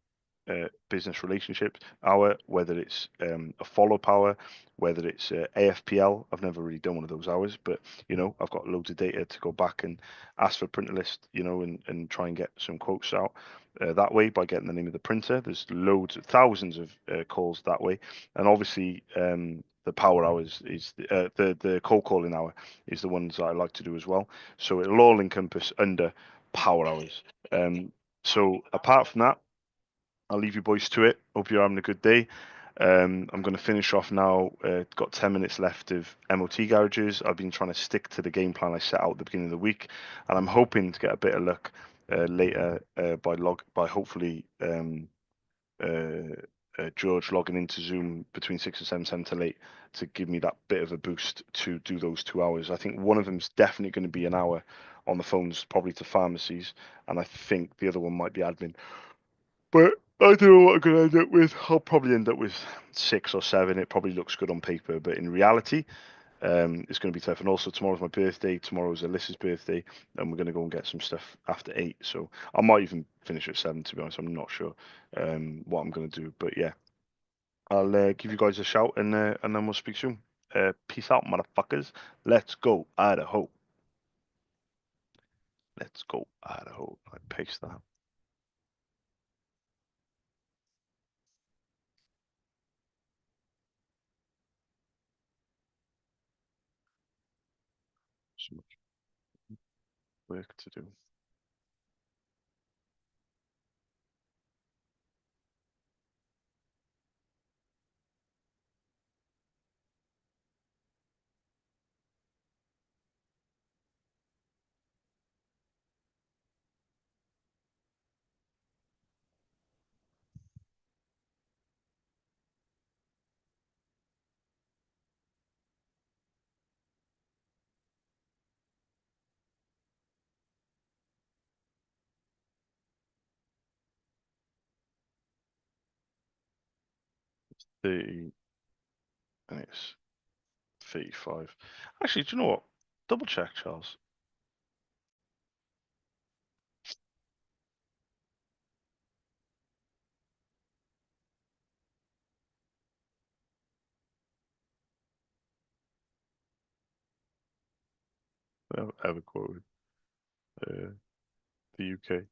business relationships hour, whether it's a follow-up hour, whether it's AFPL. I've never really done one of those hours, but I've got loads of data to go back and ask for a printer list, and try and get some quotes out that way by getting the name of the printer. There's thousands of calls that way, and obviously the power hours is the cold calling hour is the ones that I like to do as well. So it'll all encompass under power hours. So apart from that, I'll leave you boys to it. Hope you're having a good day. I'm going to finish off now. Got 10 minutes left of MOT garages. I've been trying to stick to the game plan I set out at the beginning of the week, and I'm hoping to get a bit of luck later by hopefully George logging into Zoom between 6 and 7, 7 till 8 to give me that bit of a boost to do those 2 hours. I think one of them's definitely going to be an hour on the phones, probably to pharmacies, and I think the other one might be admin. But I don't know what I'm going to end up with. I'll probably end up with 6 or 7. It probably looks good on paper, but in reality, it's going to be tough. And also, tomorrow's my birthday. Tomorrow's Alyssa's birthday, and we're going to go and get some stuff after 8. So I might even finish at 7. To be honest, I'm not sure what I'm going to do. But yeah, I'll give you guys a shout, and then we'll speak soon. Peace out, motherfuckers. Let's go, Idaho. Let's go, Idaho. I paste that. So much work to do. It's 30 and it's 35. Actually, do you know what? Double check, Charles. Ever quoted the UK?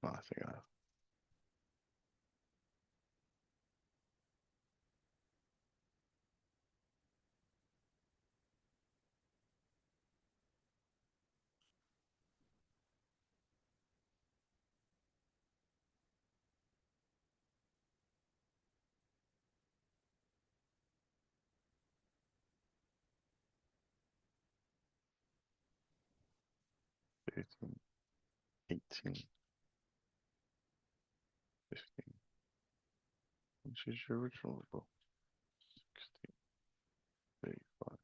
No, I think I have. Eighteen, 18, 15. Which is your original book? 16, 35.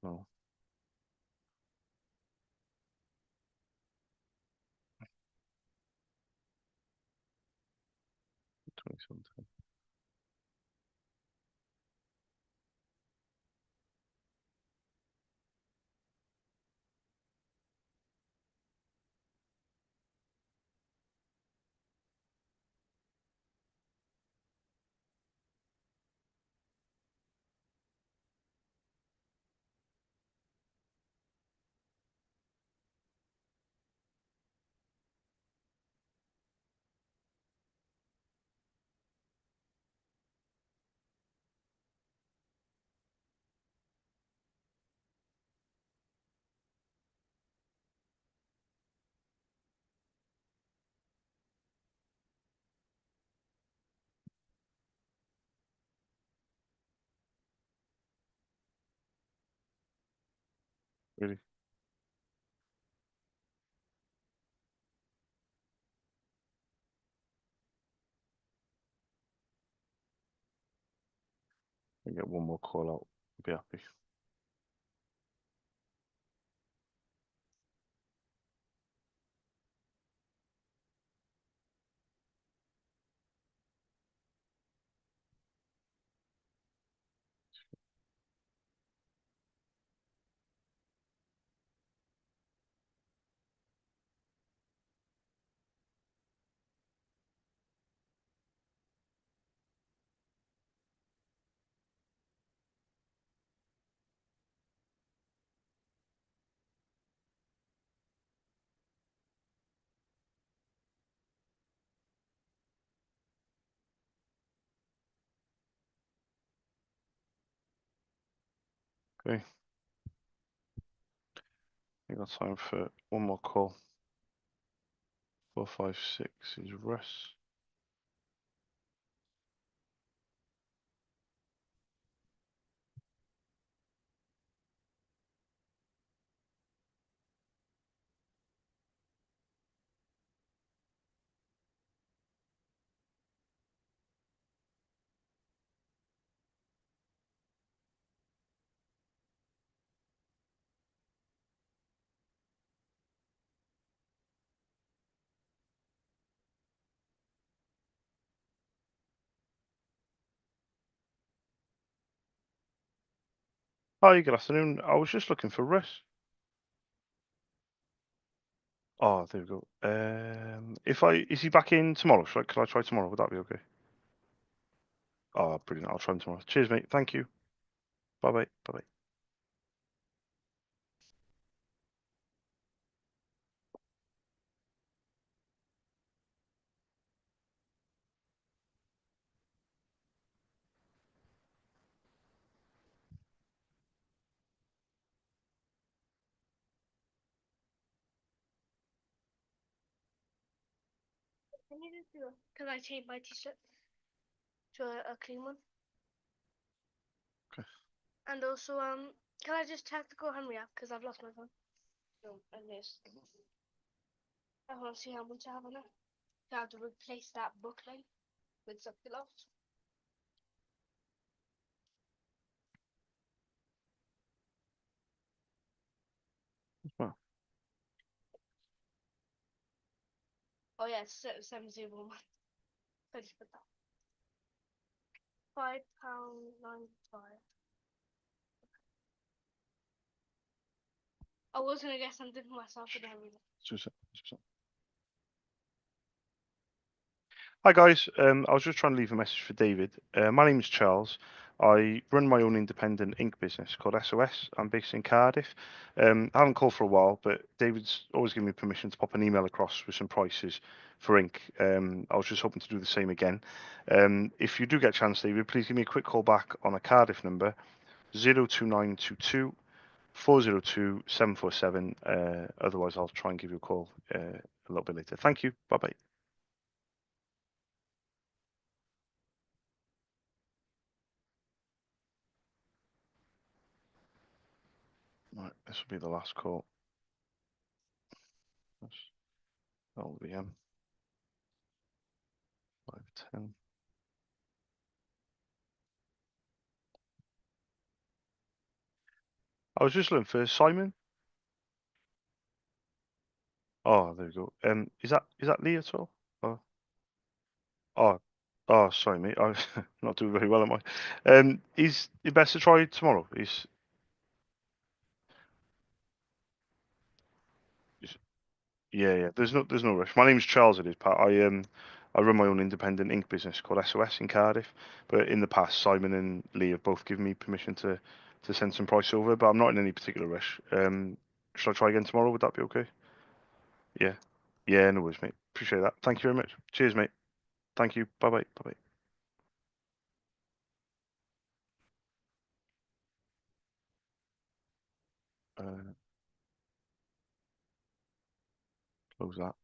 No, 2017. Really? I get one more call out. I'll be happy. Okay. I got time for one more call. 456 is Russ. Hi, good afternoon. I was just looking for Russ. Oh, there we go. Is he back in tomorrow? Could I try tomorrow? Would that be okay? Oh, brilliant. I'll try them tomorrow. Cheers, mate. Thank you. Bye bye. Bye bye. Can I change my t-shirt to a clean one? Okay. And also, can I just check the Go Henry app because I've lost my phone? No, and this. I want to see how much I have on it. I have to replace that booklet with something else. Well, Oh yeah, it's 701. I just put that. £5.95. I was gonna get something for myself, but I haven't. just a sec. Hi guys, I was just trying to leave a message for David. My name is Charles. I run my own independent ink business called SOS. I'm based in Cardiff. I haven't called for a while, but David's always given me permission to pop an email across with some prices for ink. I was just hoping to do the same again. If you do get a chance, David, please give me a quick call back on a Cardiff number 02922 402 747. Otherwise, I'll try and give you a call a little bit later. Thank you. Bye bye. Right, this will be the last call. That'll be 510. I was just looking for Simon. Oh, there we go. Is that Lee at all? Oh, oh, oh, sorry, mate. I'm not doing very well, am I? Is it best to try tomorrow? Yeah, yeah. There's no rush. My name's Charles. It is, Pat. I run my own independent ink business called SOS in Cardiff. But in the past, Simon and Lee have both given me permission to send some price over. But I'm not in any particular rush. Should I try again tomorrow? Would that be okay? Yeah. Yeah, no worries, mate. Appreciate that. Thank you very much. Cheers, mate. Thank you. Bye bye. Bye bye. Close that.